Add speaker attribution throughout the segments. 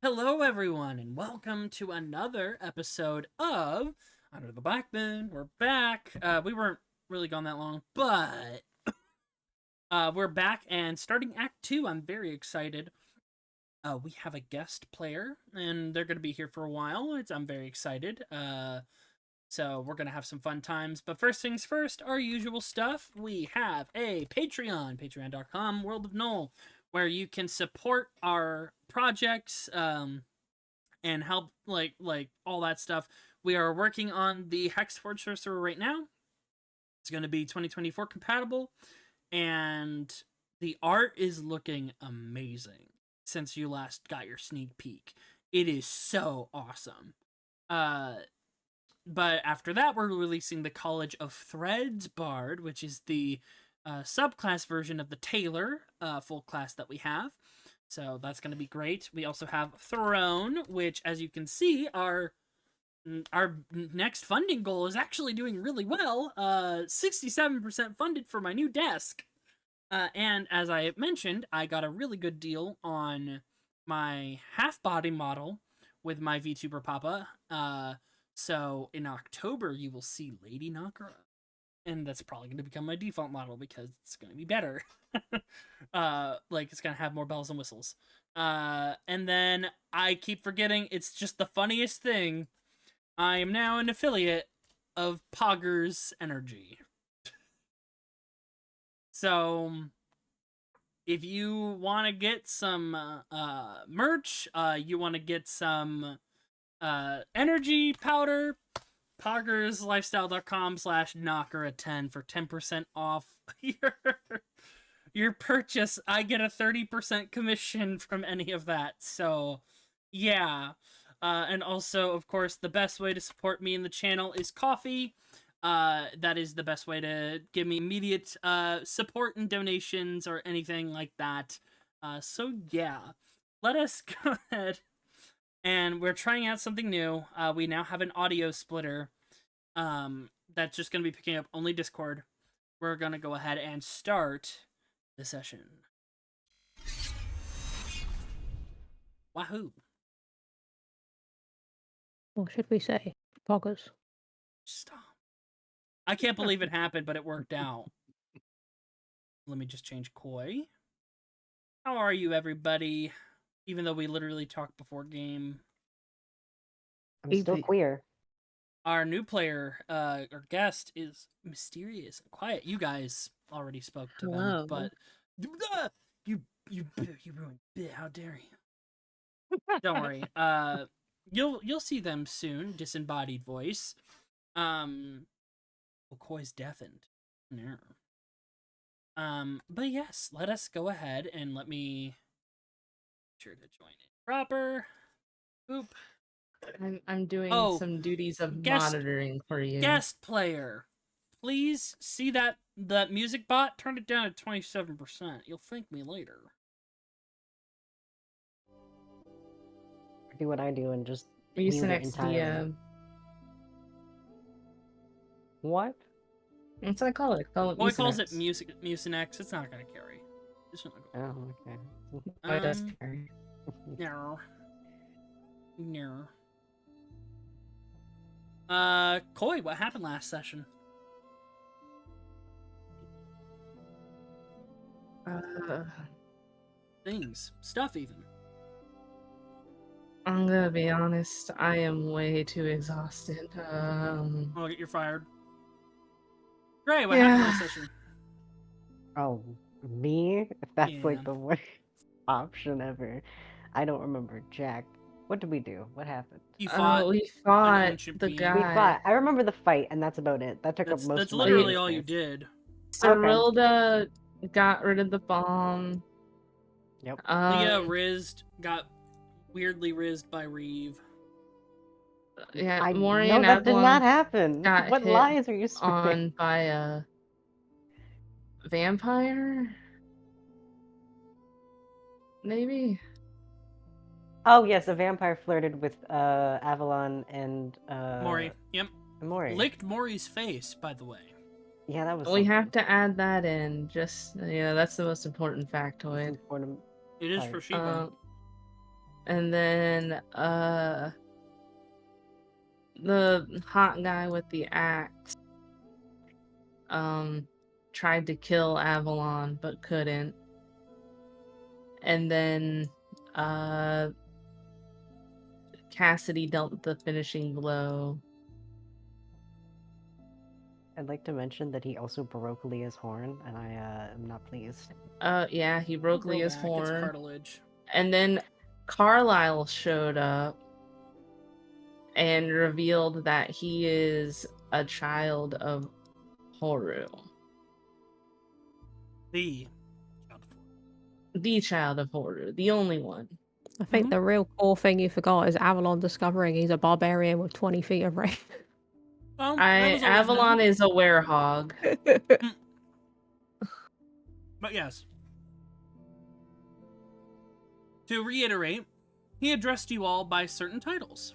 Speaker 1: Hello, everyone, and welcome to another episode of Under the Black Moon. We're back. We weren't really gone that long, but we're back and starting Act 2. I'm very excited. We have a guest player, and they're going to be here for a while. I'm very excited. So we're going to have some fun times. But first things first, our usual stuff. We have a Patreon, patreon.com, World of Null, where you can support our projects, and help like all that stuff. We are working on the Hexforge Sorcerer right now. It's going to be 2024 compatible, and the art is looking amazing since you last got your sneak peek. It is so awesome. But after that, we're releasing the College of Threads Bard, which is the subclass version of the Tailor full class that we have. So that's going to be great. We also have Throne, which, as you can see, our next funding goal is actually doing really well. 67% funded for my new desk. And as I mentioned, I got a really good deal on my half-body model with my VTuber Papa. So in October, you will see Lady Nakara. And that's probably going to become my default model because it's going to be better. It's going to have more bells and whistles. And then I keep forgetting, it's just the funniest thing. I am now an affiliate of Poggers Energy. So if you want to get some merch, you want to get some energy powder, poggerslifestyle.com/knockera10 for 10% off your purchase. I get a 30% commission from any of that. So yeah. And also, of course, the best way to support me in the channel is coffee. That is the best way to give me immediate support and donations or anything like that. So yeah, let us go ahead. And we're trying out something new. We now have an audio splitter that's just going to be picking up only Discord. We're going to go ahead and start the session. Wahoo.
Speaker 2: What should we say? Poggers.
Speaker 1: Stop. I can't believe it happened, but it worked out. Let me just change Koi. How are you, everybody? Even though we literally talked before game.
Speaker 3: I'm still queer.
Speaker 1: Our new player, our guest, is mysterious and quiet. You guys already spoke to them, but you ruined it. How dare you? Don't worry. You'll see them soon. Disembodied voice. Koi's deafened. No. But yes, let us go ahead and let me sure to join it proper. Boop.
Speaker 4: I'm doing some duties of monitoring for you.
Speaker 1: Guest player. Please see that music bot, turn it down to 27%. You'll thank me later.
Speaker 3: Do what I do and just
Speaker 4: Mucinex DM.
Speaker 3: What?
Speaker 4: That's what I call it.
Speaker 1: Boy calls it Mucinex. It's not gonna carry. It's not gonna
Speaker 3: Oh, okay.
Speaker 4: It does carry.
Speaker 1: No. Koi, what happened last session? Things. Stuff, even.
Speaker 4: I'm gonna be honest, I am way too exhausted.
Speaker 1: I'll get you fired. Great, what happened last session?
Speaker 3: Oh, me? That's like the worst option ever. I don't remember Jack. What did we do? What happened?
Speaker 1: You fought.
Speaker 4: We fought the
Speaker 1: being.
Speaker 4: guy.
Speaker 3: We fought. I remember the fight, and that's about it. That took up most.
Speaker 1: That's
Speaker 3: of my
Speaker 1: literally all you did.
Speaker 4: Cyrilda got rid of the bomb.
Speaker 3: Yep.
Speaker 1: Leah got weirdly rizzed by Reeve.
Speaker 4: Yeah,
Speaker 3: Mori and that did not happen.
Speaker 4: Got
Speaker 3: what
Speaker 4: hit
Speaker 3: lies are you spreading?
Speaker 4: on by a vampire? Maybe.
Speaker 3: Oh yes, a vampire flirted with Avalon and
Speaker 1: Mori. Yep.
Speaker 3: Mori
Speaker 1: licked Mori's face, by the way.
Speaker 3: Yeah, that was.
Speaker 4: We have to add that in. Just that's the most important factoid.
Speaker 1: It is for Shiva.
Speaker 4: And then the hot guy with the axe tried to kill Avalon but couldn't. And then Cassidy dealt the finishing blow.
Speaker 3: I'd like to mention that he also broke Leah's horn, and I am not pleased.
Speaker 4: Yeah, he broke
Speaker 1: Roll
Speaker 4: Leah's
Speaker 1: back, it's
Speaker 4: horn.
Speaker 1: cartilage.
Speaker 4: And then Carlisle showed up and revealed that he is a child of Horu.
Speaker 1: The
Speaker 4: The child of Horu, the only one.
Speaker 2: I think the real cool thing you forgot is Avalon discovering he's a barbarian with 20 feet of range.
Speaker 1: Well, that was always
Speaker 4: Avalon
Speaker 1: known.
Speaker 4: is a werehog.
Speaker 1: But yes. To reiterate, he addressed you all by certain titles.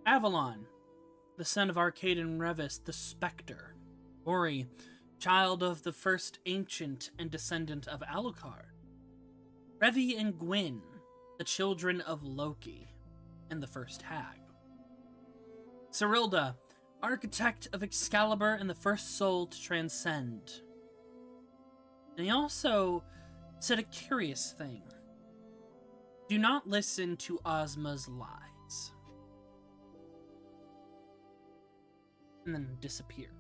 Speaker 1: Avalon, the son of Arcadian Revis, the Spectre. Ori, child of the first ancient and descendant of Alucard. Revi and Gwyn, the children of Loki, and the first hag. Cyrilda, architect of Excalibur and the first soul to transcend. And he also said a curious thing. Do not listen to Ozma's lies. And then disappear.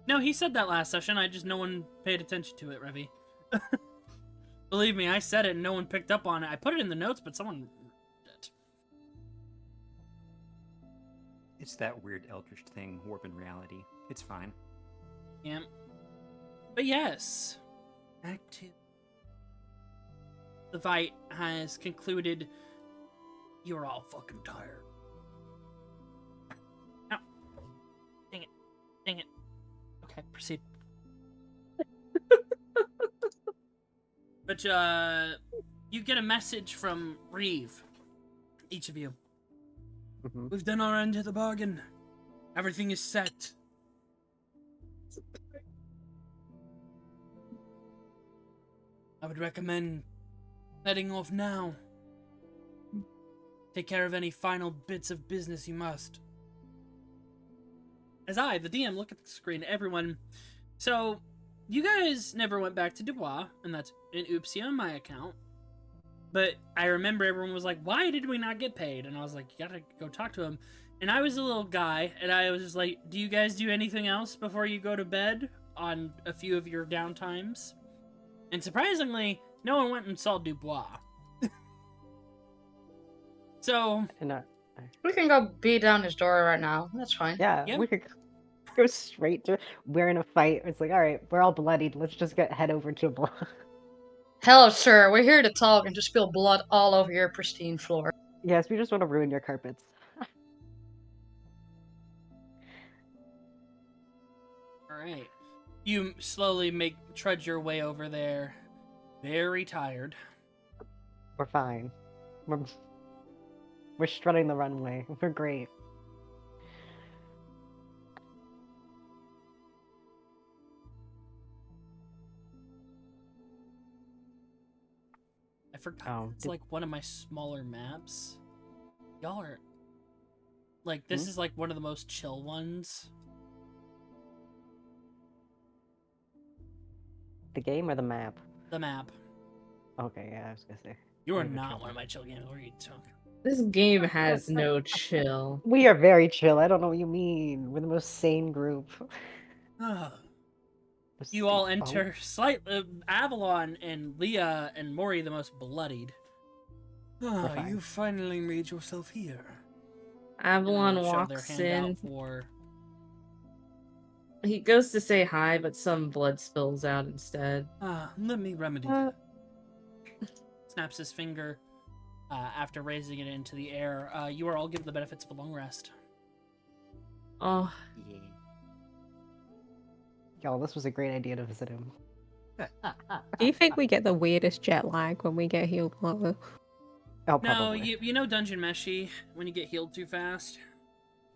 Speaker 1: No, he said that last session, no one paid attention to it, Revi. Believe me, I said it and no one picked up on it. I put it in the notes, but someone...
Speaker 5: It's that weird eldritch thing, warping reality. It's fine.
Speaker 1: Yeah. But yes, Act 2. The fight has concluded. You're all fucking tired. No. Dang it. Dang it. Okay, proceed. But, you get a message from Reeve. Each of you.
Speaker 3: Mm-hmm.
Speaker 1: We've done our end of the bargain. Everything is set. I would recommend heading off now. Take care of any final bits of business you must. As I, the DM, look at the screen, everyone. So, you guys never went back to Dubois, and that's an oopsie on my account. But I remember everyone was like, why did we not get paid? And I was like, you gotta go talk to him. And I was a little guy, and I was just like, do you guys do anything else before you go to bed on a few of your downtimes? And surprisingly, no one went and saw Dubois. So...
Speaker 6: We can go beat down his door right now. That's fine.
Speaker 3: Yeah,
Speaker 1: Yep.
Speaker 3: we could go straight to... We're in a fight. It's like, alright, we're all bloodied. Let's just head over to Blood.
Speaker 6: Hello, sir. We're here to talk and to spill blood all over your pristine floor.
Speaker 3: Yes, we just want to ruin your carpets.
Speaker 1: Alright. You slowly trudge your way over there. Very tired.
Speaker 3: We're fine. We're strutting the runway. We're great.
Speaker 1: I forgot.
Speaker 3: Oh,
Speaker 1: It's like one of my smaller maps. Y'all are... Like, this is like one of the most chill ones.
Speaker 3: The game or the map?
Speaker 1: The map.
Speaker 3: Okay, yeah, I was gonna say.
Speaker 1: You are
Speaker 3: Maybe
Speaker 1: not
Speaker 3: chill.
Speaker 1: one of my chill games. What are you talking?
Speaker 4: This game has no chill.
Speaker 3: We are very chill. I don't know what you mean. We're the most sane group.
Speaker 1: Ah.
Speaker 3: The
Speaker 1: You all
Speaker 3: sane-
Speaker 1: enter Avalon and Leah and Mori the most bloodied. Ah,
Speaker 3: fine.
Speaker 1: you finally made yourself here.
Speaker 4: Avalon
Speaker 1: And they'll shove their
Speaker 4: walks
Speaker 1: hand
Speaker 4: in.
Speaker 1: out for...
Speaker 4: He goes to say hi, but some blood spills out instead.
Speaker 1: Ah, let me remedy that. Snaps his finger after raising it into the air. You are all given the benefits of a long rest.
Speaker 4: Oh,
Speaker 5: Yeah.
Speaker 3: Y'all, this was a great idea to visit him.
Speaker 2: Do you think we get the weirdest jet lag when we get healed? Like,
Speaker 3: Oh,
Speaker 1: No,
Speaker 3: probably.
Speaker 1: you know Dungeon Meshi, when you get healed too fast?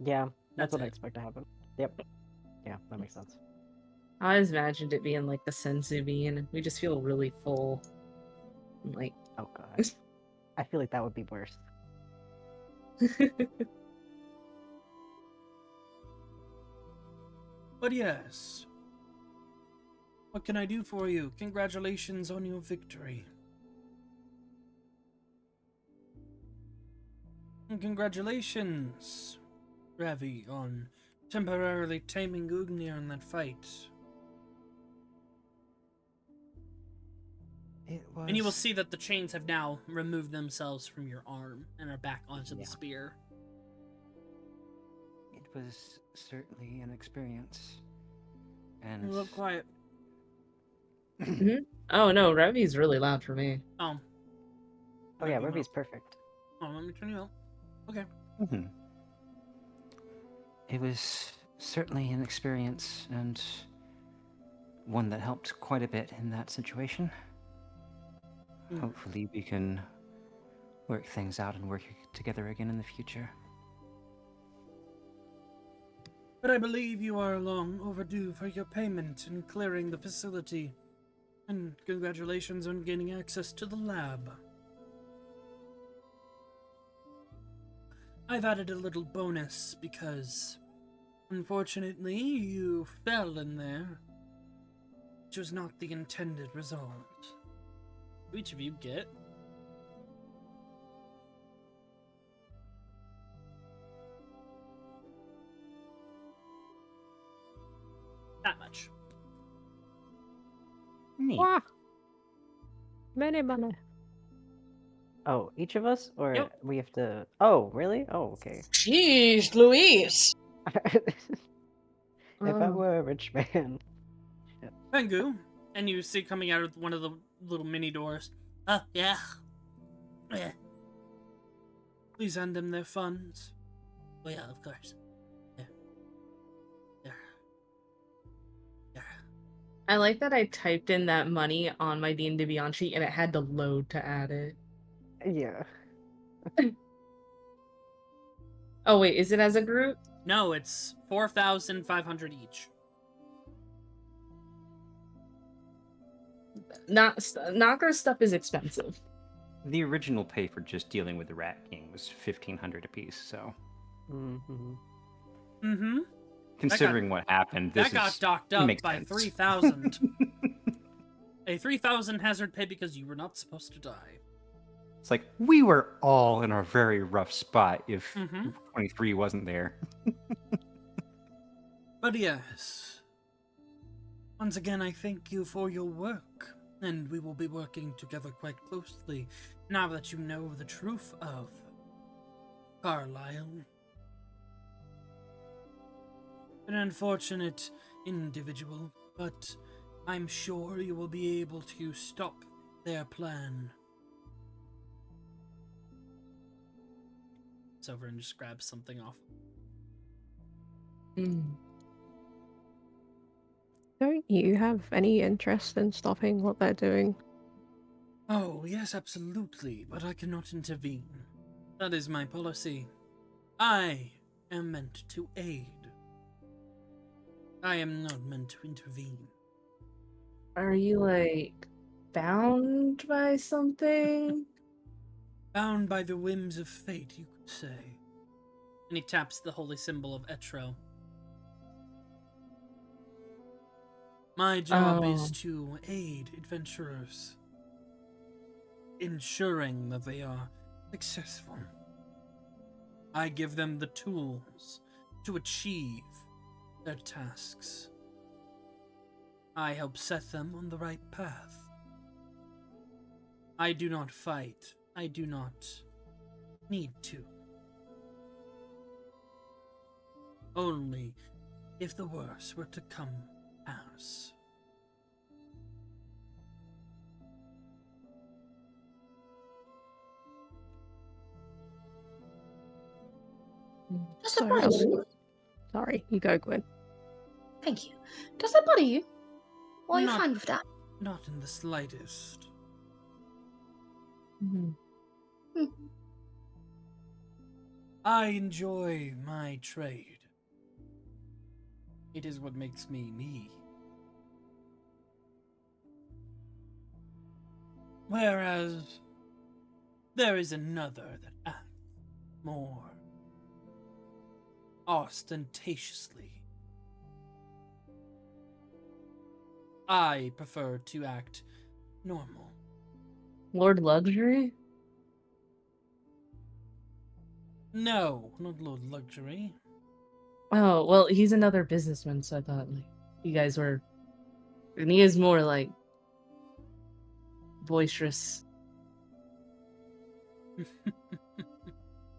Speaker 3: Yeah,
Speaker 1: That's
Speaker 3: that's what I
Speaker 1: it.
Speaker 3: expect to happen. Yep. Yeah, that makes sense.
Speaker 4: I always imagined it being like the senzu bean, and we just feel really full. And, like,
Speaker 3: Oh god. I feel like that would be worse.
Speaker 1: But yes. What can I do for you? Congratulations on your victory. And congratulations, Ravi, on temporarily taming Ugnir in that fight.
Speaker 5: It was.
Speaker 1: And you will see that the chains have now removed themselves from your arm and are back onto the spear.
Speaker 5: It was certainly an experience. And
Speaker 1: You look quiet.
Speaker 4: Oh no, Revi's really loud for me.
Speaker 1: Oh.
Speaker 3: Oh yeah, Ruby's perfect.
Speaker 1: Oh, let me turn you up. Okay.
Speaker 5: It was certainly an experience, and one that helped quite a bit in that situation. Hopefully we can work things out and work together again in the future.
Speaker 1: But I believe you are long overdue for your payment in clearing the facility. And congratulations on gaining access to the lab. I've added a little bonus because, unfortunately, you fell in there, which was not the intended result. Each of you get that much.
Speaker 5: Neat.
Speaker 2: Wow. Many money.
Speaker 3: Oh, each of us? Or
Speaker 1: Yep.
Speaker 3: we have to... Oh, really? Oh, okay.
Speaker 6: Jeez, Louise.
Speaker 3: If I were a rich man...
Speaker 1: Pengu, and you see coming out of one of the little mini doors. Oh, yeah. Yeah. Please hand them their funds. Oh, yeah, of course. Yeah. Yeah. Yeah.
Speaker 4: I like that I typed in that money on my D&D Beyond sheet and it had to load to add it.
Speaker 3: Yeah.
Speaker 4: Oh wait, is it as a group?
Speaker 1: No, it's 4,500 each.
Speaker 4: Knocker's stuff is expensive.
Speaker 5: The original pay for just dealing with the Rat King was 1,500 apiece, so...
Speaker 3: Mm-hmm.
Speaker 1: Mm-hmm.
Speaker 5: Considering what happened, this
Speaker 1: That got
Speaker 5: is...
Speaker 1: docked up
Speaker 5: makes
Speaker 1: by
Speaker 5: sense.
Speaker 1: 3,000. A 3,000 hazard pay because you were not supposed to die.
Speaker 5: It's like, we were all in a very rough spot if
Speaker 1: Mhm.
Speaker 5: 23 wasn't there.
Speaker 1: But yes, once again, I thank you for your work, and we will be working together quite closely now that you know the truth of Carlisle. An unfortunate individual, but I'm sure you will be able to stop their plan. It's over and just grabs something off.
Speaker 2: Don't you have any interest in stopping what they're doing?
Speaker 1: Oh, yes, absolutely, but I cannot intervene. That is my policy. I am meant to aid. I am not meant to intervene.
Speaker 4: Are you like bound by something?
Speaker 1: Bound by the whims of fate, you could say. And he taps the holy symbol of Etro. My job is to aid adventurers, ensuring that they are successful. I give them the tools to achieve their tasks. I help set them on the right path. I do not fight. I do not need to. Only if the worst were to come as.
Speaker 6: Does that bother you?
Speaker 2: Sorry, you go, Gwen.
Speaker 6: Thank you. Does that bother you? Or are you
Speaker 1: Not-
Speaker 6: fine with that?
Speaker 1: Not in the slightest. I enjoy my trade. It is what makes me me. Whereas there is another that acts more ostentatiously. I prefer to act normal.
Speaker 4: Lord Luxury?
Speaker 1: No, not Lord Luxury.
Speaker 4: Oh, well, he's another businessman, so I thought like you guys were. And he is more like boisterous.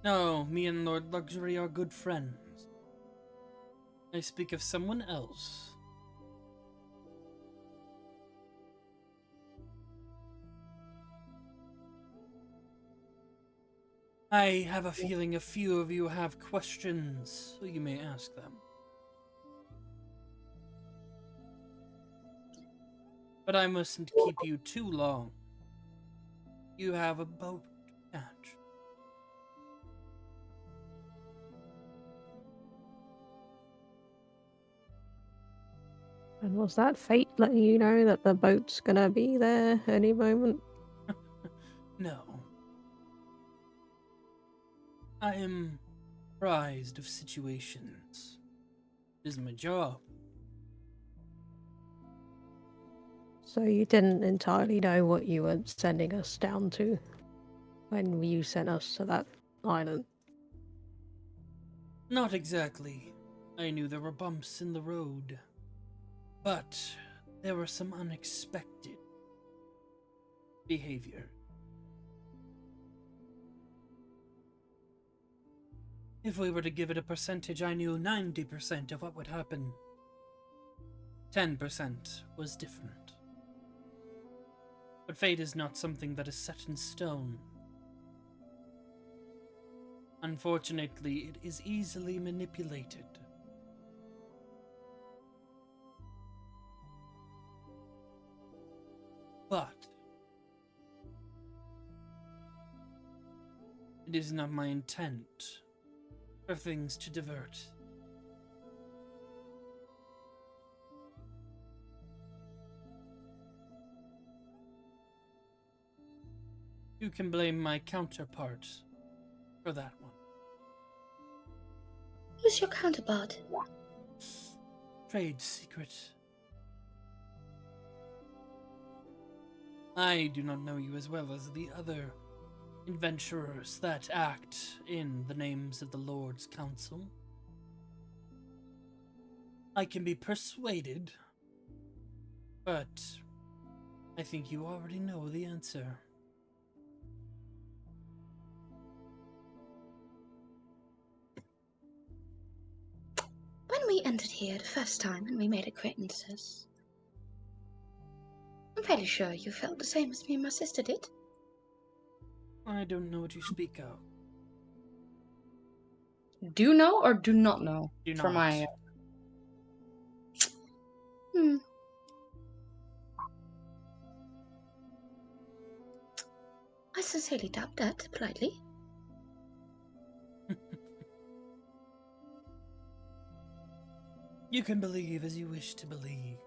Speaker 1: No, me and Lord Luxury are good friends. I speak of someone else. I have a feeling a few of you have questions, so you may ask them. But I mustn't keep you too long. You have a boat to catch.
Speaker 2: And was that fate letting you know that the boat's gonna be there any moment?
Speaker 1: No. I am apprised of situations. It is my job.
Speaker 2: So you didn't entirely know what you were sending us down to when you sent us to that island?
Speaker 1: Not exactly. I knew there were bumps in the road. But there were some unexpected behavior. If we were to give it a percentage, I knew 90% of what would happen. 10% was different. But fate is not something that is set in stone. Unfortunately, it is easily manipulated. But it is not my intent for things to divert. You can blame my counterpart for that one.
Speaker 6: Who's your counterpart?
Speaker 1: Trade secret. I do not know you as well as the other adventurers that act in the names of the Lord's Council. I can be persuaded, but I think you already know the answer.
Speaker 6: When we entered here the first time and we made acquaintances, I'm fairly sure you felt the same as me and my sister did.
Speaker 1: I don't know what you speak of.
Speaker 6: Do know or do not know?
Speaker 1: Do
Speaker 6: For
Speaker 1: not.
Speaker 6: my. I sincerely doubt that, politely.
Speaker 1: You can believe as you wish to believe.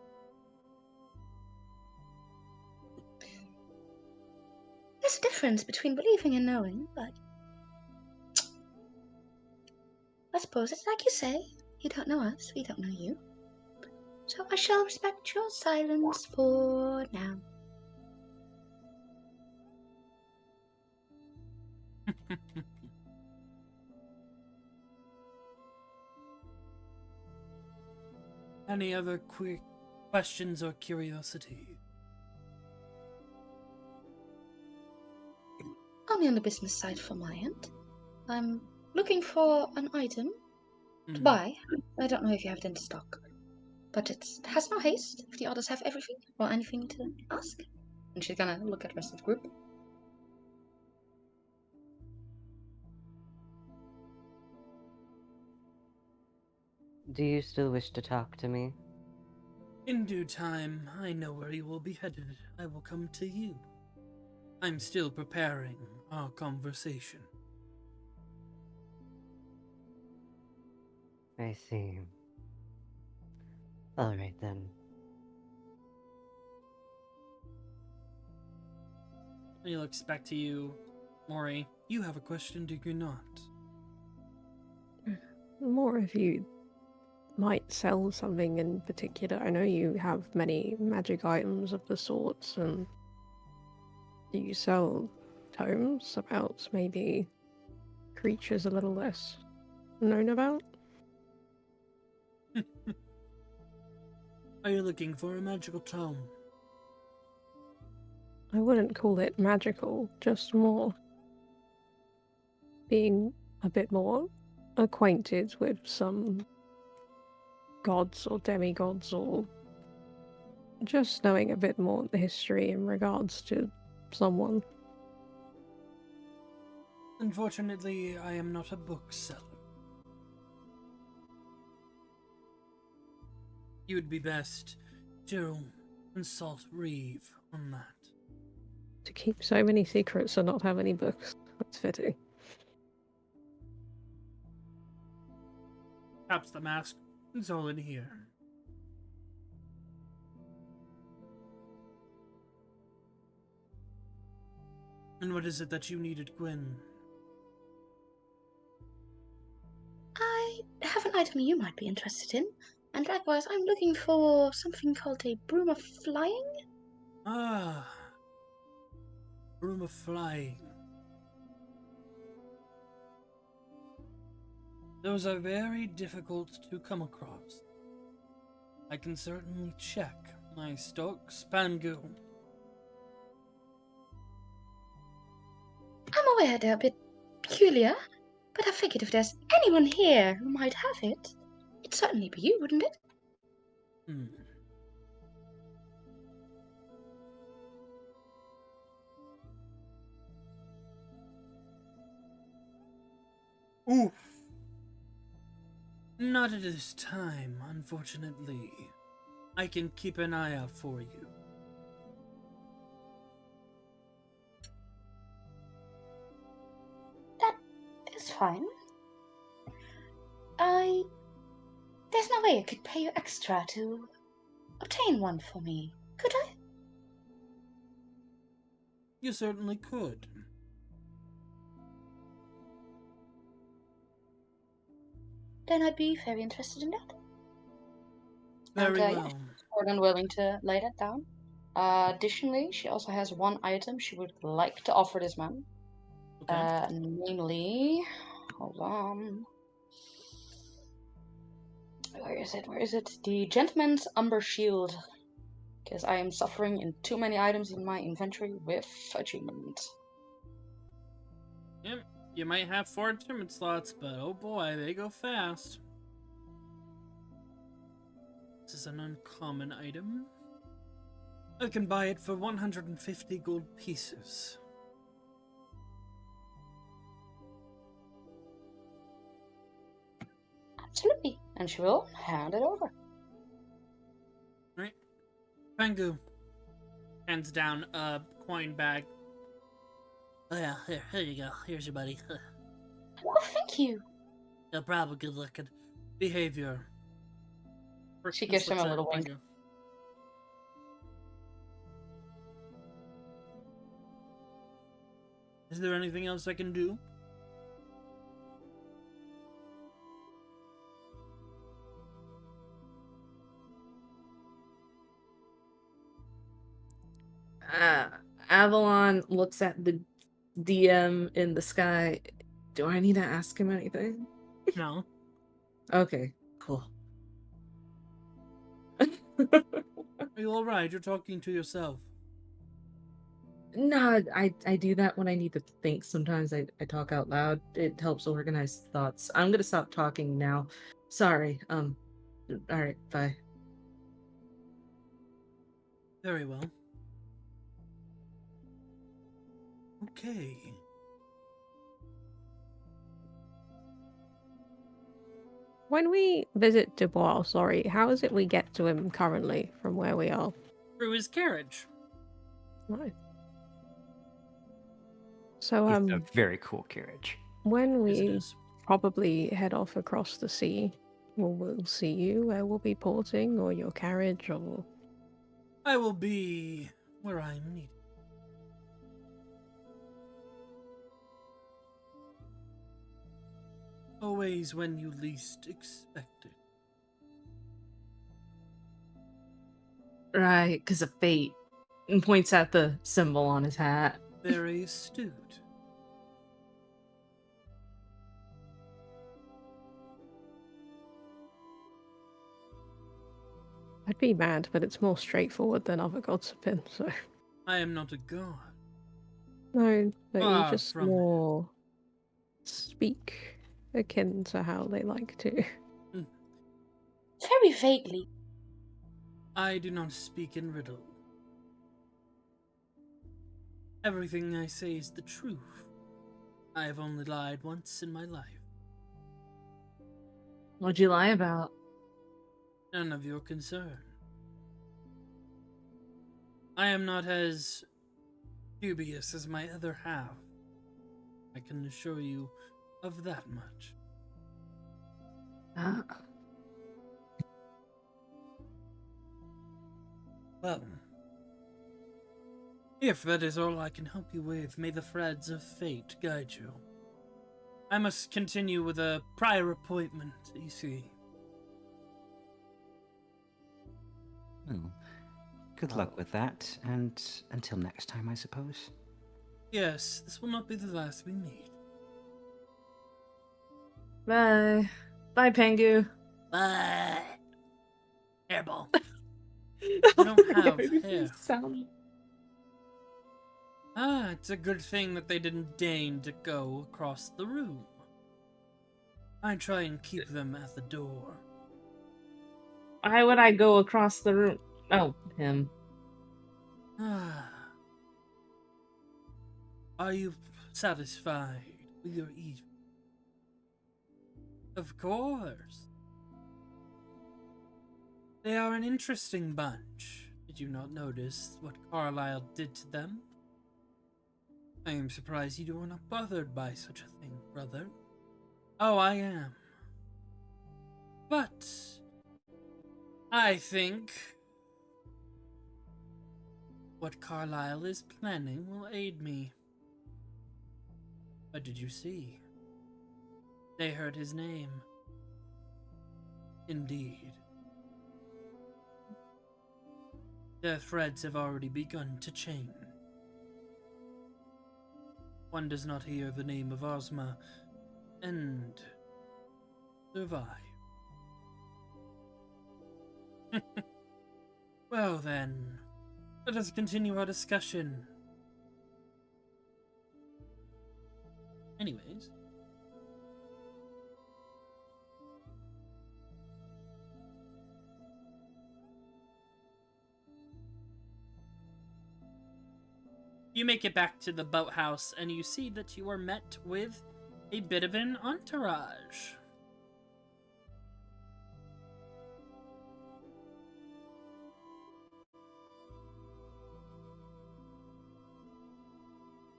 Speaker 6: There's a difference between believing and knowing, but I suppose it's like you say. You don't know us, we don't know you. So I shall respect your silence for now.
Speaker 1: Any other quick questions or curiosity?
Speaker 6: Only on the business side for my end. I'm looking for an item to
Speaker 1: Mhm.
Speaker 6: buy. I don't know if you have it in stock, but it has no haste if the others have everything or anything to ask. And she's gonna look at the rest of the group.
Speaker 3: Do you still wish to talk to me?
Speaker 1: In due time, I know where you will be headed. I will come to you. I'm still preparing our conversation.
Speaker 3: I see. Alright then.
Speaker 1: He looks back to you, Mori. You have a question, do you not?
Speaker 2: More if you might sell something in particular. I know you have many magic items of the sorts, and do you sell tomes about maybe creatures a little less known about?
Speaker 1: Are you looking for a magical tome?
Speaker 2: I wouldn't call it magical, just more being a bit more acquainted with some gods or demigods, or just knowing a bit more of the history in regards to someone.
Speaker 1: Unfortunately, I am not a bookseller. You would be best to consult Reeve on that.
Speaker 2: To keep so many secrets and not have any books. That's fitting.
Speaker 1: Perhaps the mask is all in here. And what is it that you needed, Gwyn?
Speaker 6: I have an item you might be interested in, and likewise, I'm looking for something called a broom of flying.
Speaker 1: Ah, Broom of Flying. Those are very difficult to come across. I can certainly check my stocks, Pangu.
Speaker 6: I'm aware they're a bit peculiar, but I figured if there's anyone here who might have it, it'd certainly be you, wouldn't it?
Speaker 1: Hmm. Oof. Not at this time, unfortunately. I can keep an eye out for you.
Speaker 6: That is fine. There's no way I could pay you extra to obtain one for me, could I?
Speaker 1: You certainly could.
Speaker 6: Then I'd be very interested in that.
Speaker 1: Very
Speaker 6: And,
Speaker 1: well.
Speaker 6: more than willing to lay that down. Additionally, she also has one item she would like to offer this man.
Speaker 1: Okay.
Speaker 6: Namely, hold on. Where is it? Where is it? The Gentleman's Umber Shield. Because I am suffering in too many items in my inventory with achievement.
Speaker 1: Yep. You might have 4 achievement slots, but oh boy, they go fast. This is an uncommon item. I can buy it for 150 gold pieces.
Speaker 6: Absolutely. And she will hand it over.
Speaker 1: Right. Pangu hands down a coin bag. Oh yeah, here you go. Here's your buddy.
Speaker 6: Oh, thank you.
Speaker 1: No problem, good looking. Behavior.
Speaker 6: She gives him a
Speaker 1: Looks at
Speaker 6: little wink.
Speaker 1: Pangu. Is there anything else I can do?
Speaker 4: Avalon looks at the DM in the sky. Do I need to ask him anything?
Speaker 1: No.
Speaker 4: Okay, cool.
Speaker 1: Are you alright? You're talking to yourself.
Speaker 4: No, I do that when I need to think. Sometimes I talk out loud. It helps organize thoughts. I'm gonna stop talking now. Sorry. Alright, bye.
Speaker 1: Very well. Okay.
Speaker 2: When we visit Dubois, sorry, how is it we get to him currently from where we are?
Speaker 1: Through his carriage.
Speaker 2: Right. So,
Speaker 5: It's a very cool carriage.
Speaker 2: when
Speaker 1: Yes, it
Speaker 2: we
Speaker 1: is.
Speaker 2: probably head off across the sea, we'll see you where we'll be porting, or your carriage, or...
Speaker 1: I will be where I'm needed. Always when you least expect it.
Speaker 4: Right, because of fate. And points at the symbol on his hat.
Speaker 1: Very astute.
Speaker 2: I'd be mad, but it's more straightforward than other gods have been, so.
Speaker 1: I am not a god.
Speaker 2: No, but you
Speaker 1: Far
Speaker 2: just
Speaker 1: from it.
Speaker 2: more speak akin to how they like to.
Speaker 6: Very vaguely.
Speaker 1: I do not speak in riddle. Everything I say is the truth. I have only lied once in my life.
Speaker 4: What'd you lie about?
Speaker 1: None of your concern. I am not as dubious as my other half. I can assure you of that much.
Speaker 4: Ah.
Speaker 1: Well, if that is all I can help you with, may the threads of fate guide you. I must continue with a prior appointment, you see.
Speaker 5: Well, good luck with that, and until next time, I suppose.
Speaker 1: Yes, this will not be the last we meet.
Speaker 4: Bye. Bye, Pengu.
Speaker 1: Bye. Hairball. don't have hair.
Speaker 4: Sound.
Speaker 1: Ah, it's a good thing that they didn't deign to go across the room. I try and keep them at the door.
Speaker 4: Why would I go across the room? Oh, him.
Speaker 1: Ah. Are you satisfied with your evening? Of course. They are an interesting bunch. Did you not notice what Carlyle did to them? I am surprised you are not bothered by such a thing, brother. Oh, I am. But I think what Carlyle is planning will aid me. What did you see? They heard his name. Indeed. Their threads have already begun to chain. One does not hear the name of Ozma and survive. Well then, let us continue our discussion. Anyways. You make it back to the boathouse and you see that you are met with a bit of an entourage.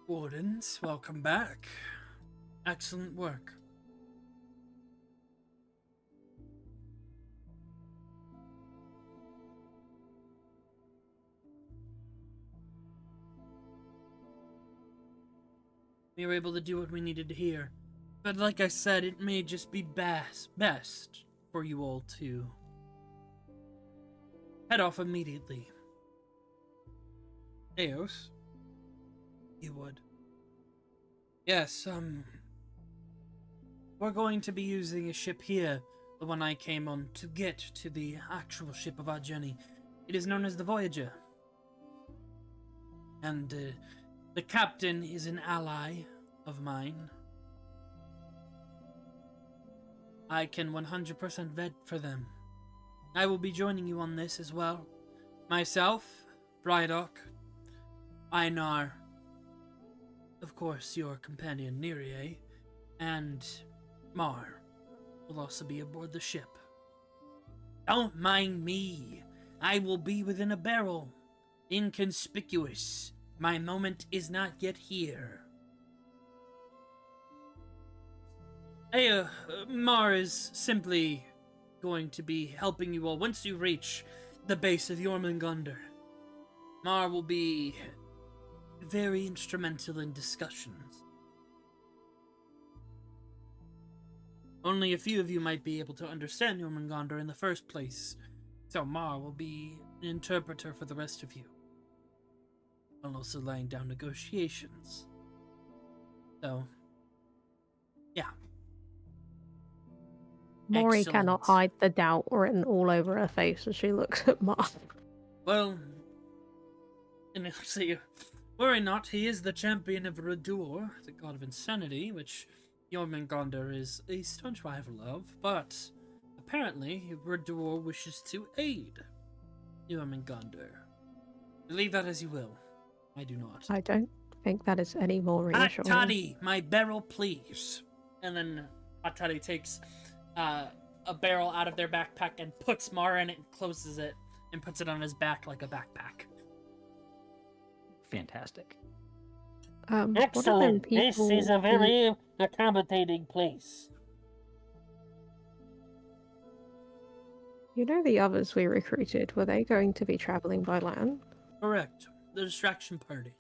Speaker 1: Wardens, welcome back. Excellent work. We were able to do what we needed to hear. But like I said, it may just be best for you all to head off immediately. Eos? You would. Yes, we're going to be using a ship here, the one I came on, to get to the actual ship of our journey. It is known as the Voyager. And, the captain is an ally of mine. I can 100% vet for them. I will be joining you on this as well. Myself, Brydock, Einar, of course your companion Nerie, and Mar will also be aboard the ship. Don't mind me. I will be within a barrel. Inconspicuous. My moment is not yet here. Hey, Mar is simply going to be helping you all once you reach the base of Jormungandr. Mar will be very instrumental in discussions. Only a few of you might be able to understand Jormungandr in the first place, so Mar will be an interpreter for the rest of you, while also laying down negotiations. So, yeah.
Speaker 2: Mori cannot
Speaker 1: Excellent.
Speaker 2: hide the doubt written all over her face as she looks at Mark.
Speaker 1: Well, and I'll say, worry not, he is the champion of Radur, the god of insanity, which Jormungandr is a staunch rival of, but apparently Radur wishes to aid Jormungandr. Believe that as you will. I do not.
Speaker 2: I don't think that is any more
Speaker 1: Hot
Speaker 2: reassuring.
Speaker 1: toddy, my barrel, please. And then Hot Toddy takes a barrel out of their backpack and puts Mar in it and closes it and puts it on his back like a backpack.
Speaker 5: Fantastic.
Speaker 2: What are them people who-
Speaker 1: accommodating place.
Speaker 2: You know the others we recruited, were they going to be traveling by land?
Speaker 1: Correct. The distraction party.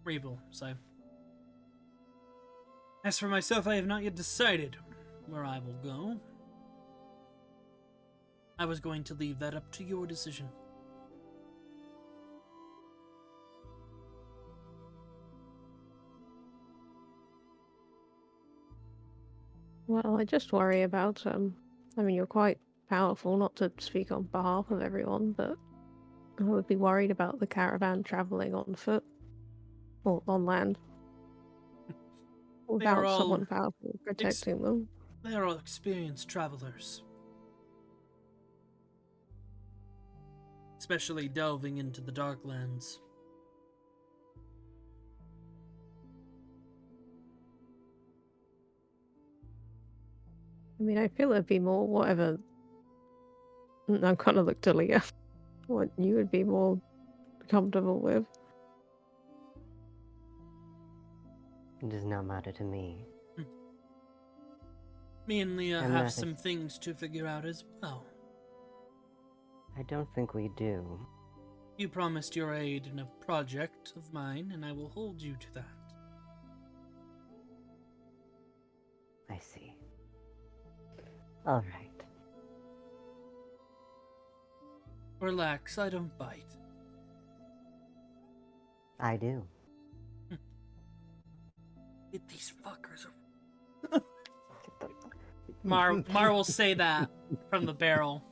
Speaker 1: Revel, so. As for myself, I have not yet decided where I will go. I was going to leave that up to your decision.
Speaker 2: Well, I just worry about, I mean, you're quite powerful, not to speak on behalf of everyone, but I would be worried about the caravan traveling on foot or on land without
Speaker 1: all
Speaker 2: someone powerful protecting them.
Speaker 1: They are all experienced travelers. Especially delving into the Darklands.
Speaker 2: I mean, I feel it'd be more whatever. I'm kind of look to Leah. What you would be more comfortable with.
Speaker 3: It does not matter to me.
Speaker 1: Me and Leah
Speaker 3: And
Speaker 1: have
Speaker 3: that
Speaker 1: some
Speaker 3: is-
Speaker 1: things to figure out as well.
Speaker 3: I don't think we do.
Speaker 1: You promised your aid in a project of mine, and I will hold you to that.
Speaker 3: I see. Alright.
Speaker 1: Relax, I don't bite.
Speaker 3: I do.
Speaker 1: Get these fuckers.
Speaker 3: Get the-
Speaker 1: Mar will say that from the barrel.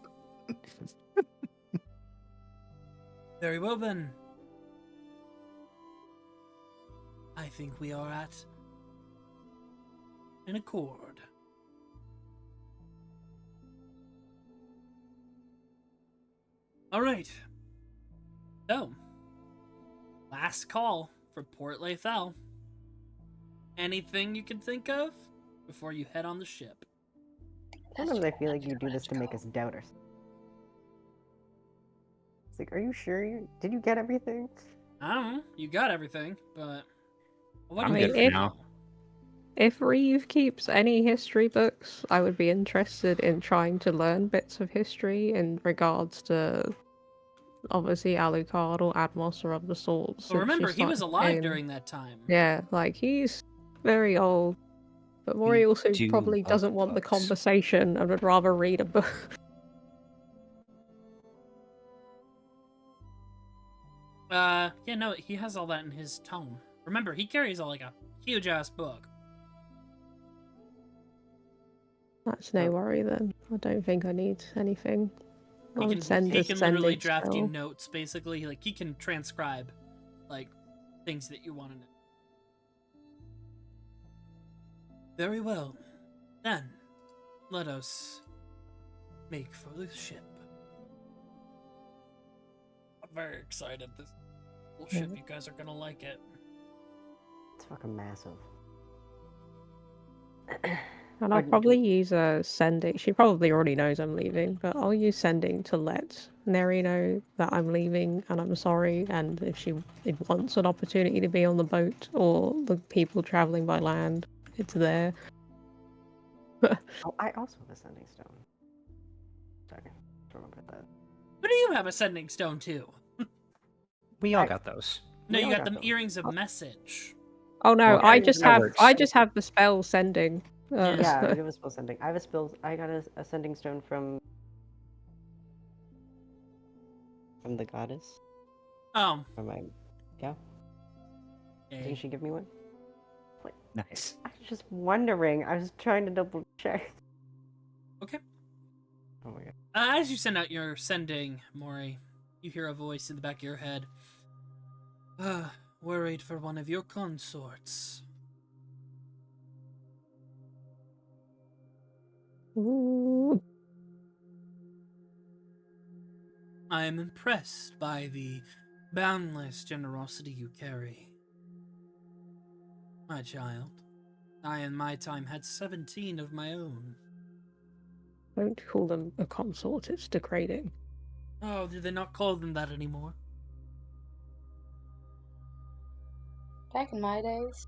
Speaker 1: Very well then. I think we are at an accord. All right. So, last call for Port Lethal. Anything you can think of before you head on the ship?
Speaker 3: Sometimes I feel like you do this to make us doubt ourselves. It's like, are you sure did you get everything?
Speaker 1: I don't know. You got everything, but what
Speaker 2: I
Speaker 1: do
Speaker 2: mean,
Speaker 1: you think?
Speaker 2: if- If Reeve keeps any history books, I would be interested in trying to learn bits of history in regards to obviously Alucard or Atmos or of the sorts.
Speaker 1: Well,
Speaker 2: since
Speaker 1: remember,
Speaker 2: she's
Speaker 1: he was
Speaker 2: started
Speaker 1: alive
Speaker 2: saying-
Speaker 1: during that time.
Speaker 2: Yeah, like he's very old. But Mori also
Speaker 5: do
Speaker 2: probably
Speaker 5: love
Speaker 2: doesn't want the
Speaker 5: books.
Speaker 2: conversation and would rather read a book.
Speaker 1: Yeah, no, he has all that in his tome. Remember, he carries like a huge ass book.
Speaker 2: That's no worry then. I don't think I need anything. I would send
Speaker 1: He
Speaker 2: a
Speaker 1: can literally
Speaker 2: sending
Speaker 1: draft you
Speaker 2: spell.
Speaker 1: notes, basically. Like, he can transcribe, like, things that you want to know. Very well. Then, let us make for the ship. I'm very excited. This little ship, you guys are gonna like it.
Speaker 3: It's fucking massive.
Speaker 2: And I'll
Speaker 3: Or-
Speaker 2: probably use a sending. She probably already knows I'm leaving, but I'll use sending to let Neri know that I'm leaving and I'm sorry. And if she wants an opportunity to be on the boat or the people traveling by land, it's there.
Speaker 3: Oh, I also have a sending stone. Sorry, remember that.
Speaker 1: But do you have a sending stone too?
Speaker 5: We all
Speaker 3: I-
Speaker 5: got those.
Speaker 1: No,
Speaker 3: We
Speaker 1: you
Speaker 3: all
Speaker 1: got
Speaker 3: got
Speaker 1: the
Speaker 3: them.
Speaker 1: earrings of message.
Speaker 2: Oh no,
Speaker 5: Well,
Speaker 2: I
Speaker 5: I-
Speaker 2: just
Speaker 5: that
Speaker 2: have
Speaker 5: works.
Speaker 2: I just have the spell sending.
Speaker 3: Yeah, it was spell sending. I got a sending stone from the goddess.
Speaker 1: Oh.
Speaker 3: From my, yeah.
Speaker 1: Okay.
Speaker 3: Didn't she give me one?
Speaker 5: Nice.
Speaker 3: I was just wondering. I was trying to double check.
Speaker 1: Okay.
Speaker 3: Oh my god.
Speaker 1: As you send out your sending, Mori, you hear a voice in the back of your head. Worried for one of your consorts.
Speaker 2: Ooh.
Speaker 1: I am impressed by the boundless generosity you carry. My child, I in my time had 17 of my own.
Speaker 2: Don't call them a consort, it's degrading.
Speaker 1: Oh, do they not call them that anymore?
Speaker 6: Back in my days.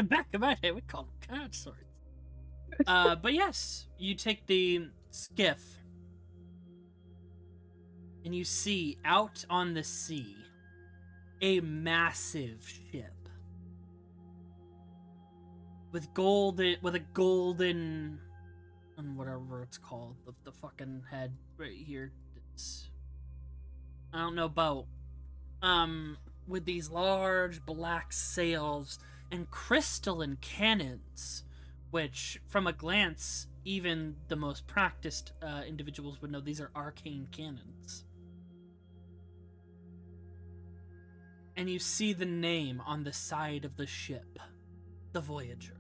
Speaker 1: Back in my day, we called them consorts. But yes, you take the skiff, and you see out on the sea a massive ship with a golden, and whatever it's called, the fucking head right here. I don't know boat. With these large black sails and crystalline cannons, which, from a glance, even the most practiced individuals would know these are arcane cannons. And you see the name on the side of the ship, the Voyager.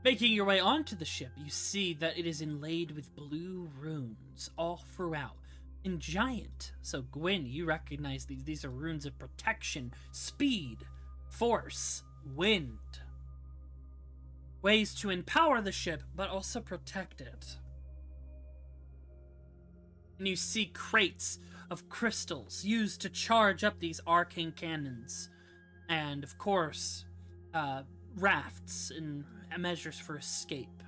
Speaker 1: Making your way onto the ship, you see that it is inlaid with blue runes all throughout, in giant. So Gwyn, you recognize these. These are runes of protection, speed, force, wind. Ways to empower the ship, but also protect it. And you see crates of crystals used to charge up these arcane cannons. And, of course, rafts and measures for escape.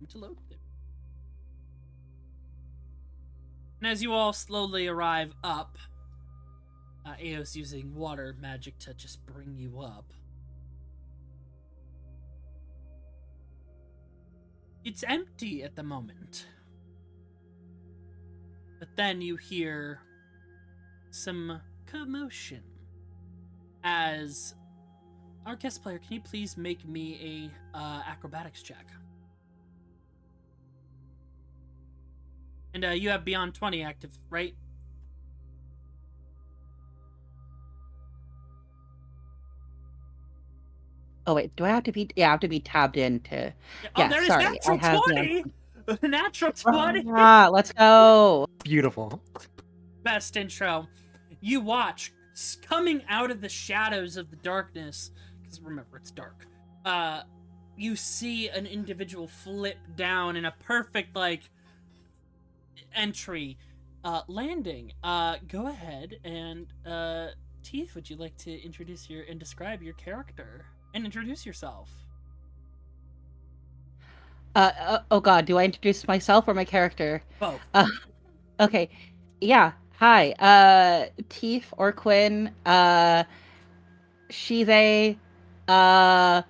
Speaker 1: To load there. And as you all slowly arrive up, Ao's using water magic to just bring you up. It's empty at the moment. But then you hear some commotion as our guest player, can you please make me a acrobatics check? And you have Beyond 20 active, right?
Speaker 7: Oh wait, do I have to be? Yeah, I have to be tabbed in to.
Speaker 1: Yeah,
Speaker 7: Yeah,
Speaker 1: there is
Speaker 7: sorry,
Speaker 1: natural
Speaker 7: I have
Speaker 1: 20! Natural 20!
Speaker 7: Let's go.
Speaker 5: Beautiful.
Speaker 1: Best intro. You watch, coming out of the shadows of the darkness, because remember, it's dark, you see an individual flip down in a perfect, entry, landing. Go ahead and, Teeth, would you like to introduce and describe your character? And introduce yourself.
Speaker 7: Oh god, do I introduce myself or my character?
Speaker 1: Both.
Speaker 7: Okay. Yeah. Hi. Teef or Quinn. She, they. And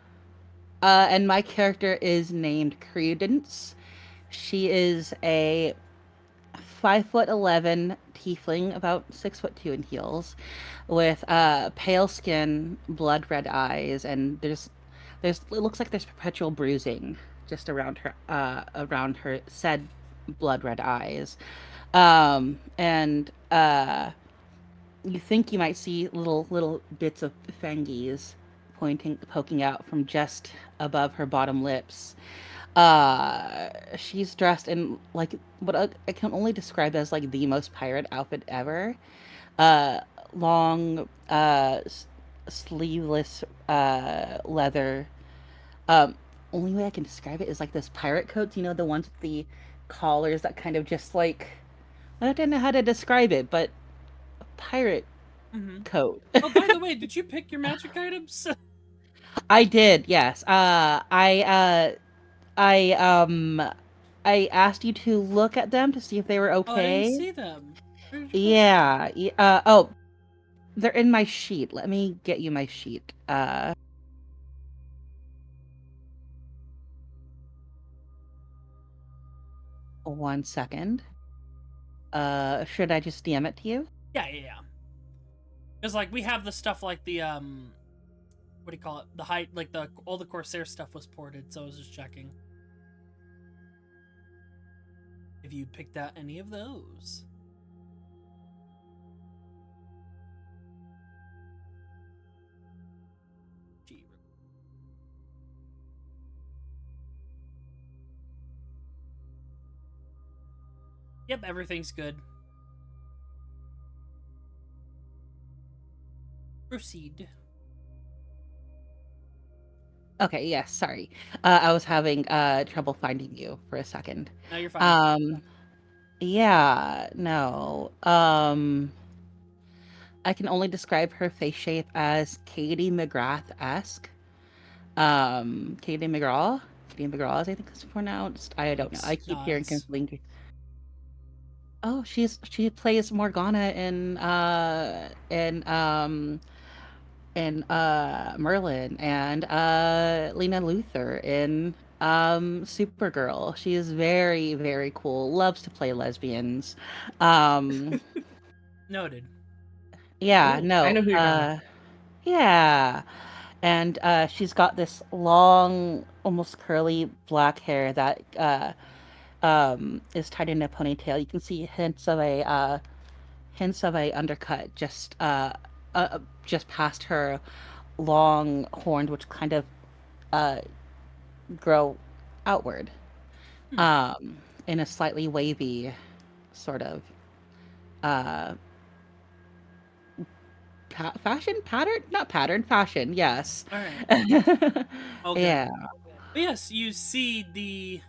Speaker 7: my character is named Credence. She is a 5'11" tiefling, about 6'2" in heels, with pale skin, blood red eyes, and there's it looks like there's perpetual bruising just around her said blood red eyes. And you think you might see little bits of fangies poking out from just above her bottom lips. She's dressed in what I can only describe as the most pirate outfit ever. Long sleeveless leather. Only way I can describe it is those pirate coats, the ones with the collars that kind of just I don't know how to describe it, but a pirate coat.
Speaker 1: Oh, by the way, did you pick your magic items?
Speaker 7: I did, yes. I asked you to look at them to see if they were
Speaker 1: Oh, I didn't
Speaker 7: okay.
Speaker 1: see them. Where did you put them?
Speaker 7: Yeah. Oh, they're in my sheet. Let me get you my sheet. 1 second. Should I just DM it to you?
Speaker 1: Yeah. Because like we have the stuff like the what do you call it? The height, like all the Corsair stuff was ported, so I was just checking if you picked out any of those. Gee. Yep, everything's good. Proceed.
Speaker 7: Okay, yes, sorry. I was having trouble finding you for a second.
Speaker 1: No, you're fine.
Speaker 7: Yeah, no. I can only describe her face shape as Katie McGrath-esque. Katie McGraw? Katie McGraw, as I think it's pronounced. I don't know. I keep hearing
Speaker 1: Nods.
Speaker 7: conflicting. Oh, she plays Morgana in Merlin, and Lena Luthor in Supergirl. She is very, very cool. Loves to play lesbians. Um
Speaker 1: Noted.
Speaker 7: yeah,
Speaker 4: Ooh,
Speaker 7: no.
Speaker 4: I know who you're talking about.
Speaker 7: Yeah. And she's got this long, almost curly black hair that is tied in a ponytail. You can see hints of a undercut just past her long horns, which kind of uh, grow outward um, in a slightly wavy sort of uh, fashion pattern, not pattern, fashion. Yes.
Speaker 1: All right. Okay.
Speaker 7: Yeah.
Speaker 1: But yes, you see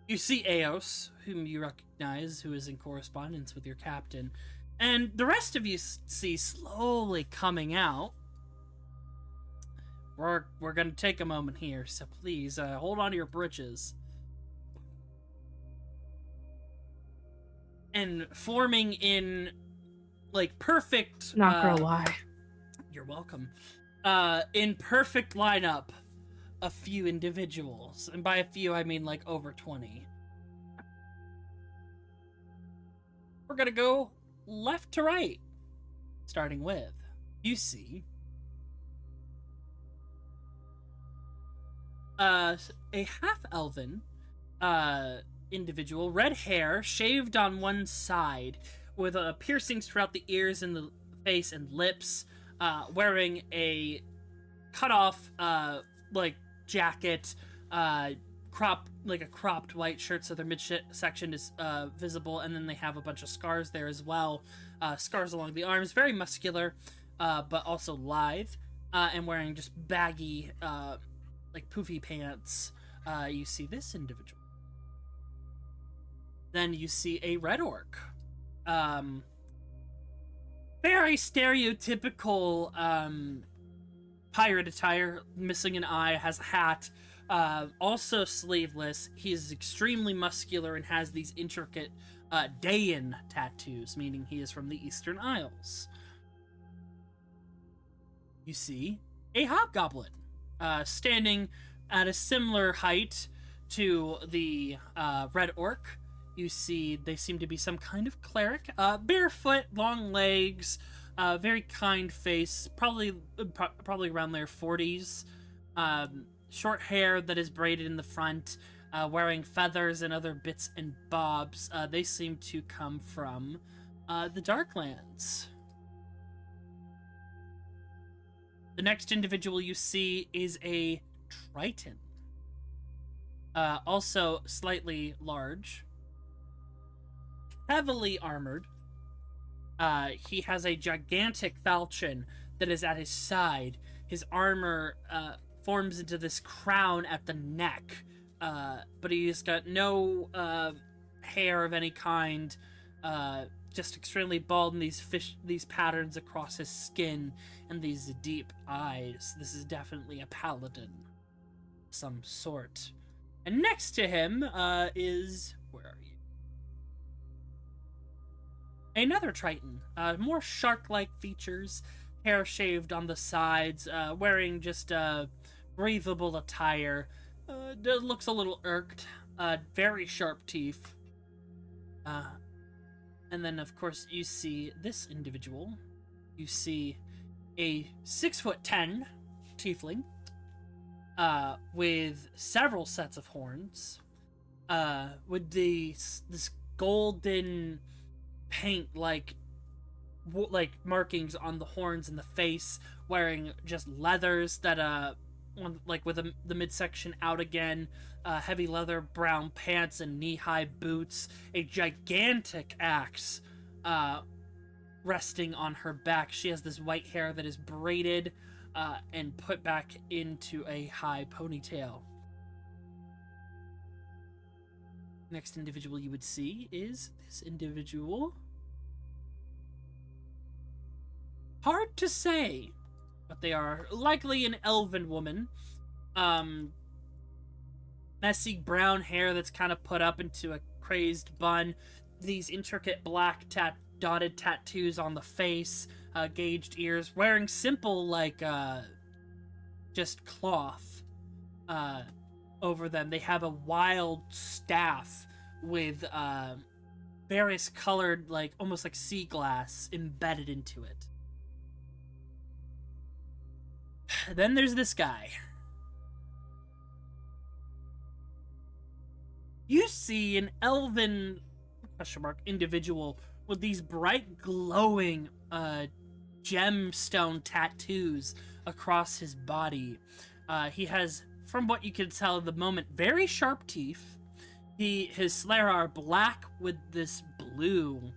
Speaker 1: Eos, whom you recognize, who is in correspondence with your captain, and the rest of you see slowly coming out. We're gonna take a moment here, so please hold on to your britches. And forming in like perfect.
Speaker 2: Not gonna lie.
Speaker 1: You're welcome. In perfect lineup, a few individuals, and by a few I mean like over 20. We're gonna go left to right, starting with you see a half-elven individual, red hair, shaved on one side, with piercings throughout the ears and the face and lips, wearing a cut-off like jacket, like a cropped white shirt, so their midsection is visible, and then they have a bunch of scars there as well, scars along the arms, very muscular, but also lithe, and wearing just baggy, like poofy pants. You see this individual. Then you see a red orc. Very stereotypical pirate attire, missing an eye, has a hat, also sleeveless. He is extremely muscular and has these intricate Dayan tattoos, meaning he is from the Eastern Isles. You see a hobgoblin standing at a similar height to the red orc. You see they seem to be some kind of cleric, barefoot, long legs, very kind face, probably around their 40s, short hair that is braided in the front, wearing feathers and other bits and bobs. They seem to come from the Darklands. The next individual you see is a Triton, also slightly large, heavily armored. He has a gigantic falchion that is at his side. His armor forms into this crown at the neck, but he's got no hair of any kind, just extremely bald, and these patterns across his skin and these deep eyes. This is definitely a paladin of some sort. And next to him is Where are you? Another Triton, more shark-like features, hair shaved on the sides, wearing just breathable attire. Looks a little irked. Very sharp teeth. And then, of course, you see this individual. You see a 6'10" tiefling, with several sets of horns, with this golden paint like markings on the horns and the face, wearing just leathers that with the midsection out again, heavy leather brown pants and knee-high boots, a gigantic axe resting on her back. She has this white hair that is braided and put back into a high ponytail. Next individual you would see is this individual. Hard to say what they are. Likely an elven woman. Messy brown hair that's kind of put up into a crazed bun. These intricate black dotted tattoos on the face. Gauged ears. Wearing simple, just cloth over them. They have a wild staff with various colored, almost like sea glass embedded into it. Then there's this guy. You see an elven individual with these bright glowing gemstone tattoos across his body. He has, from what you can tell at the moment, very sharp teeth. His slayer are black with this blue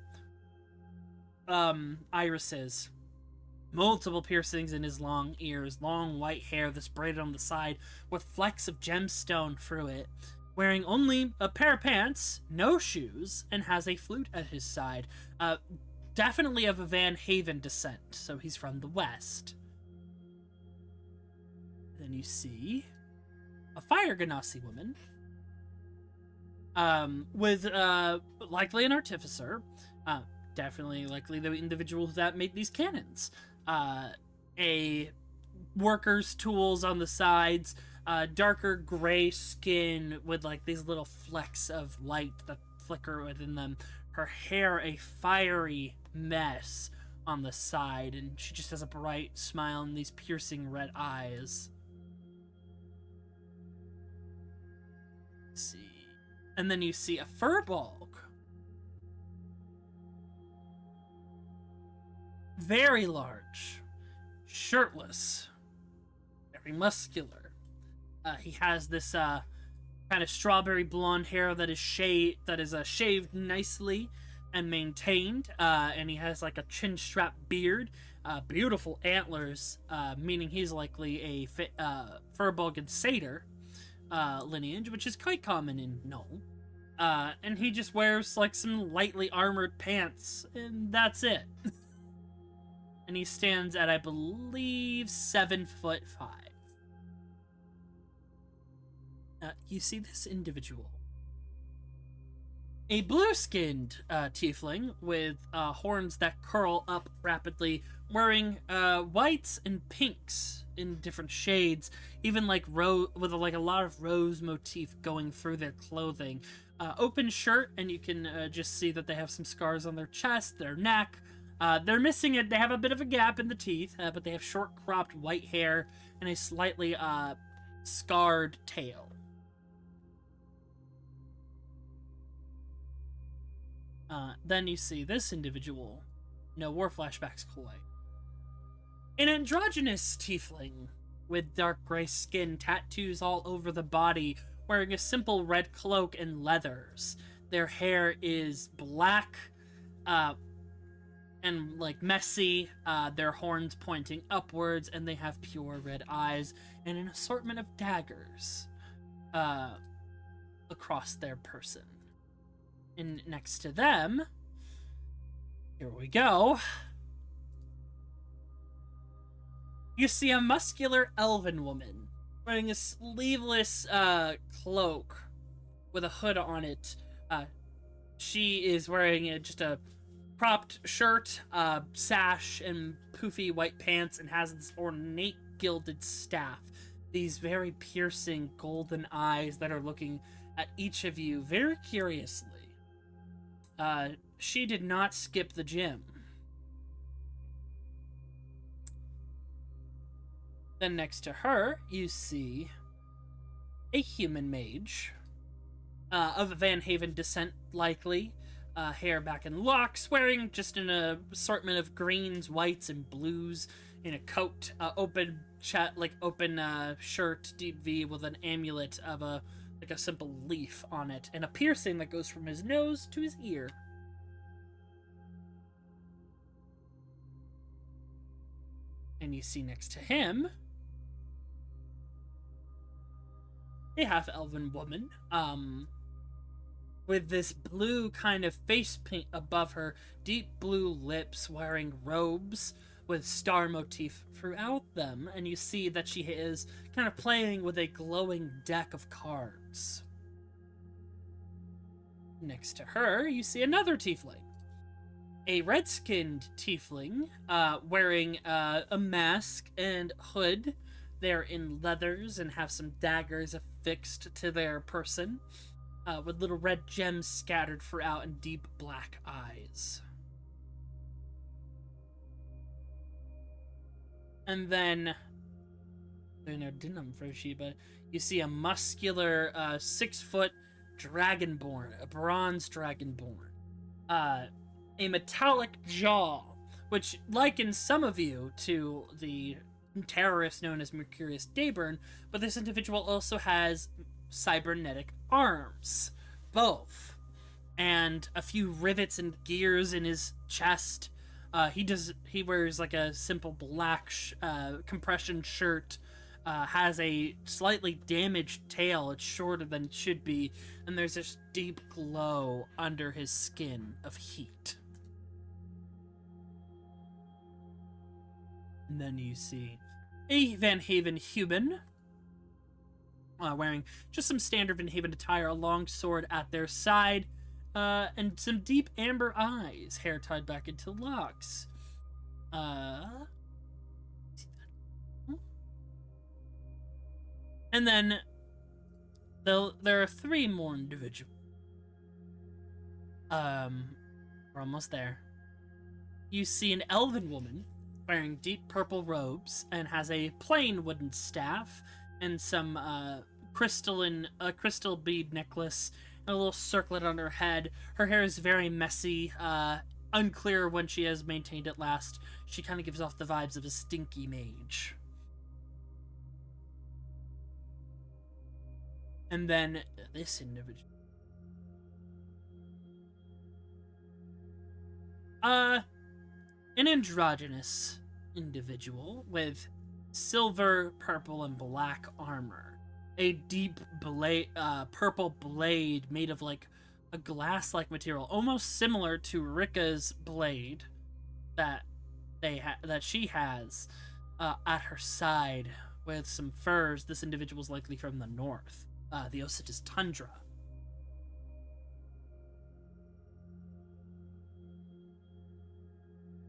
Speaker 1: irises. Multiple piercings in his long ears, long white hair that's braided on the side with flecks of gemstone through it. Wearing only a pair of pants, no shoes, and has a flute at his side. Definitely of a Van Haven descent, so he's from the west. Then you see a Fire Ganassi woman, with likely an artificer, definitely likely the individual that made these cannons. A worker's tools on the sides, darker gray skin with these little flecks of light that flicker within them. Her hair a fiery mess on the side, and she just has a bright smile and these piercing red eyes. Let's see. And then you see a Furbolg. Very large, shirtless, very muscular. He has this kind of strawberry blonde hair that is shaved nicely and maintained, and he has a chin strap beard, beautiful antlers, meaning he's likely a Furbolg and Satyr lineage, which is quite common in Null. And he just wears some lightly armored pants, and that's it. And he stands at, I believe, 7'5". You see this individual. A blue-skinned tiefling with horns that curl up rapidly, wearing whites and pinks in different shades, even with a lot of rose motif going through their clothing. Open shirt, and you can just see that they have some scars on their chest, their neck. They're missing it. They have a bit of a gap in the teeth, but they have short cropped white hair and a slightly scarred tail. Then you see this individual. No war flashbacks, Coy. An androgynous tiefling with dark gray skin, tattoos all over the body, wearing a simple red cloak and leathers. Their hair is black, and messy, their horns pointing upwards, and they have pure red eyes and an assortment of daggers across their person. And next to them, here we go, you see a muscular elven woman wearing a sleeveless cloak with a hood on it, She is wearing just a cropped shirt, sash, and poofy white pants, and has this ornate gilded staff. These very piercing golden eyes that are looking at each of you very curiously. She did not skip the gym. Then next to her, you see a human mage, of Van Haven descent likely, hair back in locks, wearing just an assortment of greens, whites, and blues, in a coat, open shirt, deep V with an amulet of a simple leaf on it, and a piercing that goes from his nose to his ear. And you see next to him a half-elven woman, with this blue kind of face paint above her, deep blue lips, wearing robes with star motif throughout them, and you see that she is kind of playing with a glowing deck of cards. Next to her, you see another tiefling. A red-skinned tiefling, wearing a mask and hood. They're in leathers and have some daggers affixed to their person, with little red gems scattered throughout and deep black eyes. And then, you see a muscular 6-foot dragonborn, a bronze dragonborn, a metallic jaw, which likens some of you to the terrorist known as Mercurius Dayburn, but this individual also has cybernetic arms, both, and a few rivets and gears in his chest. He wears like a simple black compression shirt, has a slightly damaged tail. It's shorter than it should be, and there's this deep glow under his skin of heat. And then you see a Van Haven human, wearing just some standard Van Haven attire, a long sword at their side, and some deep amber eyes, hair tied back into locks. And then there are 3 more individuals. We're almost there. You see an elven woman wearing deep purple robes and has a plain wooden staff and some crystal bead necklace and a little circlet on her head. Her hair is very messy, unclear when she has maintained it last. She kind of gives off the vibes of a stinky mage. And then this individual. An androgynous individual with silver, purple, and black armor. A deep purple blade made of like a glass-like material, almost similar to Rika's blade that she has at her side, with some furs. This individual's likely from the north, the Ositis Tundra.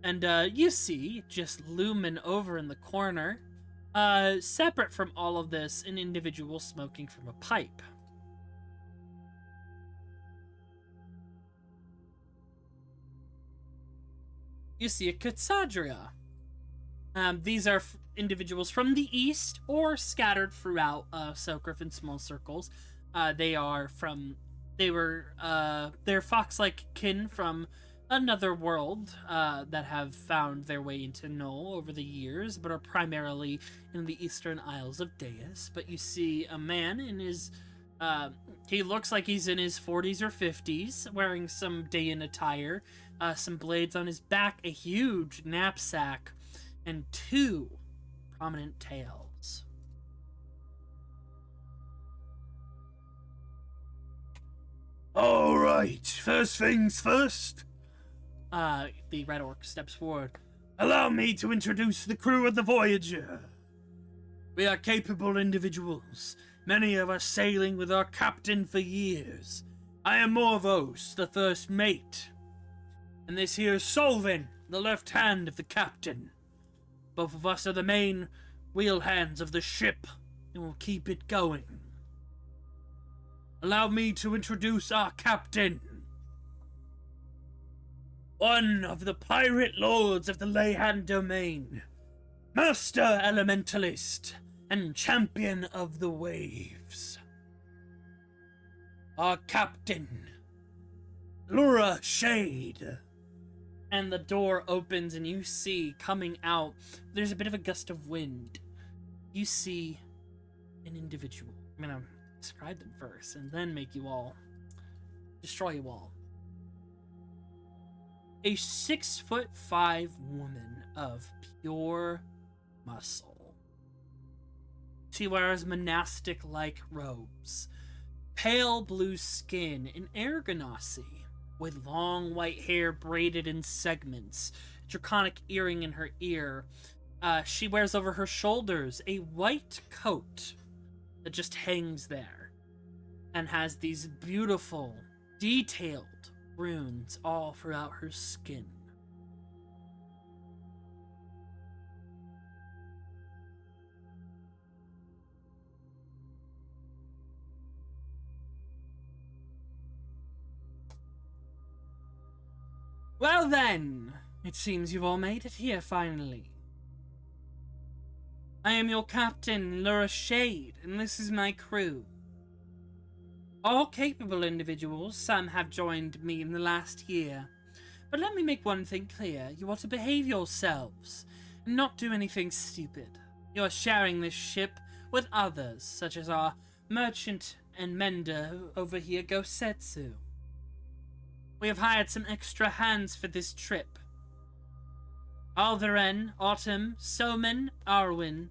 Speaker 1: And you see, just looming over in the corner, separate from all of this, an individual smoking from a pipe. You see a Katsadria. These are individuals from the east or scattered throughout Selkirk in small circles. They're fox-like kin from another world that have found their way into Null over the years, but are primarily in the eastern Isles of Deus. But you see a man in his... he looks like he's in his 40s or 50s, wearing some Dayan attire, some blades on his back, a huge knapsack, and 2 prominent tails.
Speaker 8: All right, first things first.
Speaker 1: The Red Orc steps forward.
Speaker 8: Allow me to introduce the crew of the Voyager. We are capable individuals, many of us sailing with our captain for years. I am Morvos, the first mate. And this here is Solvin, the left hand of the captain. Both of us are the main wheel hands of the ship, and we'll keep it going. Allow me to introduce our captain. One of the pirate lords of the Leyhand domain. Master Elementalist and champion of the waves. Our captain, Lura Shade.
Speaker 1: And the door opens and you see coming out, there's a bit of a gust of wind. You see an individual. I'm gonna describe them first and then destroy you all. A 6'5" woman of pure muscle. She wears monastic-like robes, pale blue skin, and Aragonasi, with long white hair braided in segments, draconic earring in her ear. She wears over her shoulders a white coat that just hangs there and has these beautiful, detailed runes all throughout her skin. Well then, it seems you've all made it here finally. I am your captain, Lura Shade, and this is my crew. All capable individuals, some have joined me in the last year. But let me make one thing clear, you are to behave yourselves, and not do anything stupid. You are sharing this ship with others, such as our merchant and mender over here, Gosetsu. We have hired some extra hands for this trip. Alvaren, Autumn, Soman, Arwen,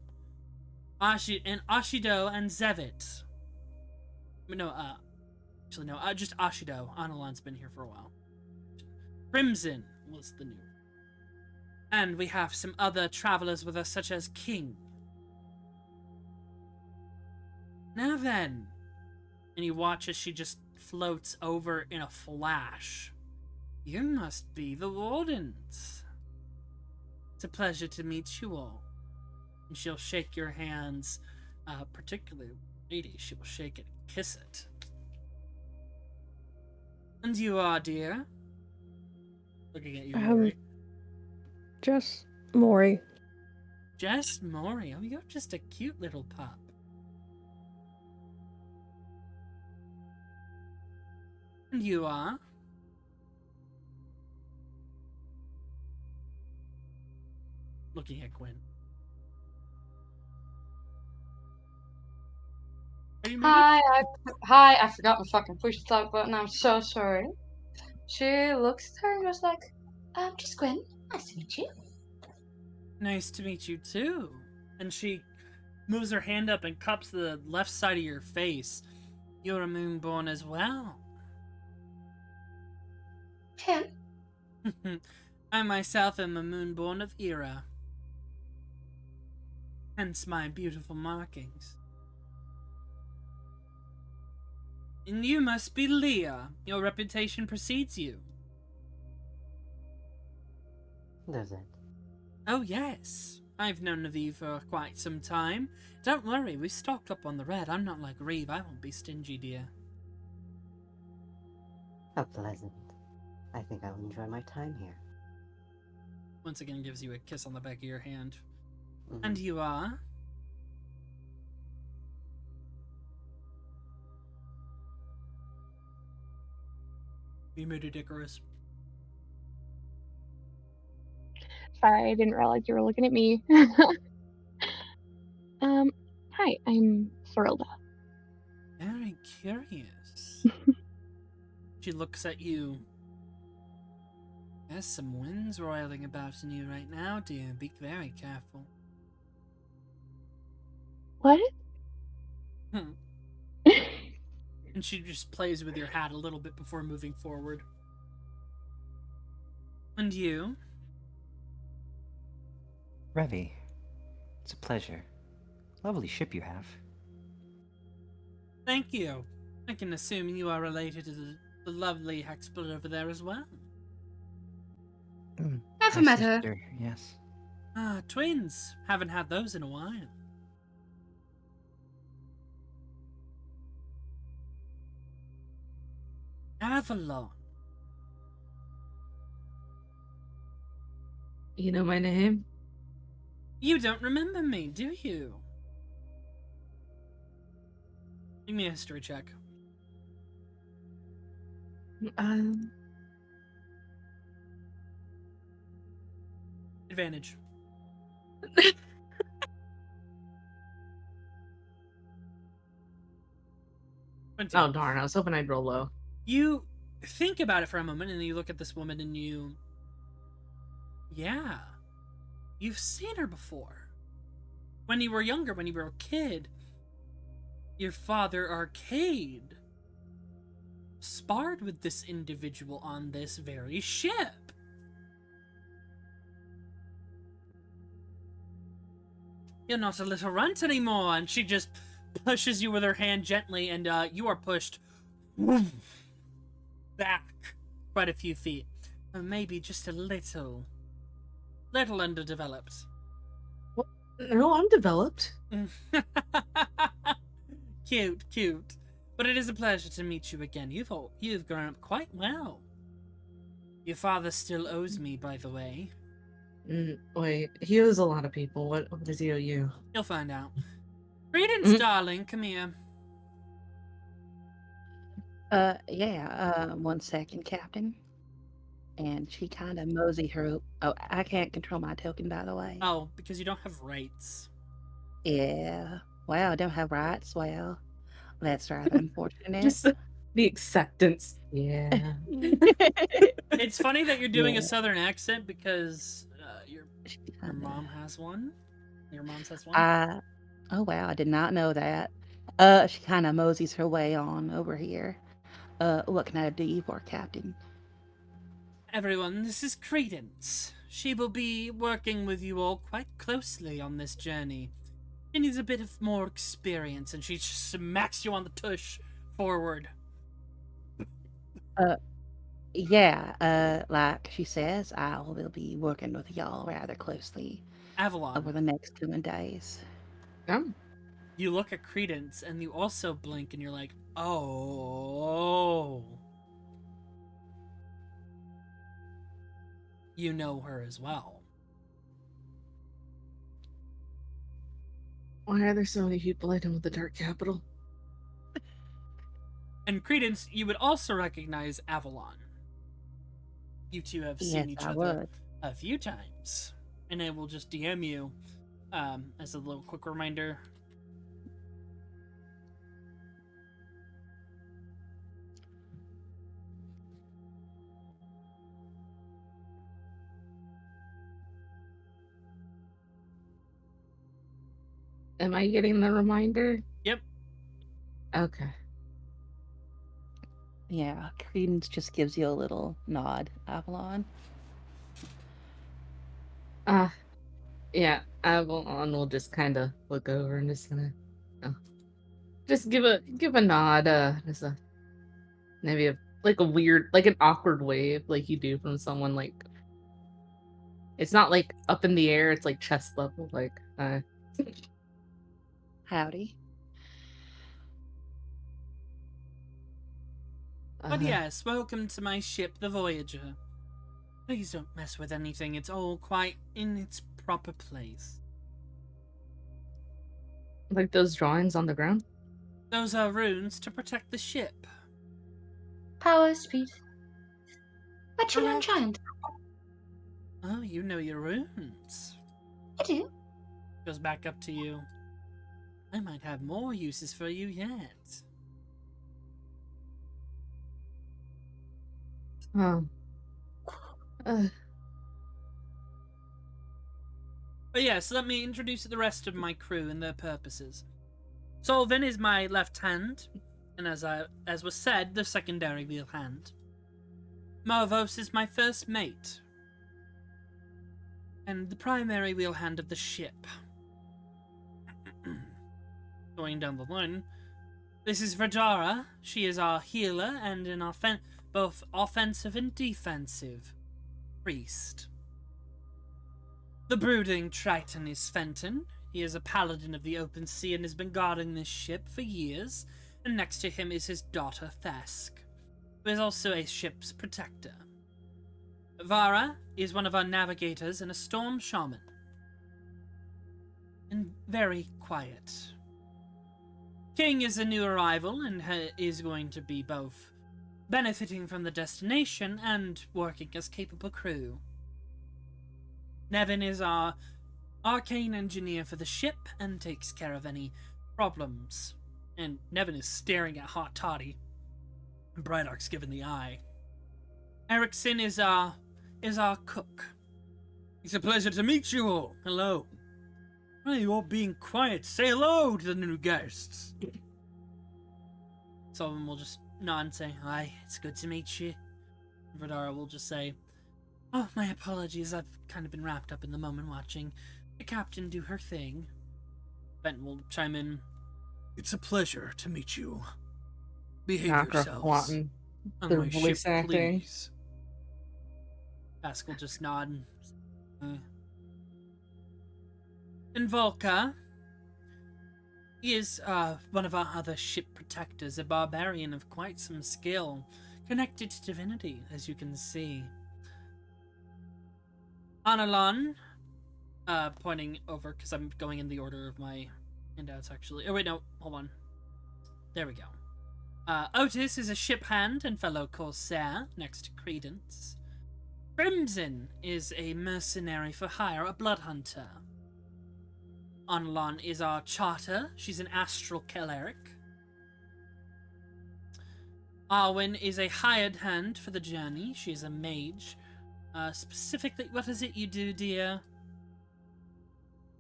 Speaker 1: Ashido, and Zevit. Just Ashido. Analan's been here for a while. Crimson was the new. And we have some other travelers with us, such as King. Now then. And you watch as she just floats over in a flash. You must be the Wardens. It's a pleasure to meet you all. And she'll shake your hands, particularly lady, she will shake it and kiss it. And you are, dear? Looking at you, Mori.
Speaker 2: Just Mori.
Speaker 1: Just Mori? Oh, you're just a cute little pup. And you are? Looking at Gwen. Are you muted?
Speaker 6: Hi, I forgot my fucking push the talk button. I'm so sorry. She looks at her and goes like, just Gwen. Nice to meet you.
Speaker 1: Nice to meet you too. And she moves her hand up and cups the left side of your face. You're a Moonborn as well.
Speaker 6: Ken?
Speaker 1: I myself am a Moonborn of Era. Hence my beautiful markings. And you must be Leah. Your reputation precedes you.
Speaker 3: Does it?
Speaker 1: Oh yes. I've known of you for quite some time. Don't worry, we stocked up on the red. I'm not like Reeve. I won't be stingy, dear.
Speaker 3: How pleasant. I think I'll enjoy my time here.
Speaker 1: Once again gives you a kiss on the back of your hand.
Speaker 3: Mhm.
Speaker 1: And you are? You muted Icarus.
Speaker 9: Sorry, I didn't realize you were looking at me. Hi, I'm Thrilda.
Speaker 1: Very curious. She looks at you. There's some winds roiling about in you right now, dear. Be very careful.
Speaker 9: What?
Speaker 1: And she just plays with your hat a little bit before moving forward. And you?
Speaker 5: Revi, it's a pleasure. Lovely ship you have.
Speaker 1: Thank you. I can assume you are related to the the lovely Hexblood over there as well.
Speaker 6: Never
Speaker 5: My
Speaker 6: met her.
Speaker 5: sister, yes.
Speaker 1: Ah, twins. Haven't had those in a while. Avalon.
Speaker 4: You know my name?
Speaker 1: You don't remember me, do you? Give me a history check.
Speaker 4: Um,
Speaker 1: Advantage.
Speaker 4: oh darn, I was hoping I'd roll low.
Speaker 1: You think about it for a moment and you look at this woman and you... Yeah. You've seen her before. When you were younger, when you were a kid, your father, Arcade, sparred with this individual on this very ship. You're not a little runt anymore, and she just pushes you with her hand gently, and you are pushed back quite a few feet. Or maybe just a little underdeveloped.
Speaker 4: No, I'm developed.
Speaker 1: Cute. But it is a pleasure to meet you again. You've grown up quite well. Your father still owes me, by the way.
Speaker 4: Wait, he owes a lot of people. What does he owe you?
Speaker 1: You'll find out. Greetings, darling. Come here.
Speaker 7: Yeah, 1 second, Captain. And she kind of mosey her. Oh, I can't control my token, by the way.
Speaker 1: Oh, because you don't have rights.
Speaker 7: Yeah. Wow, I don't have rights. Well, that's rather unfortunate.
Speaker 4: Just the acceptance. Yeah.
Speaker 1: It's funny that you're doing a
Speaker 7: Yeah.
Speaker 1: southern accent because your
Speaker 7: Kinda.
Speaker 1: mom has one. Your mom has one.
Speaker 7: Oh wow, I did not know that. She kind of moseys her way on over here. What can I do you for, Captain?
Speaker 1: Everyone, this is Credence. She will be working with you all quite closely on this journey. She needs a bit of more experience, and she smacks you on the tush forward.
Speaker 7: Yeah, like she says, I will be working with y'all rather closely
Speaker 1: Avalon,
Speaker 7: over the next coming days.
Speaker 1: you look at Credence, and you also blink, and you're like, oh. You know her as well.
Speaker 4: Why are there so many people I know with the Dark Capital?
Speaker 1: And Credence, you would also recognize Avalon. You two have seen
Speaker 7: Yes,
Speaker 1: each
Speaker 7: I
Speaker 1: other
Speaker 7: would.
Speaker 1: a few times. And I will just DM you as a little quick reminder.
Speaker 4: Am I getting the reminder?
Speaker 1: Yep.
Speaker 4: Okay.
Speaker 7: Yeah, Credence just gives you a little nod, Avalon.
Speaker 4: Yeah, Avalon will just kind of look over and just gonna just give a nod, just a maybe like a weird, like an awkward wave, like you do from someone like it's not like up in the air, it's like chest level, like
Speaker 7: Howdy.
Speaker 1: But yes, welcome to my ship, the Voyager. Please don't mess with anything. It's all quite in its proper place.
Speaker 4: like those drawings on the ground.
Speaker 1: Those are runes to protect the ship.
Speaker 6: Power, speed. But you learn
Speaker 1: Correct.
Speaker 6: giant.
Speaker 1: Oh, you know your runes.
Speaker 6: I do.
Speaker 1: Goes back up to you. I might have more uses for you yet.
Speaker 4: Oh.
Speaker 1: But yes, let me introduce the rest of my crew and their purposes. Solvin is my left hand, and as was said, the secondary wheel hand. Marvos is my first mate, and the primary wheel hand of the ship. Going down the line, this is Vajara. She is our healer and an both offensive and defensive priest. The brooding Triton is Fenton. He is a paladin of the open sea and has been guarding this ship for years, and next to him is his daughter Thesk, who is also a ship's protector. Vara is one of our navigators and a storm shaman, and very quiet. King is a new arrival and is going to be both benefiting from the destination and working as capable crew. Nevin is our arcane engineer for the ship and takes care of any problems. And Nevin is staring at Hot Toddy, and Brydark's giving the eye. Erickson is our cook. It's a pleasure to meet you all. Hello. Why are you all being quiet? Say hello to the new guests. Some of them will just nod and say, hi, it's good to meet you. Vidara will just say, oh, my apologies, I've kind of been wrapped up in the moment watching the captain do her thing. Benton will chime in, it's a pleasure to meet you. Behave yourselves. On my ship, please. Ask will just nod and Volka is one of our other ship protectors, a barbarian of quite some skill, connected to divinity, as you can see. Analan, pointing over, because I'm going in the order of my handouts, actually. Oh, wait, no, hold on. There we go. Otis is a ship hand and fellow corsair, next to Credence. Crimson is a mercenary for hire, a blood hunter. Analan is our charter. She's an astral Keleric. Arwen is a hired hand for the journey. She's a mage. Specifically, what is it you do, dear?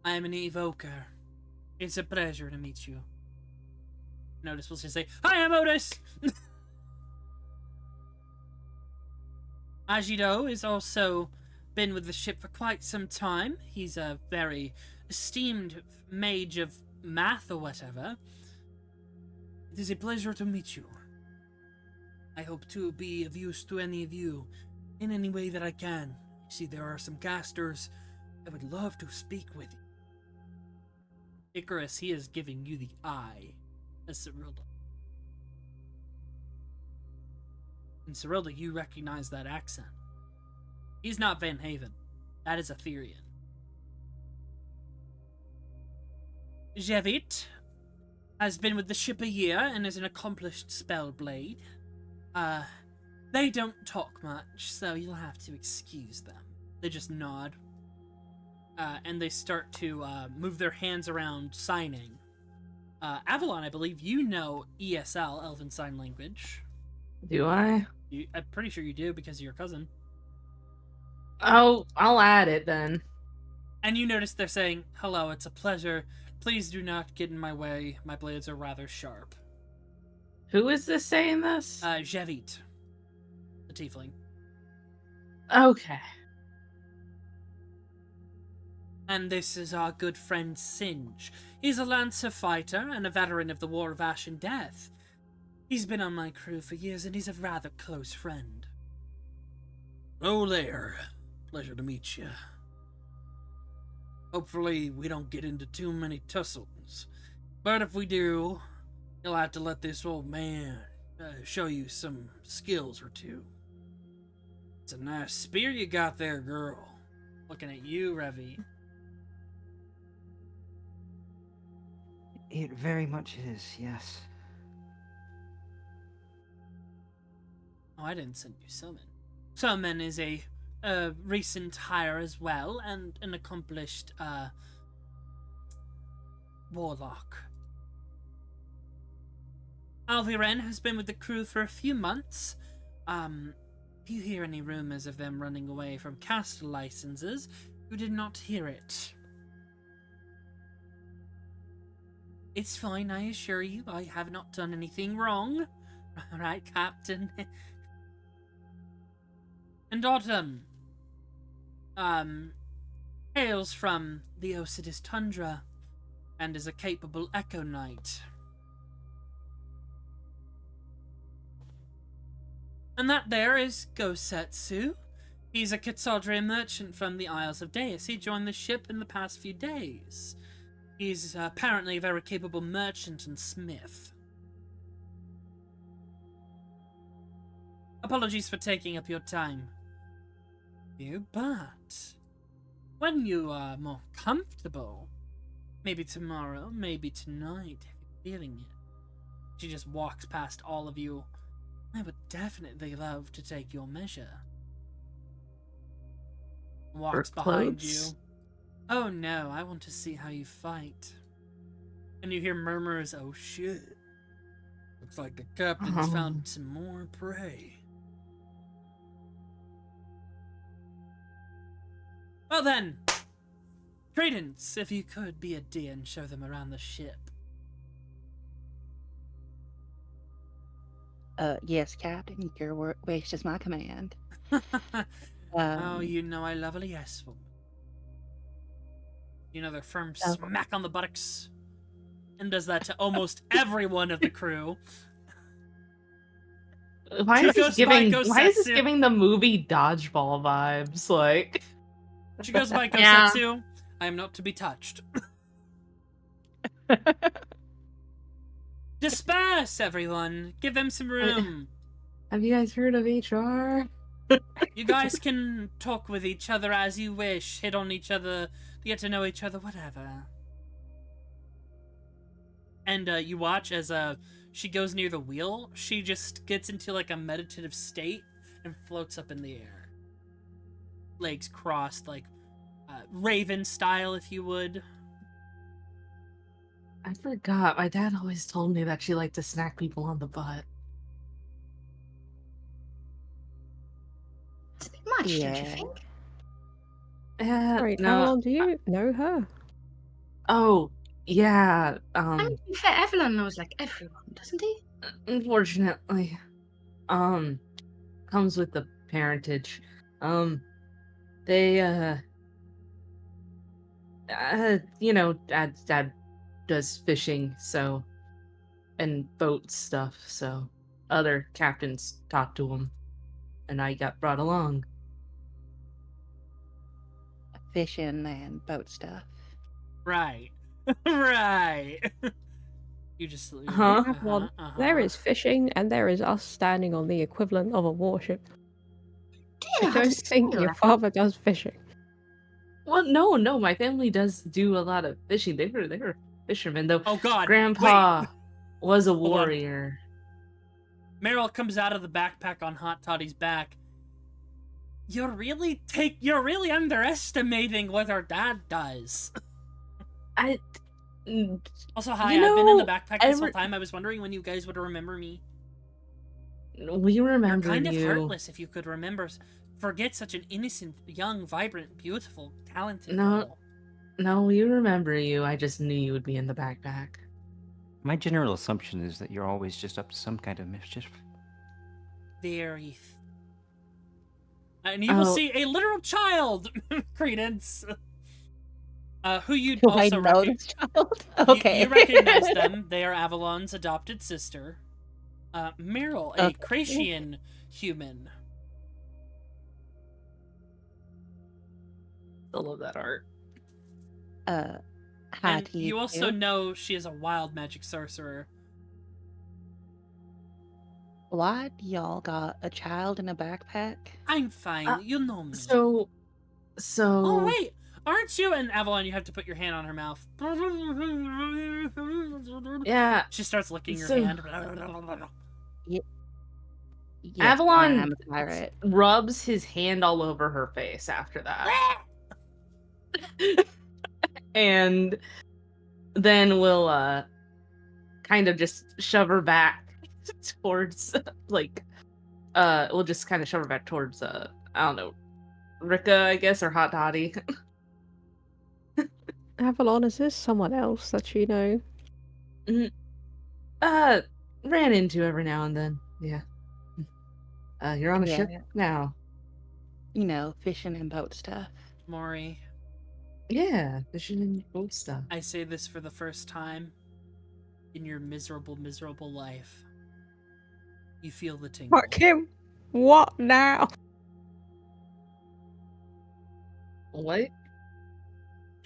Speaker 1: I am an evoker. It's a pleasure to meet you. Notice we'll just say, hi, I'm Otis! Ajido has also been with the ship for quite some time. He's a very esteemed mage of math or whatever. It is a pleasure to meet you. I hope to be of use to any of you in any way that I can. See, there are some casters I would love to speak with you. Icarus, he is giving you the eye. As Cyrilda. And Cyrilda, you recognize that accent. He's not Van Haven. That is Aetherian. Jevit has been with the ship a year and is an accomplished spellblade. They don't talk much, so you'll have to excuse them. They just nod. And they start to move their hands around, signing. Avalon, I believe you know ESL, Elven Sign Language.
Speaker 4: Do I?
Speaker 1: I'm pretty sure you do because of your cousin.
Speaker 4: Oh, I'll add it then.
Speaker 1: And you notice they're saying, hello, it's a pleasure. Please do not get in my way. My blades are rather sharp.
Speaker 4: Who is this saying this?
Speaker 1: Jevit, the tiefling.
Speaker 4: Okay.
Speaker 1: And this is our good friend Singe. He's a lancer fighter and a veteran of the War of Ash and Death. He's been on my crew for years and he's a rather close friend. Hello there. Pleasure to meet you. Hopefully we don't get into too many tussles. But if we do, you'll have to let this old man show you some skills or two. It's a nice spear you got there, girl. Looking at you, Revi.
Speaker 5: It very much is, yes.
Speaker 1: Oh, I didn't send you Summon. Summon is a recent hire as well, and an accomplished warlock. Alviren has been with the crew for a few months. If you hear any rumors of them running away from castle licenses, you did not hear it. It's fine, I assure you. I have not done anything wrong. Right, Captain? And Autumn hails from the Osidis Tundra and is a capable Echo Knight. And that there is Gosetsu. He's a Kitsaldre merchant from the Isles of Deus. He joined the ship in the past few days. He's apparently a very capable merchant and smith. Apologies for taking up your time, but when you are more comfortable, maybe tomorrow, maybe tonight, if you're feeling it. She just walks past all of you. I would definitely love to take your measure. Walks behind you. Oh no, I want to see how you fight. And you hear murmurs, oh shit. Looks like the captain's found some more prey. Well then, Credence, if you could be a dear and show them around the ship.
Speaker 7: Yes, Captain. Your wish is my command.
Speaker 1: Oh, you know I love a yes woman. You know the firm smack on the buttocks. And does that to almost everyone of the crew.
Speaker 4: Why is this giving
Speaker 1: Gosetsu.
Speaker 4: the movie Dodgeball vibes? Like,
Speaker 1: She goes by
Speaker 9: Yeah.
Speaker 1: Gosetsu. I am not to be touched. Disperse, everyone. Give them some room.
Speaker 4: have you guys heard of HR?
Speaker 1: You guys can talk with each other as you wish. Hit on each other. Get to know each other. Whatever. And you watch as she goes near the wheel. She just gets into like a meditative state and floats up in the air. Legs crossed, like raven style, if you would.
Speaker 4: I forgot. My dad always told me that she liked to smack people on the butt.
Speaker 6: It's a bit much, don't you
Speaker 7: Yeah.
Speaker 6: think?
Speaker 2: Right, how
Speaker 4: No.
Speaker 2: long do you know her?
Speaker 4: Oh, yeah.
Speaker 6: I mean, to be fair, Avalon knows like everyone, doesn't he?
Speaker 4: Unfortunately, comes with the parentage. They, dad does fishing, so, and boat stuff, so other captains talk to him, and I got brought along.
Speaker 7: Fishing and boat stuff.
Speaker 1: Right. Right. You just...
Speaker 4: Huh?
Speaker 2: Avalon, there is fishing, and there is us standing on the equivalent of a warship.
Speaker 6: Do you
Speaker 2: I
Speaker 6: know how to
Speaker 2: don't think
Speaker 6: sail,
Speaker 2: your
Speaker 6: Avalon?
Speaker 2: father does fishing.
Speaker 4: Well, no, my family does do a lot of fishing. They were fishermen, though.
Speaker 1: Oh god.
Speaker 4: Grandpa
Speaker 1: Wait.
Speaker 4: was a
Speaker 1: on.
Speaker 4: warrior.
Speaker 1: Meryl comes out of the backpack on Hot Toddy's back. You're really underestimating what our dad does. Also, hi,
Speaker 4: You
Speaker 1: I've been in the
Speaker 4: know,
Speaker 1: backpack this whole time. I was wondering when you guys would remember me.
Speaker 4: We
Speaker 1: You're
Speaker 4: remember
Speaker 1: kind of
Speaker 4: you.
Speaker 1: heartless if you could forget such an innocent, young, vibrant, beautiful, talented
Speaker 4: No.
Speaker 1: girl.
Speaker 4: No, we remember you. I just knew you would be in the backpack.
Speaker 5: My general assumption is that you're always just up to some kind of mischief.
Speaker 1: Very. And you will
Speaker 4: Oh.
Speaker 1: see a literal child, Credence. Who you'd
Speaker 7: Do I
Speaker 1: also
Speaker 7: know
Speaker 1: recognize.
Speaker 7: this child?
Speaker 1: You-
Speaker 7: Okay.
Speaker 1: You recognize them. They are Avalon's adopted sister. Meryl, a
Speaker 7: Okay.
Speaker 1: Kracian human.
Speaker 4: I love that art.
Speaker 7: Hi
Speaker 1: And
Speaker 7: to
Speaker 1: you also
Speaker 7: too.
Speaker 1: know she is a wild magic sorcerer.
Speaker 7: Why do y'all got a child in a backpack?
Speaker 1: I'm fine. You know me.
Speaker 4: So.
Speaker 1: Oh, wait. Aren't you? And Avalon, you have to put your hand on her mouth.
Speaker 4: Yeah.
Speaker 1: She starts licking your
Speaker 4: So-
Speaker 1: hand.
Speaker 7: Yes,
Speaker 4: Avalon
Speaker 7: I'm a pirate.
Speaker 4: rubs his hand all over her face after that. And then we'll kind of just shove her back towards we'll just kind of shove her back towards I don't know, Rika, I guess, or Hot Toddy.
Speaker 2: Avalon, is this someone else that you know?
Speaker 4: Ran into every now and then. Yeah. You're on a ship
Speaker 7: Yeah.
Speaker 4: now.
Speaker 7: You know, fishing and boat stuff.
Speaker 1: Maury,
Speaker 4: Yeah, fishing and boat stuff.
Speaker 1: I say this for the first time in your miserable, miserable life. You feel the tingle.
Speaker 2: Fuck him! What now?
Speaker 4: What?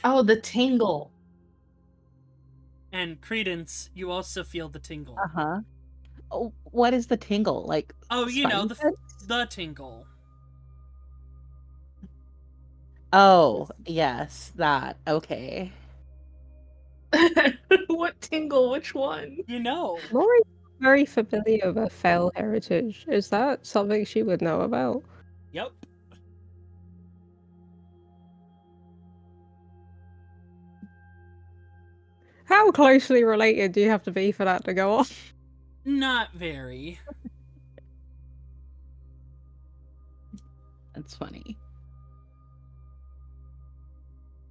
Speaker 4: Oh, the tingle.
Speaker 1: And Credence, you also feel the tingle.
Speaker 7: Uh-huh. Oh, what is the tingle? Like,
Speaker 1: Oh, you know,
Speaker 7: spidey sense?
Speaker 1: the tingle.
Speaker 7: Oh, yes, that. Okay.
Speaker 4: What tingle? Which one?
Speaker 1: You know.
Speaker 2: Lori's very familiar with Fell heritage. Is that something she would know about?
Speaker 1: Yep.
Speaker 2: How closely related do you have to be for that to go off?
Speaker 1: Not very.
Speaker 7: That's funny.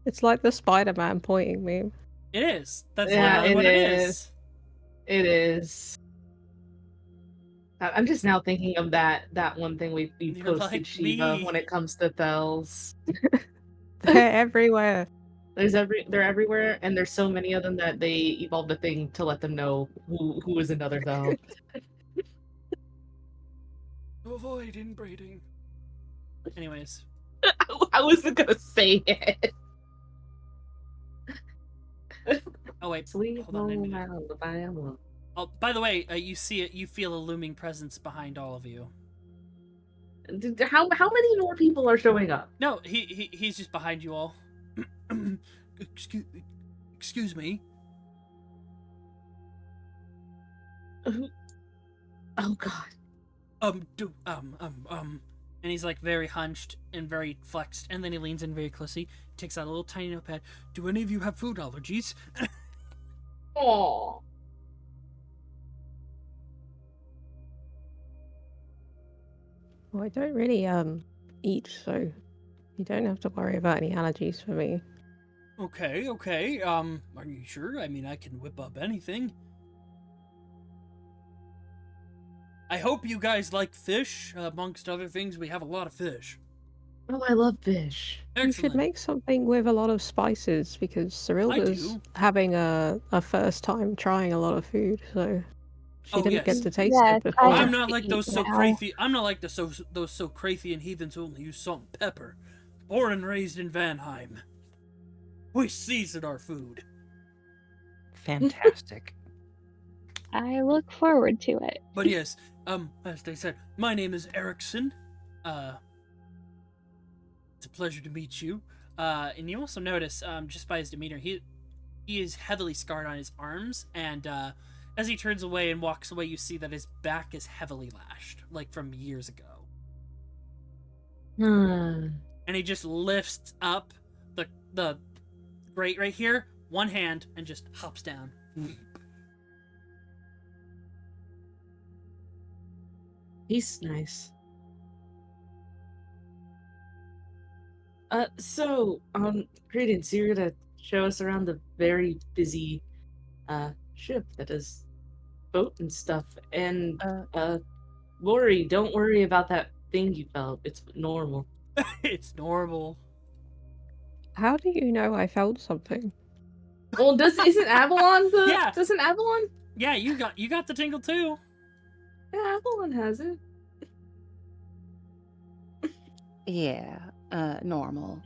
Speaker 2: It's like the Spider-Man pointing meme.
Speaker 1: It is. That's
Speaker 4: Yeah,
Speaker 1: literally
Speaker 4: it
Speaker 1: what it
Speaker 4: is.
Speaker 1: is.
Speaker 4: It is. I'm just now thinking of that one thing we
Speaker 1: You're
Speaker 4: posted,
Speaker 1: like
Speaker 4: Shiva,
Speaker 1: me.
Speaker 4: when it comes to Thels.
Speaker 2: They're everywhere.
Speaker 4: They're everywhere, and there's so many of them that they evolved a thing to let them know who is another Thel.
Speaker 1: To avoid inbreeding. Anyways.
Speaker 4: I wasn't gonna say it.
Speaker 1: Oh wait.
Speaker 4: Sweet
Speaker 1: Hold on a
Speaker 4: home
Speaker 1: minute.
Speaker 4: Alabama.
Speaker 1: Oh, by the way, you see it. You feel a looming presence behind all of you.
Speaker 4: How many more people are showing up?
Speaker 1: No, he's just behind you all. Excuse me.
Speaker 4: Oh God.
Speaker 1: And he's like very hunched and very flexed, and then he leans in very closely, takes out a little tiny notepad. Do any of you have food allergies?
Speaker 4: Aww.
Speaker 2: Well, I don't really eat, so you don't have to worry about any allergies for me.
Speaker 1: Okay. Are you sure? I mean, I can whip up anything. I hope you guys like fish. Amongst other things, we have a lot of fish.
Speaker 4: Oh, I love fish.
Speaker 2: You should
Speaker 1: Excellent.
Speaker 2: make something with a lot of spices because Cyrilda's
Speaker 1: do.
Speaker 2: having a first time trying a lot of food, so she
Speaker 1: Oh,
Speaker 2: didn't get
Speaker 1: yes.
Speaker 2: to taste
Speaker 9: Yes,
Speaker 2: it before.
Speaker 9: I
Speaker 1: I'm
Speaker 9: have
Speaker 1: not
Speaker 9: to
Speaker 1: like
Speaker 9: eat
Speaker 1: those so
Speaker 9: now.
Speaker 1: crazy. I'm not like those so crazy and heathens who only use salt and pepper. Born and raised in Vanheim, we season our food.
Speaker 5: Fantastic.
Speaker 9: I look forward to it.
Speaker 1: But yes, as they said, my name is Erickson. It's a pleasure to meet you. And you also notice, just by his demeanor, he is heavily scarred on his arms, and as he turns away and walks away, you see that his back is heavily lashed, like from years ago. And he just lifts up the grate right here, one hand, and just hops down.
Speaker 4: He's nice. So, Credence, you're gonna show us around the very busy, ship that is boat and stuff. And, Lori, don't worry about that thing you felt. It's normal.
Speaker 1: It's normal.
Speaker 2: How do you know I felt something?
Speaker 4: Well, isn't Avalon the?
Speaker 1: Yeah.
Speaker 4: Doesn't Avalon?
Speaker 1: Yeah, you got the tingle too.
Speaker 4: Yeah, Avalon has it.
Speaker 7: Yeah, normal.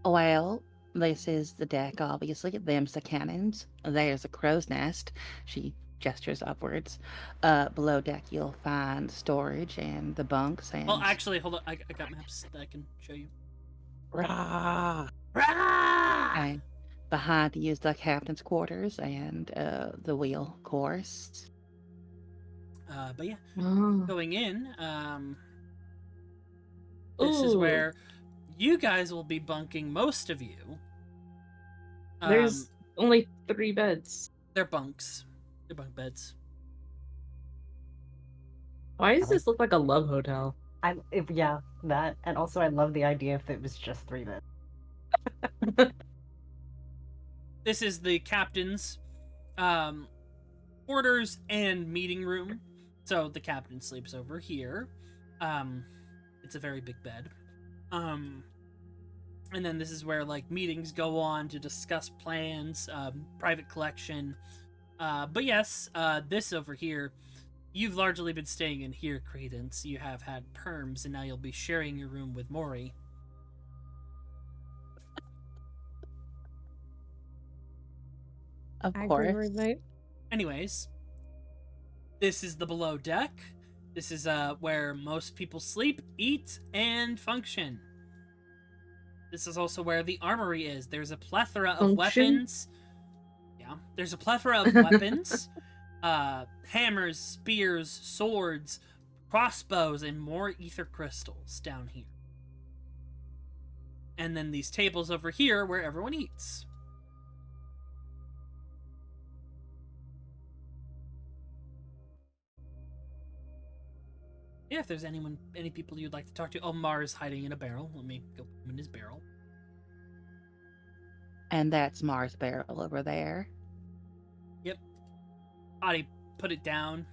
Speaker 7: Well, this is the deck, obviously. Them's the cannons. There's a crow's nest. She gestures upwards. Below deck, you'll find storage and the bunks and...
Speaker 1: Well, actually, hold on. I got maps that I can show you.
Speaker 7: Rah!
Speaker 1: Rah!
Speaker 7: And behind you is the captain's quarters and the wheel course.
Speaker 1: But yeah,
Speaker 4: Oh.
Speaker 1: going in, this is
Speaker 4: Ooh.
Speaker 1: where you guys will be bunking, most of you.
Speaker 4: There's only 3 beds.
Speaker 1: They're bunks. They're bunk beds.
Speaker 4: Why does this look like a love hotel?
Speaker 3: Yeah, that, and also I love the idea if it was just 3 beds.
Speaker 1: This is the captain's quarters and meeting room. So the captain sleeps over here. It's a very big bed. And then this is where like meetings go on to discuss plans, private collection. But yes, this over here You've largely been staying in here, Credence. You have had perms, and now you'll be sharing your room with Maury.
Speaker 7: Of
Speaker 2: Angry
Speaker 7: course.
Speaker 2: roommate.
Speaker 1: Anyways, this is the below deck. This is where most people sleep, eat, and function. This is also where the armory is. There's a plethora of
Speaker 4: Function?
Speaker 1: weapons. Yeah, there's a plethora of weapons. Hammers, spears, swords, crossbows, and more ether crystals down here. And then these tables over here where everyone eats. Yeah, if there's any people you'd like to talk to. Oh, Mars hiding in a barrel. Let me go put him in his barrel.
Speaker 7: And that's Mars Barrel over there.
Speaker 1: Yep. Adi, put it down.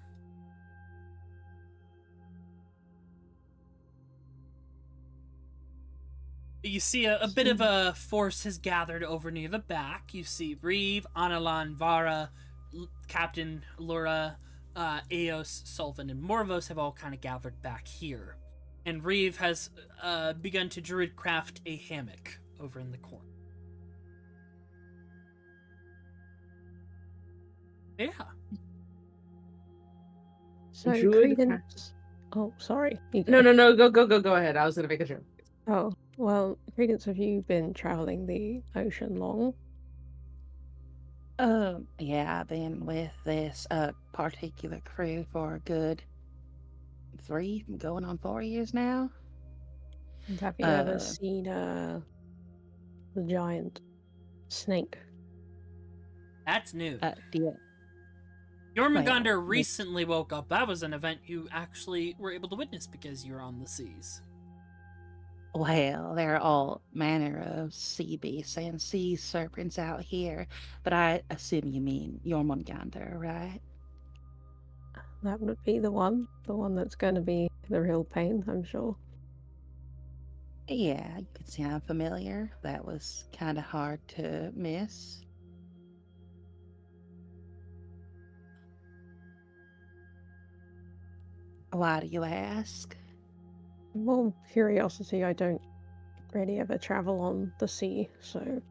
Speaker 1: You see a bit of a force has gathered over near the back. You see Reeve, Analan, Vara, Captain Lura, Eos, Sullivan, and Morvos have all kind of gathered back here. And Reeve has begun to druid craft a hammock over in the corner. Yeah.
Speaker 2: So
Speaker 4: Druid
Speaker 2: Credence. Oh, sorry. You
Speaker 4: No,
Speaker 2: go.
Speaker 4: go ahead. I was gonna make a joke.
Speaker 2: Oh, well, Credence, have you been traveling the ocean long?
Speaker 7: Yeah, I've been with this particular crew for a good 3, going on 4 years now.
Speaker 2: And have you ever
Speaker 7: Uh,
Speaker 2: seen the giant snake?
Speaker 1: That's new.
Speaker 7: Yeah.
Speaker 1: Jormungandr
Speaker 7: well,
Speaker 1: recently woke up. That was an event you actually were able to witness because you're on the seas.
Speaker 7: Well, there are all manner of sea beasts and sea serpents out here, but I assume you mean Jormungandr, right?
Speaker 2: That would be the one that's going to be the real pain, I'm sure.
Speaker 7: Yeah, you could see I'm familiar. That was kind of hard to miss. Why do you ask?
Speaker 2: More curiosity, I don't really ever travel on the sea, so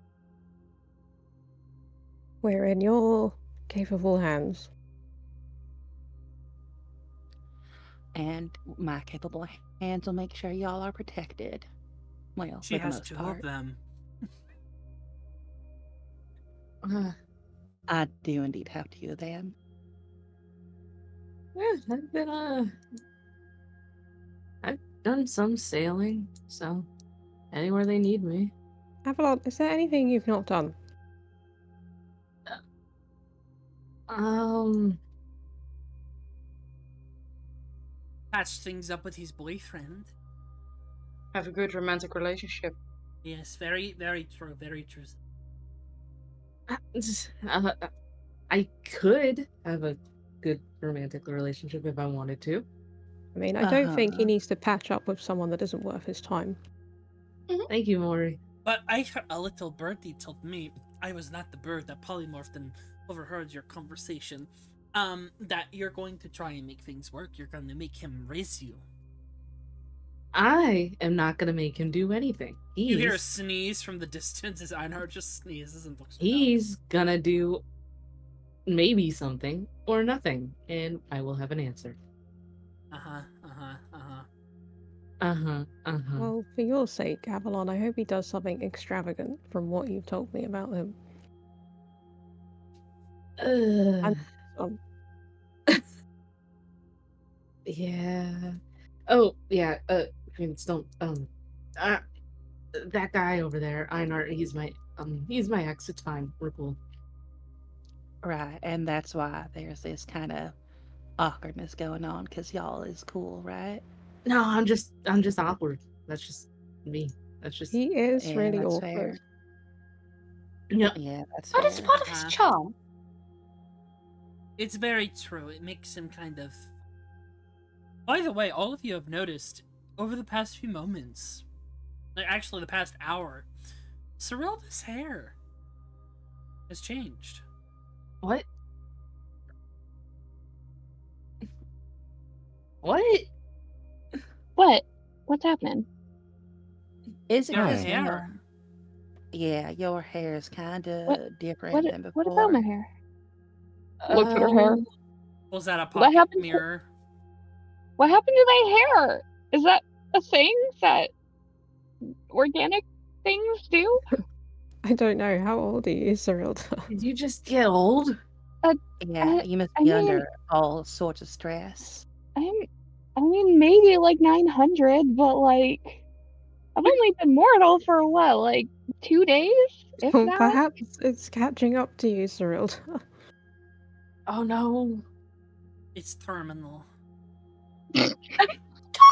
Speaker 2: we're in your capable hands.
Speaker 7: And my capable hands will make sure y'all are protected. Well,
Speaker 1: She
Speaker 7: for the
Speaker 1: has
Speaker 7: most
Speaker 1: 2
Speaker 7: part.
Speaker 1: of them.
Speaker 7: I do indeed have 2 of them.
Speaker 4: Yeah, I've done some sailing, so anywhere they need me.
Speaker 2: Avalon, is there anything you've not done?
Speaker 1: Patched things up with his boyfriend.
Speaker 6: Have a good romantic relationship.
Speaker 1: Yes, very, very true. Very true.
Speaker 4: I could have a good romantic relationship if I wanted to.
Speaker 2: I mean, I don't think he
Speaker 7: Uh-huh.
Speaker 2: needs to patch up with someone that isn't worth his time.
Speaker 4: Thank you, Maury.
Speaker 1: But a little birdie told me, I was not the bird that polymorphed and overheard your conversation, that you're going to try and make things work. You're going to make him raise you.
Speaker 4: I am not gonna make him do anything.
Speaker 1: You hear a sneeze from the distance as Einar just sneezes and looks down.
Speaker 4: He's gonna do maybe something or nothing, and I will have an answer.
Speaker 2: Well, for your sake, Avalon, I hope he does something extravagant from what you've told me about him.
Speaker 4: Yeah. Oh, yeah. Prince, don't. That guy over there, Einar. He's my ex. It's fine. We're cool.
Speaker 7: Right, and that's why there's this kind of awkwardness going on, because y'all is cool, right?
Speaker 4: No, I'm just awkward. That's just me. That's just.
Speaker 2: He is
Speaker 7: Yeah,
Speaker 2: really
Speaker 7: that's
Speaker 2: awkward.
Speaker 7: fair.
Speaker 4: Yeah.
Speaker 7: Yeah, that's
Speaker 6: But
Speaker 7: fair.
Speaker 6: it's part of his charm.
Speaker 1: It's very true. It makes him kind of... By the way, all of you have noticed, over the past few moments, like actually the past hour, Cyrilda's hair has changed.
Speaker 4: What? What?
Speaker 9: What? What's happening?
Speaker 7: Is it
Speaker 1: Your
Speaker 7: because
Speaker 1: hair.
Speaker 7: yeah, your hair is kind
Speaker 9: What?
Speaker 7: of different
Speaker 9: What?
Speaker 7: than
Speaker 9: What about my
Speaker 7: before.
Speaker 9: hair? Looks at her hair.
Speaker 1: Pulls out a
Speaker 9: What
Speaker 1: pocket
Speaker 9: happened?
Speaker 1: mirror.
Speaker 9: What happened to my hair? Is that a thing that organic things do?
Speaker 2: I don't know. How old are you, Cyrilda?
Speaker 4: Did you just get old?
Speaker 7: Yeah, you must
Speaker 9: I
Speaker 7: be
Speaker 9: mean,
Speaker 7: under all sorts of stress.
Speaker 9: I mean, maybe like 900, but like, I've only been mortal for what, like 2 days, if
Speaker 2: Well,
Speaker 9: that.
Speaker 2: perhaps it's catching up to you, Cyrilda.
Speaker 4: Oh no.
Speaker 1: It's terminal.
Speaker 6: Don't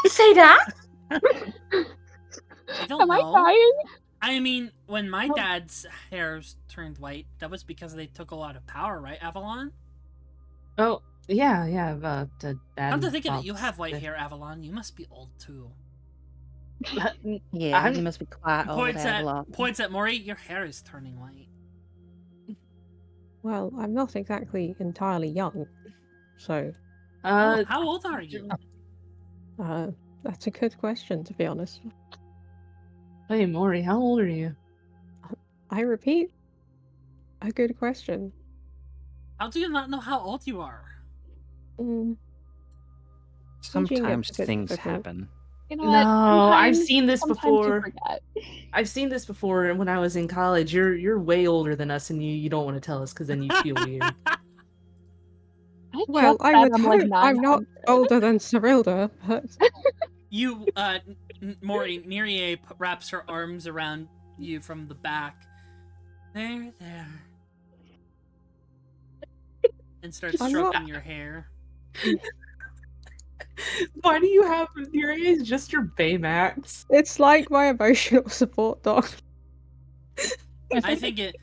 Speaker 6: say that.
Speaker 1: I don't
Speaker 9: Am I
Speaker 1: know.
Speaker 9: dying?
Speaker 1: I mean, when my
Speaker 4: Oh.
Speaker 1: dad's hairs turned white, that was because they took a lot of power, right, Avalon?
Speaker 4: Oh, yeah, the
Speaker 1: Come to think of it, you have white hair, Avalon. You must be old too.
Speaker 7: Yeah,
Speaker 4: I'm-
Speaker 7: you must be quite old, Avalon.
Speaker 1: Points at Maury. Your hair is turning white.
Speaker 2: Well, I'm not exactly entirely young, so
Speaker 1: How old are you?
Speaker 2: that's a good question, to be honest.
Speaker 4: Hey, Maury, how old are you?
Speaker 2: I repeat, a good question.
Speaker 1: How do you not know how old you are?
Speaker 2: Mm,
Speaker 5: Sometimes
Speaker 2: gets a bit
Speaker 5: things
Speaker 2: difficult.
Speaker 5: happen.
Speaker 9: You know
Speaker 4: No,
Speaker 9: what?
Speaker 4: I've
Speaker 9: Sometimes-
Speaker 4: seen this
Speaker 9: sometimes
Speaker 4: before.
Speaker 9: You forget.
Speaker 4: I've seen this before when I was in college. You're way older than us, and you don't want to tell us because then you feel weird.
Speaker 9: I
Speaker 2: Well,
Speaker 9: just
Speaker 2: I
Speaker 9: said
Speaker 2: would
Speaker 9: I'm like
Speaker 2: hope I'm not
Speaker 9: 900.
Speaker 2: older than Cyrilda, but
Speaker 1: You, Maury, Nerie wraps her arms around you from the back. There. And starts
Speaker 2: I'm not-
Speaker 1: stroking your hair.
Speaker 4: Why do you have your age just your Baymax?
Speaker 2: it's like my emotional support dog.
Speaker 1: I think it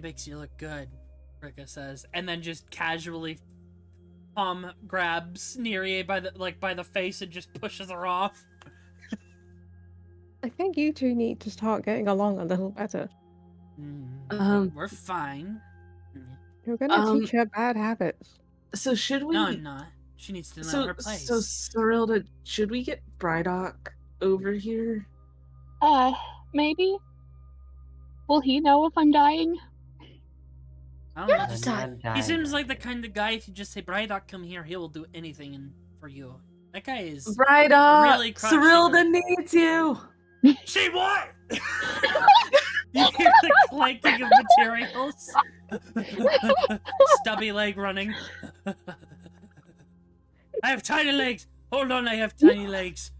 Speaker 1: makes you look good, Rika says, and then just casually grabs Nerie by the face and just pushes her off.
Speaker 2: I think you two need to start getting along a little better.
Speaker 1: We're fine.
Speaker 2: You're gonna teach her bad habits.
Speaker 4: So should we?
Speaker 1: No, I'm not. She needs to know her place.
Speaker 4: So Cyrilda, should we get Brydock over here?
Speaker 9: Maybe. Will he know if I'm dying?
Speaker 1: I don't know.
Speaker 6: You're
Speaker 1: Just,
Speaker 6: not
Speaker 1: he
Speaker 3: dying.
Speaker 1: seems like the kind of guy, if you just say, Brydock, come here, he will do anything for you. That guy is
Speaker 4: Brydock,
Speaker 1: really crushing
Speaker 4: Cyrilda
Speaker 1: her.
Speaker 4: needs you.
Speaker 1: She what? You hear the clanking of materials. Stubby leg running. I have tiny legs. Hold on, I have tiny legs.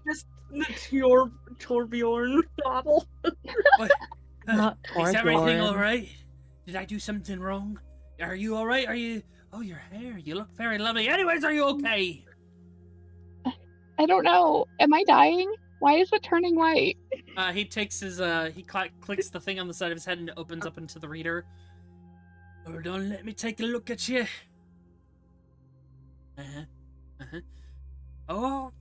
Speaker 4: Just the Torbjorn bottle.
Speaker 1: What?
Speaker 7: Not
Speaker 1: Is everything
Speaker 7: Torbjorn.
Speaker 1: all right? Did I do something wrong? Are you all right? Are you? Oh, your hair. You look very lovely. Anyways, are you okay?
Speaker 9: I don't know. Am I dying? Why is it turning white?
Speaker 1: He takes his clicks the thing on the side of his head and it opens up into the reader. Hold on, let me take a look at you. Oh,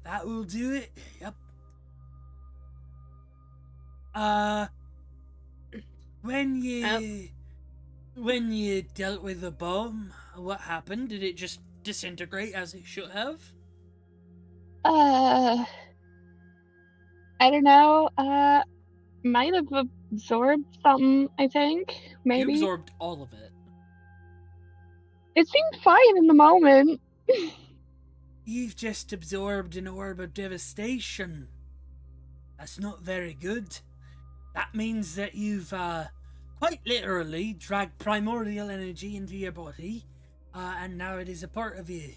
Speaker 1: that will do it. Yep. When you dealt with the bomb, what happened? Did it just disintegrate as it should have?
Speaker 9: I don't know. Might have absorbed something, I think. Maybe.
Speaker 1: You absorbed all of it.
Speaker 9: It seemed fine in the moment.
Speaker 1: You've just absorbed an orb of devastation. That's not very good. That means that you've, quite literally dragged primordial energy into your body, and now it is a part of you.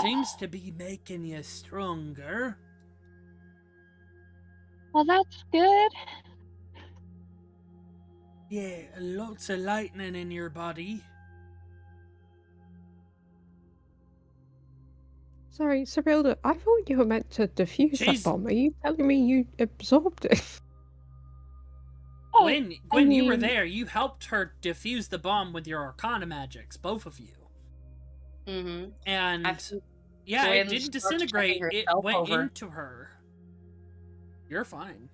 Speaker 1: Seems to be making you stronger.
Speaker 9: Well, that's good.
Speaker 1: Yeah, lots of lightning in your body.
Speaker 2: Sorry, Cyrilda, I thought you were meant to defuse
Speaker 1: She's-
Speaker 2: that bomb. Are you telling me you absorbed it?
Speaker 9: Oh,
Speaker 1: Gwen,
Speaker 9: I
Speaker 1: you were
Speaker 9: mean-
Speaker 1: there. You helped her defuse the bomb with your Arcana magics, both of you.
Speaker 6: Mm-hmm.
Speaker 1: And
Speaker 6: I've seen
Speaker 1: yeah, it
Speaker 6: Gwen
Speaker 1: didn't
Speaker 6: starts
Speaker 1: disintegrate.
Speaker 6: turning
Speaker 1: It
Speaker 6: herself
Speaker 1: went
Speaker 6: over.
Speaker 1: into her. You're fine.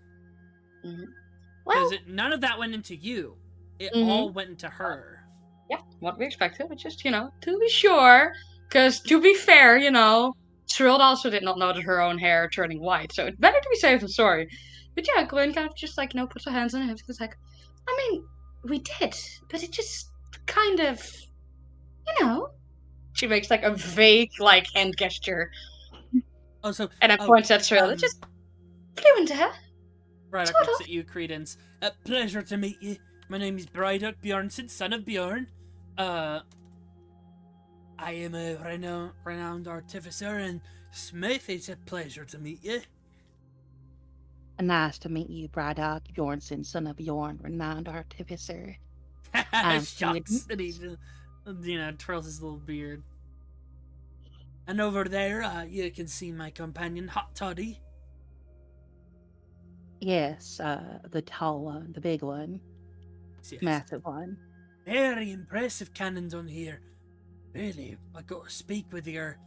Speaker 6: Well,
Speaker 1: Because none of that went into you. it
Speaker 9: Mhm.
Speaker 1: all went into her.
Speaker 6: Yeah, what we expected, but just, to be sure. Because, to be fair, Cyril also did not notice her own hair turning white, so it's better to be safe than sorry. But yeah, Gwen kind of just, puts her hands on her hips. It's like, I mean, we did, but it just kind of, She makes, a vague, hand gesture,
Speaker 1: Also,
Speaker 6: and then points at Cyril. It just flew into her.
Speaker 1: Brydock
Speaker 6: Sort
Speaker 1: looks
Speaker 6: of.
Speaker 1: at you, Credence. Pleasure to meet you. My name is Brydock Bjornsson, son of Bjorn. I am a renowned artificer and smith. It's a pleasure to meet you.
Speaker 7: Nice to meet you, Brydock Bjornsson, son of Bjorn, renowned artificer. I'm
Speaker 1: Shucks.
Speaker 7: Credence.
Speaker 1: And he just, twirls his little beard. And over there, you can see my companion, Hot Toddy.
Speaker 7: Yes, the tall one, the big one,
Speaker 1: Yes.
Speaker 7: massive one.
Speaker 1: Very impressive cannons on here. Really, I got to speak with your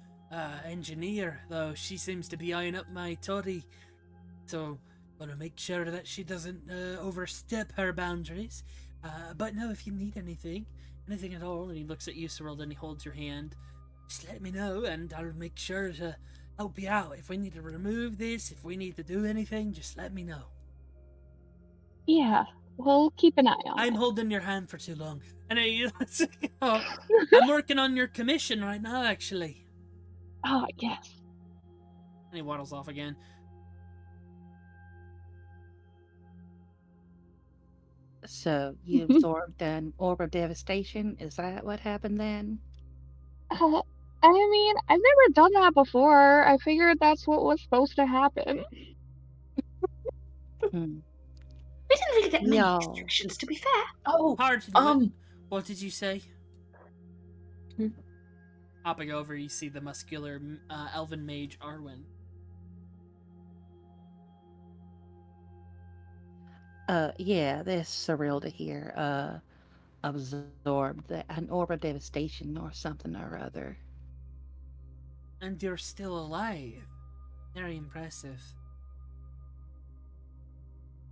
Speaker 1: engineer, though she seems to be eyeing up my Toddy. So, gotta make sure that she doesn't overstep her boundaries. But no, if you need anything at all, and he looks at you, Cyril, and he holds your hand, just let me know, and I'll make sure to help you out. If we need to remove this, if we need to do anything, just let me know.
Speaker 9: Yeah, we'll keep an eye on
Speaker 1: I'm
Speaker 9: it.
Speaker 1: holding your hand for too long. And I'm working on your commission right now, actually.
Speaker 9: Ah, yes.
Speaker 1: And he waddles off again.
Speaker 7: So you absorbed an orb of devastation? Is that what happened then?
Speaker 9: I mean, I've never done that before. I figured that's what was supposed to happen.
Speaker 7: Hmm.
Speaker 6: We didn't really get many
Speaker 7: Y'all.
Speaker 6: instructions, to be fair.
Speaker 4: Oh,
Speaker 1: Pardon, what did you say?
Speaker 4: Hmm.
Speaker 1: Hopping over, you see the muscular elven mage Arwen.
Speaker 7: Yeah, this Cerilda here, absorbed an orb of devastation or something or other.
Speaker 1: And you're still alive. Very impressive.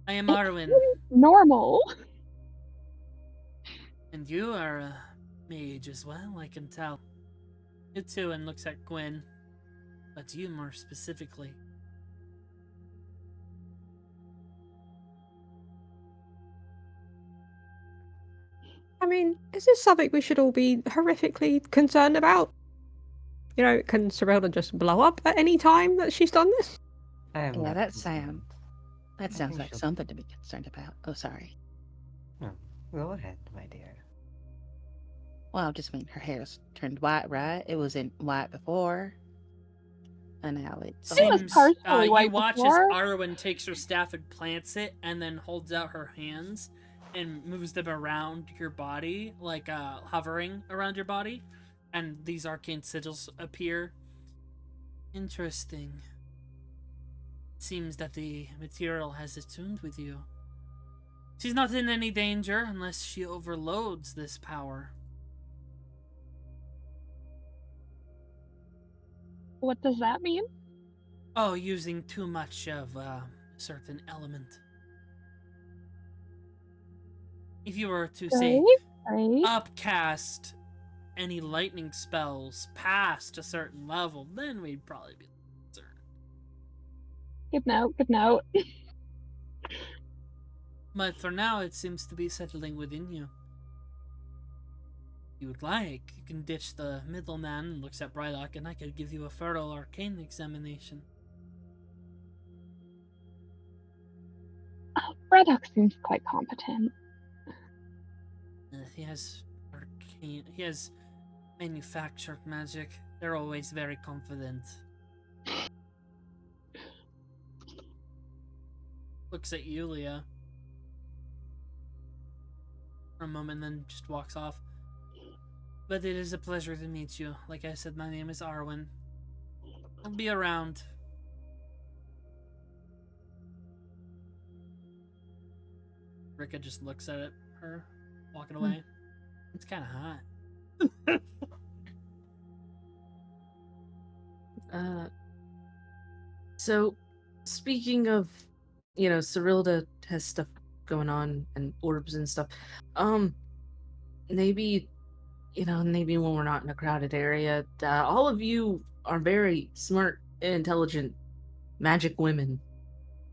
Speaker 1: I am Arwen,
Speaker 9: Normal.
Speaker 1: and you are a mage as well, I can tell. You too, and looks at Gwen. But you more specifically.
Speaker 2: I mean, is this something we should all be horrifically concerned about? Can Sorelda just blow up at any time that she's done this?
Speaker 5: I am
Speaker 7: Yeah,
Speaker 5: not
Speaker 7: that
Speaker 5: concerned.
Speaker 7: sounds
Speaker 5: think
Speaker 7: like
Speaker 5: she'll-
Speaker 7: something to be concerned about. Oh, sorry.
Speaker 5: No, go ahead, my dear.
Speaker 7: Well, I just mean her hair's turned white, right? It was in white before, and now it's
Speaker 9: It was partially
Speaker 1: you
Speaker 9: white
Speaker 1: watch
Speaker 9: before.
Speaker 1: as Arwen takes her staff and plants it, and then holds out her hands and moves them around your body, like hovering around your body, and these arcane sigils appear. Interesting. Seems that the material has attuned with you. She's not in any danger unless she overloads this power.
Speaker 9: What does that mean?
Speaker 1: Oh, using too much of a certain element. If you were to, say,
Speaker 9: Right?
Speaker 1: upcast any lightning spells past a certain level, then we'd probably be concerned.
Speaker 9: Good note, good note.
Speaker 1: But for now, it seems to be settling within you. If you would like, you can ditch the middleman and looks at Brylock, and I could give you a thorough arcane examination.
Speaker 9: Braddock seems quite competent.
Speaker 1: He has arcane. He has manufactured magic. They're always very confident. Looks at Yulia for a moment, then just walks off. But it is a pleasure to meet you. Like I said, my name is Arwen. I'll be around. Rika just looks at her, walking away. It's kind of hot.
Speaker 4: So, speaking of, Cyrilda has stuff going on and orbs and stuff. Maybe, maybe when we're not in a crowded area, all of you are very smart and intelligent magic women.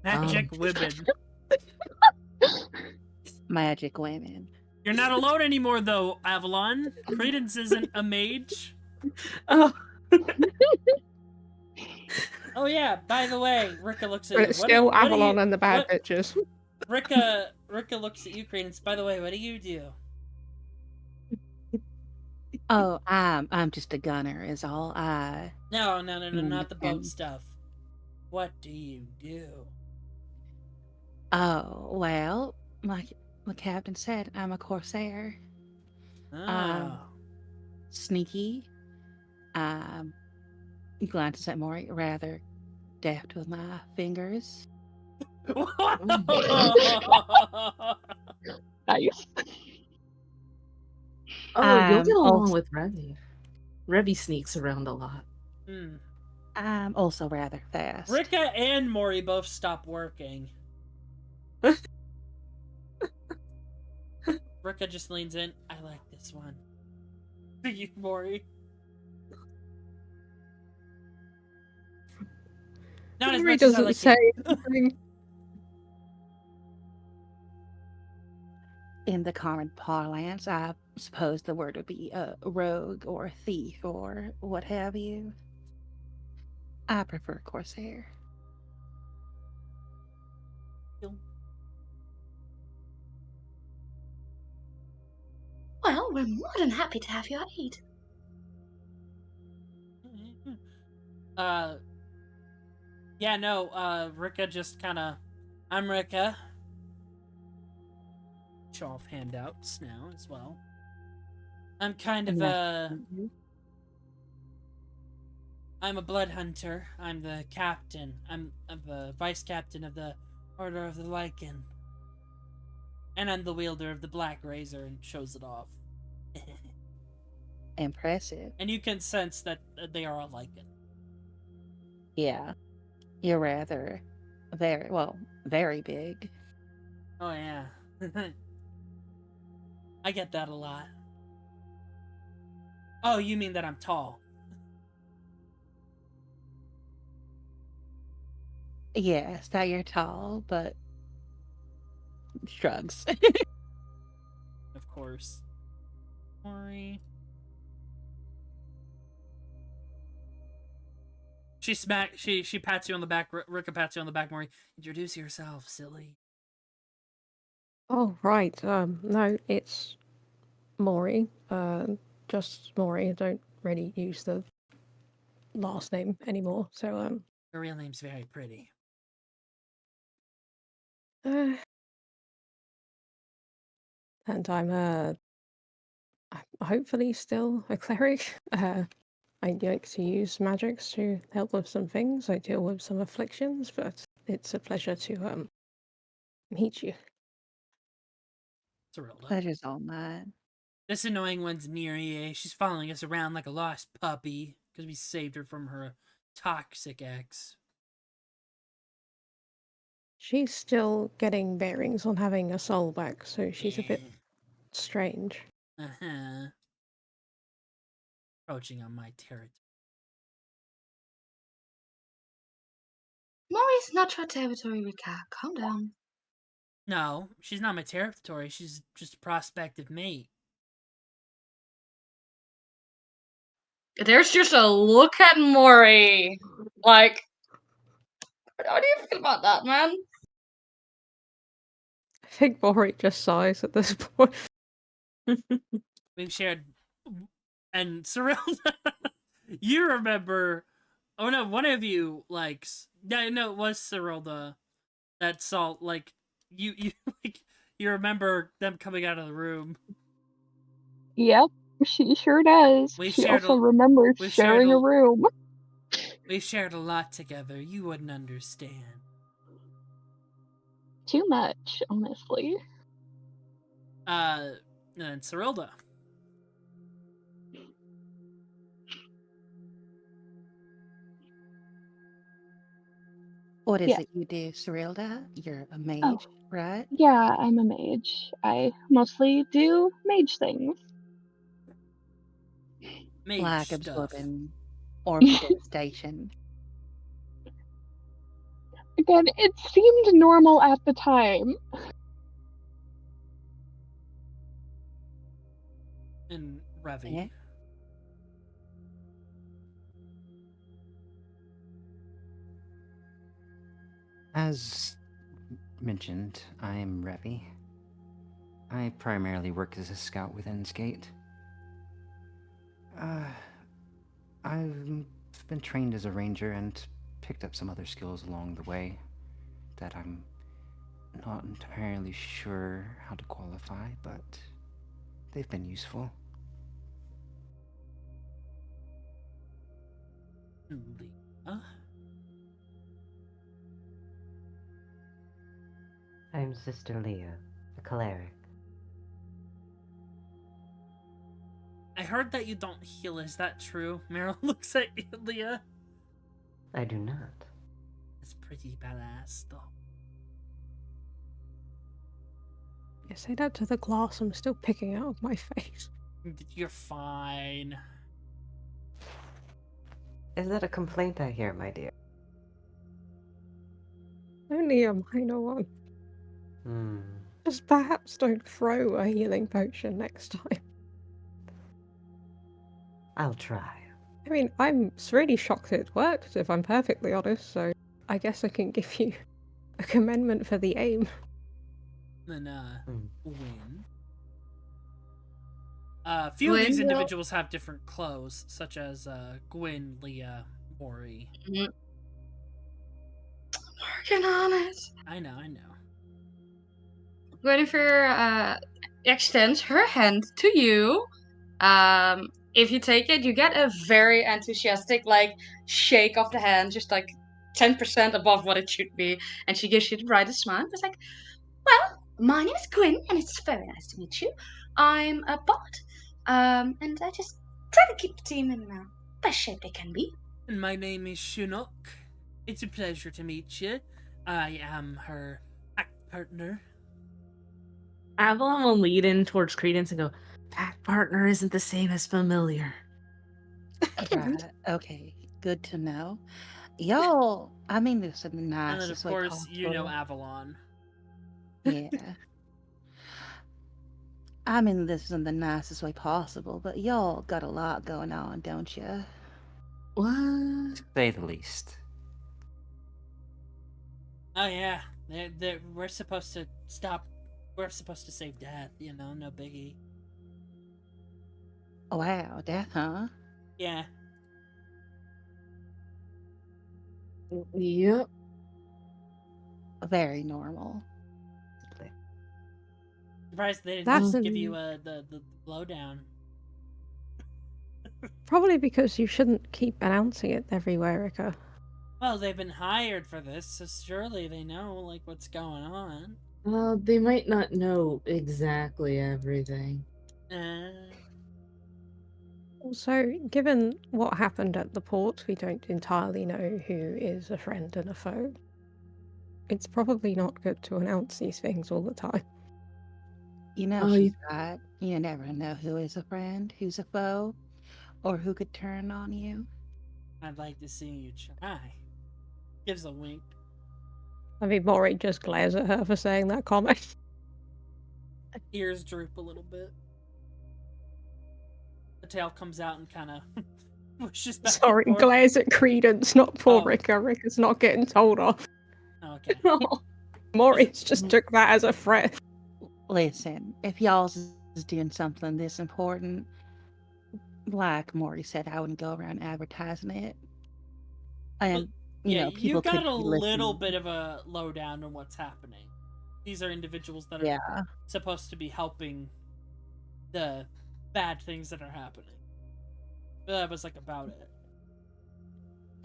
Speaker 1: Magic women.
Speaker 7: Magic women.
Speaker 1: You're not alone anymore, though, Avalon. Credence isn't a mage.
Speaker 4: Oh.
Speaker 1: Oh yeah, by the way, Rika looks at
Speaker 2: But
Speaker 1: you.
Speaker 2: it's still
Speaker 1: what do
Speaker 2: Avalon
Speaker 1: you,
Speaker 2: and the bad
Speaker 1: what-
Speaker 2: bitches.
Speaker 1: Rika looks at you, Credence. By the way, what do you do?
Speaker 7: Oh, I'm just a gunner, is all.
Speaker 1: No, not the boat
Speaker 7: and-
Speaker 1: stuff. What do you do?
Speaker 7: Oh, well, like the captain said, I'm a corsair.
Speaker 1: Oh.
Speaker 7: Sneaky. Glances at Mori, rather deft with my fingers.
Speaker 9: Nice.
Speaker 4: Oh, you'll get along
Speaker 7: also-
Speaker 4: with Revy. Revy sneaks around a lot.
Speaker 1: Hmm.
Speaker 7: I'm also rather fast.
Speaker 1: Rika and Mori both stop working. Rika just leans in. I like this one. To you, Mori. Not as
Speaker 2: Mori
Speaker 1: much as I
Speaker 2: doesn't
Speaker 1: like
Speaker 2: say
Speaker 1: you.
Speaker 2: anything.
Speaker 7: In the common parlance, I suppose the word would be a rogue or a thief or what have you. I prefer corsair.
Speaker 6: Well, we're more than happy to have your aid.
Speaker 1: Yeah, no, Rika just kinda... I'm Rika. Show off handouts now as well. I'm kind of I'm a blood hunter. I'm the captain. I'm the vice captain of the Order of the Lycan. And I'm the wielder of the Black Razor, and shows it off.
Speaker 7: Impressive.
Speaker 1: And you can sense that they are a Lycan.
Speaker 7: Yeah. You're rather very big.
Speaker 1: Oh yeah. I get that a lot. Oh, you mean that I'm tall?
Speaker 7: Yes, that you're tall, but shrugs.
Speaker 1: Of course. Mori. She pats you on the back. Rika pats you on the back, Mori. Introduce yourself, silly.
Speaker 2: Oh, right. No, it's Mori. Just Mori. I don't really use the last name anymore. So,
Speaker 1: Her real name's very pretty.
Speaker 2: and I'm hopefully still a cleric. I like to use magics to help with some things. I deal with some afflictions, but it's a pleasure to meet you.
Speaker 1: Cyrilda.
Speaker 7: Pleasure's all mine.
Speaker 1: This annoying one's Mirie. She's following us around like a lost puppy because we saved her from her toxic ex.
Speaker 2: She's still getting bearings on having a soul back, so she's a bit strange.
Speaker 1: Uh-huh. Approaching on my territory.
Speaker 6: Mori's not your territory, Rika. Calm down.
Speaker 1: No, she's not my territory. She's just a prospective mate.
Speaker 6: There's just a look at Mori. Like, how do you feel about that, man?
Speaker 2: I think Mori just sighs at this point.
Speaker 1: We've shared... And Cyril, you remember... Oh no, one of you likes... Yeah, no, it was Cyrilda that saw, like... You like, you remember them coming out of the room.
Speaker 9: Yep, she sure does.
Speaker 1: We've
Speaker 9: She
Speaker 1: shared
Speaker 9: also
Speaker 1: a-
Speaker 9: remembers
Speaker 1: we've shared
Speaker 9: sharing
Speaker 1: a-
Speaker 9: a room.
Speaker 1: We've shared a lot together. You wouldn't understand.
Speaker 9: Too much, honestly.
Speaker 1: And Cyrilda.
Speaker 7: What is
Speaker 9: Yeah.
Speaker 7: it you do, Cerilda? You're a
Speaker 9: Oh,
Speaker 7: mage, right?
Speaker 9: yeah, I'm a mage. I mostly do mage things.
Speaker 1: Mage
Speaker 7: Like
Speaker 1: stuff.
Speaker 7: absorbing orbs of devastation.
Speaker 9: Again, it seemed normal at the time.
Speaker 1: And Revi.
Speaker 7: Yeah.
Speaker 5: As mentioned, I'm Revi. I primarily work as a scout with Ensgate. I've been trained as a ranger and picked up some other skills along the way that I'm not entirely sure how to qualify, but they've been useful.
Speaker 1: Leah.
Speaker 3: I'm Sister Leah, a cleric.
Speaker 1: I heard that you don't heal. Is that true? Meryl looks at you, Leah.
Speaker 3: I do not.
Speaker 1: It's pretty badass, though.
Speaker 2: Yeah, say that to the glass I'm still picking out of my face.
Speaker 1: You're fine.
Speaker 3: Is that a complaint I hear, my dear?
Speaker 2: Only a minor one. Just perhaps don't throw a healing potion next time.
Speaker 3: I'll try.
Speaker 2: I mean, I'm really shocked it worked, if I'm perfectly honest, so I guess I can give you a commendment for the aim.
Speaker 1: Then, Gwyn. A few of
Speaker 6: Gwyn
Speaker 1: these
Speaker 6: will-
Speaker 1: individuals have different clothes, such as Gwyn, Leah, Mori.
Speaker 6: Working on it.
Speaker 1: I know.
Speaker 6: Guinevere extends her hand to you. If you take it, you get a very enthusiastic shake of the hand, just 10% above what it should be, and she gives you the brightest smile. It's like, well, my name is Gwyn, and it's very nice to meet you. I'm a bot, and I just try to keep the team in the best shape they can be.
Speaker 1: And my name is Chinook. It's a pleasure to meet you. I am her act partner.
Speaker 4: Avalon will lead in towards Credence and go, "Pack partner isn't the same as familiar."
Speaker 7: Right. Okay. Good to know. Y'all, I mean this in the
Speaker 1: And then, of
Speaker 7: nicest way
Speaker 1: course, you know
Speaker 7: possible.
Speaker 1: Avalon.
Speaker 7: Yeah. I mean this in the nicest way possible, but y'all got a lot going on, don't you?
Speaker 4: What?
Speaker 5: To say the least.
Speaker 1: Oh, yeah. We're supposed to stop. We're supposed to save Death, no biggie.
Speaker 7: Wow, death, huh?
Speaker 1: Yeah.
Speaker 4: Yep.
Speaker 7: Very normal.
Speaker 1: Surprised they didn't
Speaker 2: That's
Speaker 1: just give you
Speaker 2: an-
Speaker 1: the lowdown.
Speaker 2: Probably because you shouldn't keep announcing it everywhere, Rika.
Speaker 1: Well, they've been hired for this, so surely they know, what's going on.
Speaker 4: They might not know exactly everything.
Speaker 2: Also, given what happened at the port, we don't entirely know who is a friend and a foe. It's probably not good to announce these things all the time.
Speaker 7: You know
Speaker 4: Oh,
Speaker 7: she's right. You never know who is a friend, who's a foe, or who could turn on you.
Speaker 1: I'd like to see you try. Gives a wink.
Speaker 2: I mean, Mori just glares at her for saying that comment.
Speaker 1: Ears droop a little bit. The tail comes out and kind of pushes back.
Speaker 2: Sorry,
Speaker 1: and forth.
Speaker 2: glares at Credence, not poor
Speaker 1: Oh.
Speaker 2: Rika. Rika's not getting told off.
Speaker 1: Okay.
Speaker 2: Mori's just took that as a threat.
Speaker 7: Listen, if y'all is doing something this important, like Maury said, I wouldn't go around advertising it. And, you
Speaker 1: Yeah,
Speaker 7: know, people
Speaker 1: you got
Speaker 7: could
Speaker 1: a
Speaker 7: be
Speaker 1: little
Speaker 7: listening.
Speaker 1: bit of a lowdown on what's happening. These are individuals that are
Speaker 7: Yeah.
Speaker 1: supposed to be helping the bad things that are happening. But that was about it.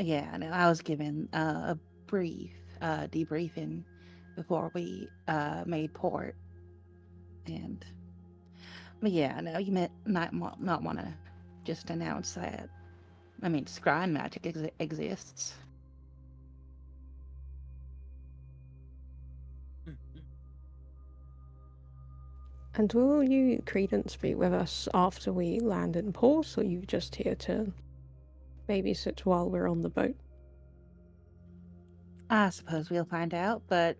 Speaker 7: Yeah, no, I was given a brief debriefing before we made port. And, but yeah, no, you might not want to just announce that. I mean, scrying magic exists.
Speaker 2: And will you, Credence, be with us after we land in port, or are you just here to babysit while we're on the boat?
Speaker 7: I suppose we'll find out, but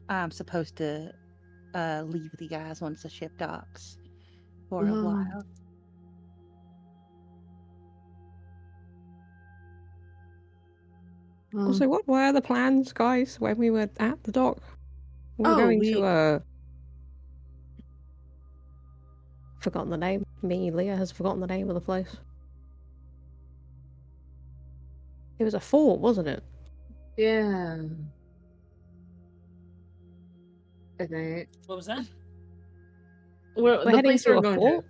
Speaker 7: I'm supposed to leave the guys once the ship docks for a while.
Speaker 2: Also, what were the plans, guys, when we were at the dock? We were going to forgotten the name. Leah has forgotten the name of the place. It was a fort, wasn't it?
Speaker 4: Yeah. I think.
Speaker 1: What was that?
Speaker 4: Well,
Speaker 2: We're
Speaker 4: the
Speaker 2: heading
Speaker 4: place
Speaker 2: to
Speaker 4: we're
Speaker 2: a
Speaker 4: going
Speaker 2: fort?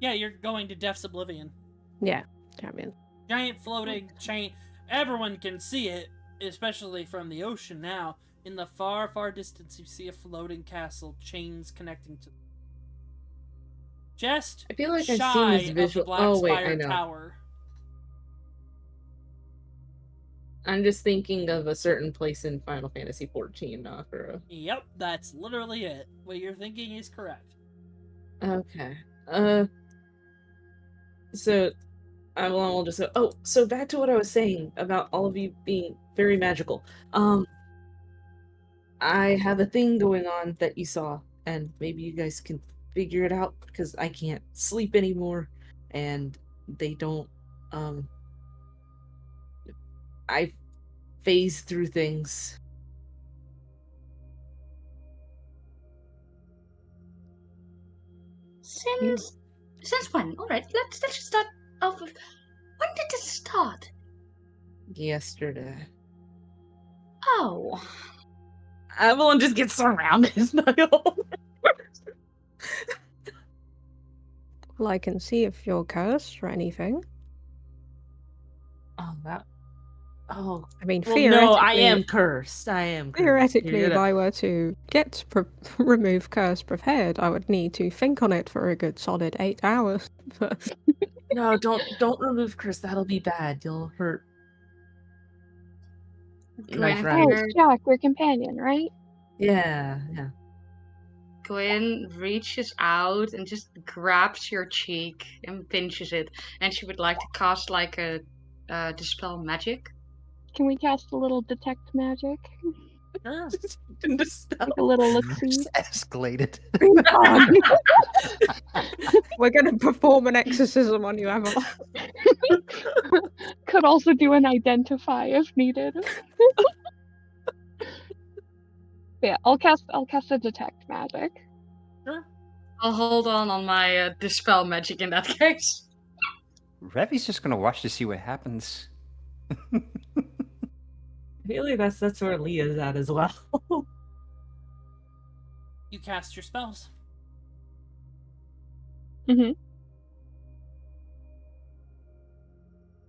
Speaker 1: Yeah, you're going to Death's Oblivion.
Speaker 2: Yeah, champion.
Speaker 1: Giant floating chain. Everyone can see it, especially from the ocean now. In the far, far distance, you see a floating castle, chains connecting to. Just
Speaker 4: I feel like I've
Speaker 1: shy
Speaker 4: seen this
Speaker 1: of
Speaker 4: visual.
Speaker 1: the Black
Speaker 4: Oh wait,
Speaker 1: Spire
Speaker 4: I know.
Speaker 1: Tower.
Speaker 4: I'm just thinking of a certain place in Final Fantasy XIV, not for a...
Speaker 1: Yep, that's literally it. What you're thinking is correct.
Speaker 4: Okay. So I will just go. Oh, so back to what I was saying about all of you being very magical. I have a thing going on that you saw, and maybe you guys can figure it out because I can't sleep anymore, and they don't. I phase through things.
Speaker 6: Since when? All right, let's just start off with when did this start?
Speaker 4: Yesterday.
Speaker 6: Oh,
Speaker 4: Evelyn just gets surrounded by all.
Speaker 2: Well, I can see if you're cursed or anything.
Speaker 4: Oh, that. Oh,
Speaker 2: I mean,
Speaker 4: well,
Speaker 2: theoretically,
Speaker 4: no, I am cursed. I am cursed.
Speaker 2: Theoretically, if I were to get remove curse prepared, I would need to think on it for a good solid 8 hours. But
Speaker 4: No, don't remove curse. That'll be bad. You'll hurt. My
Speaker 6: Gwyn,
Speaker 4: friend.
Speaker 9: Oh, Jack, your companion, right?
Speaker 4: Yeah.
Speaker 6: Gwyn reaches out and just grabs your cheek and pinches it, and she would like to cast like a dispel magic.
Speaker 9: Can we cast a little detect magic?
Speaker 1: Sure.
Speaker 9: Like a little look-see?
Speaker 5: Just escalated.
Speaker 2: we're going to perform an exorcism on you, Evelyn.
Speaker 9: Could also do an identify if needed. Yeah, I'll cast a detect magic.
Speaker 1: Sure.
Speaker 6: I'll hold on my dispel magic in that case.
Speaker 5: Revi's just gonna watch to see what happens.
Speaker 4: I feel like that's where Leah's at as well.
Speaker 1: You cast your spells.
Speaker 9: Mm-hmm.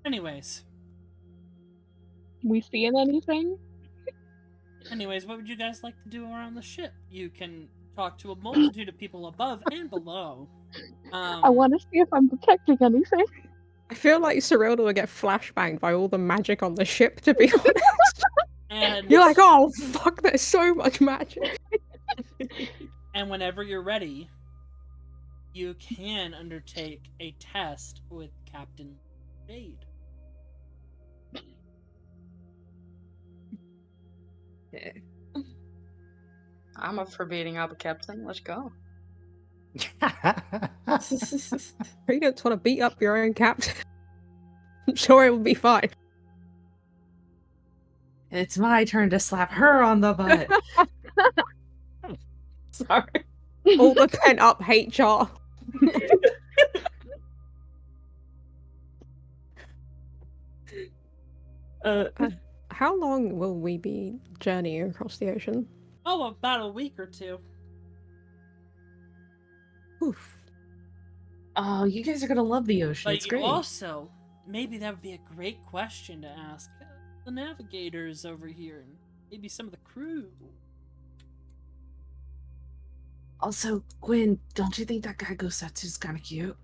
Speaker 1: Anyways,
Speaker 9: We seeing anything?
Speaker 1: what would you guys like to do around the ship? You can talk to a multitude of people above and below.
Speaker 9: I want to see if I'm detecting anything.
Speaker 2: I feel like Cyrilda will get flashbanged by all the magic on the ship, to be honest.
Speaker 1: And
Speaker 2: You're like, oh, fuck, there's so much magic.
Speaker 1: And whenever you're ready, you can undertake a test with Captain Jade.
Speaker 6: I'm up for beating up a captain. Let's go.
Speaker 2: You don't want to beat up your own captain. I'm sure it will be fine.
Speaker 4: It's my turn to slap her on the butt. Sorry.
Speaker 2: All the pent up HR. How long will we be journeying across the ocean?
Speaker 1: Oh, about a week or two.
Speaker 2: Oof.
Speaker 4: Oh, you guys are gonna love the ocean.
Speaker 1: But
Speaker 4: It's
Speaker 1: you
Speaker 4: great.
Speaker 1: also, maybe that would be a great question to ask the navigators over here, and maybe some of the crew.
Speaker 4: Also, Gwyn, don't you think that guy Gosatsu's kind of cute?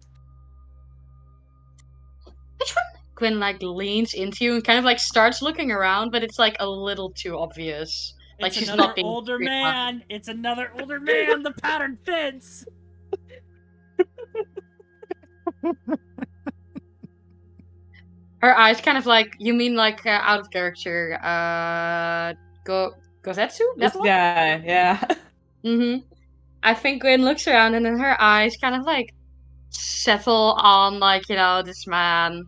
Speaker 6: Which one? Gwyn like leans into you and kind of like starts looking around, but it's like a little too obvious. Like
Speaker 1: It's
Speaker 6: she's
Speaker 1: another
Speaker 6: not being
Speaker 1: older
Speaker 6: very
Speaker 1: man. It's another older man. The pattern fits.
Speaker 6: Her eyes kind of like, you mean like out of character, Gozetsu?
Speaker 4: This
Speaker 6: That one?
Speaker 4: guy, yeah.
Speaker 6: Mm-hmm. I think Gwen looks around and then her eyes kind of like settle on like, this man.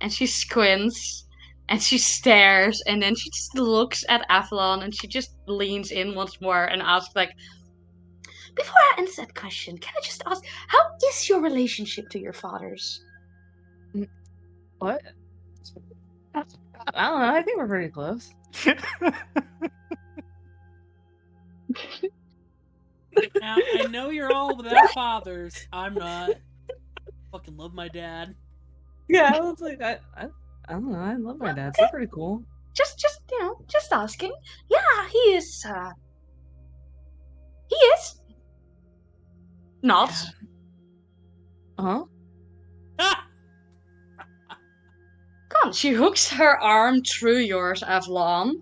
Speaker 6: And she squints and she stares and then she just looks at Avalon and she just leans in once more and asks like, before I answer that question, can I just ask, how is your relationship to your fathers?
Speaker 4: What? I don't know. I think we're pretty close.
Speaker 1: Now, I know you're all without fathers. I'm not. Fucking love my dad.
Speaker 4: Yeah, I was like, I don't know. I love my dad. They're pretty cool.
Speaker 6: Just asking. Yeah, he is. He is. Not.
Speaker 4: Huh?
Speaker 6: Come on, she hooks her arm through yours, Avalon.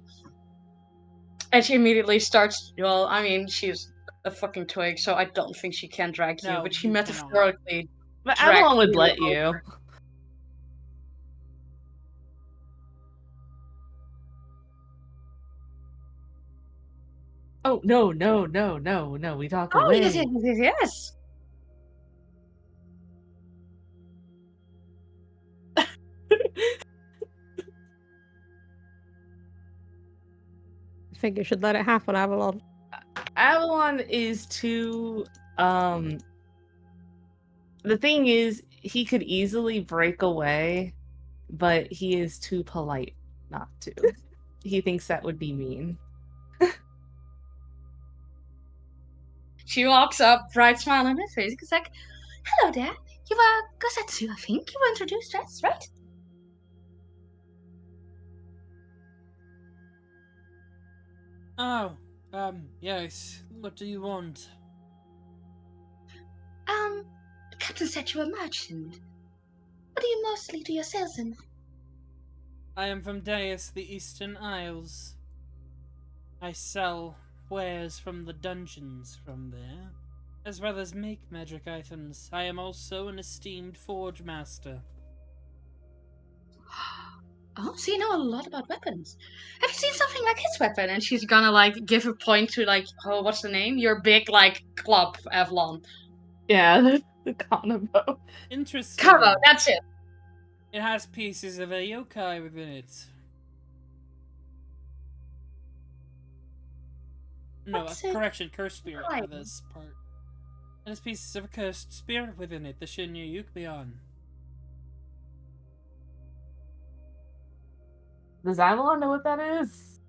Speaker 6: And she immediately starts. Well, I mean, she's a fucking twig, so I don't think she can drag you,
Speaker 1: No,
Speaker 6: but she
Speaker 1: you cannot.
Speaker 6: metaphorically.
Speaker 4: But
Speaker 6: Drag
Speaker 4: Avalon would
Speaker 6: you
Speaker 4: let you.
Speaker 6: over.
Speaker 4: Oh, no. We talk
Speaker 6: Oh,
Speaker 4: away.
Speaker 6: yes.
Speaker 2: I think you should let it happen, Avalon.
Speaker 4: Avalon is too, the thing is, he could easily break away, but he is too polite not to. He thinks that would be mean.
Speaker 6: She walks up, bright smile on her face. It's like, hello there. You are Gosetsu, I think. You were introduced us, right?
Speaker 8: Oh, yes. What do you want?
Speaker 6: The captain said you were merchant. What do you mostly do your sales in?
Speaker 8: I am from Deus, the Eastern Isles. I sell wares from the dungeons from there, as well as make magic items. I am also an esteemed forge master.
Speaker 6: Oh, so you know a lot about weapons. Have you seen something like his weapon? And she's gonna like give a point to like, oh, what's the name? Your big like club, Avalon.
Speaker 4: Yeah, the Kanabo.
Speaker 8: Interesting.
Speaker 6: Come on, that's it.
Speaker 8: It has pieces of a yokai within it. No,
Speaker 6: What's it?
Speaker 8: correction, cursed spirit for
Speaker 6: Fine.
Speaker 8: this part. It has pieces of a cursed spirit within it, the Shinya Yukbion.
Speaker 4: Does Avalon know what that is?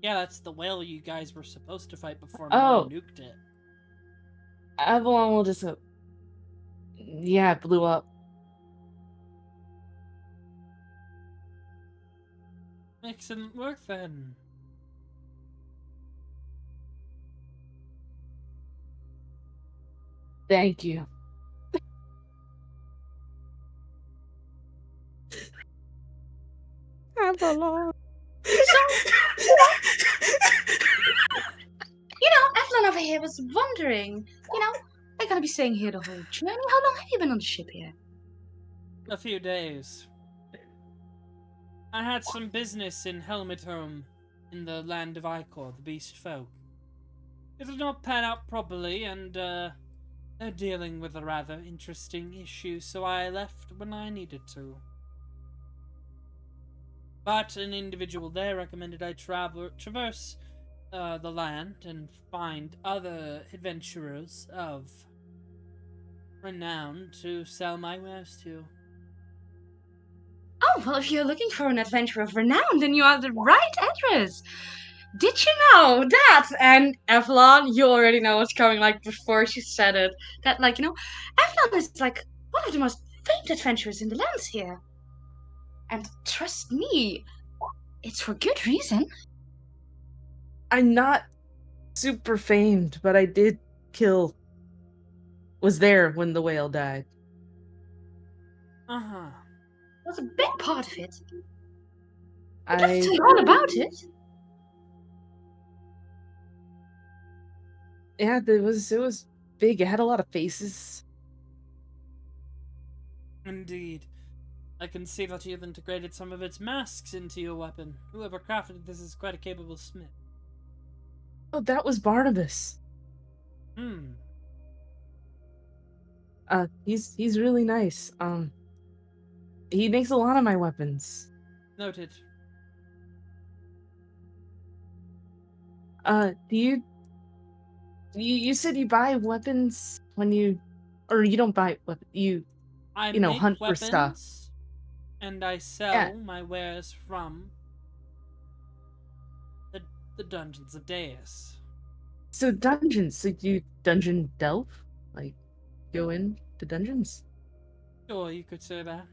Speaker 8: Yeah, that's the whale you guys were supposed to fight before
Speaker 4: Oh.
Speaker 8: Moran nuked it.
Speaker 4: Avalon will just yeah, it blew up.
Speaker 8: Excellent work then.
Speaker 4: Thank you.
Speaker 2: Avalon.
Speaker 6: Avalon over here was wondering, they're gonna be staying here the whole journey. How long have you been on the ship here?
Speaker 8: A few days. I had some business in Helmetholm, in the land of Icor, the beast folk. It did not pan out properly, and they're dealing with a rather interesting issue, so I left when I needed to. But an individual there recommended I traverse the land and find other adventurers of renown to sell my wares to.
Speaker 6: Oh, well, if you're looking for an adventure of renown, then you are the right address. Did you know that? And Avalon, you already know what's coming, like, before she said it. That, like, Avalon is, like, one of the most famed adventurers in the lands here. And trust me, it's for good reason.
Speaker 4: I'm not super famed, but I did was there when the whale died.
Speaker 8: Uh-huh.
Speaker 6: That's a big part of it. I'd
Speaker 4: I
Speaker 6: love to tell you all about it.
Speaker 4: Yeah, it was big. It had a lot of faces.
Speaker 8: Indeed. I can see that you've integrated some of its masks into your weapon. Whoever crafted this is quite a capable smith.
Speaker 4: Oh, that was Barnabas.
Speaker 8: Hmm.
Speaker 4: He's really nice. He makes a lot of my weapons.
Speaker 8: Noted.
Speaker 4: You said you buy weapons when or you don't buy weapons.
Speaker 8: I
Speaker 4: You know,
Speaker 8: make
Speaker 4: hunt for
Speaker 8: weapons,
Speaker 4: stuff.
Speaker 8: and I sell
Speaker 4: Yeah.
Speaker 8: my wares from the dungeons of Deus.
Speaker 4: So dungeons. So do you dungeon delve? Like, go in to dungeons?
Speaker 8: Sure, you could say that.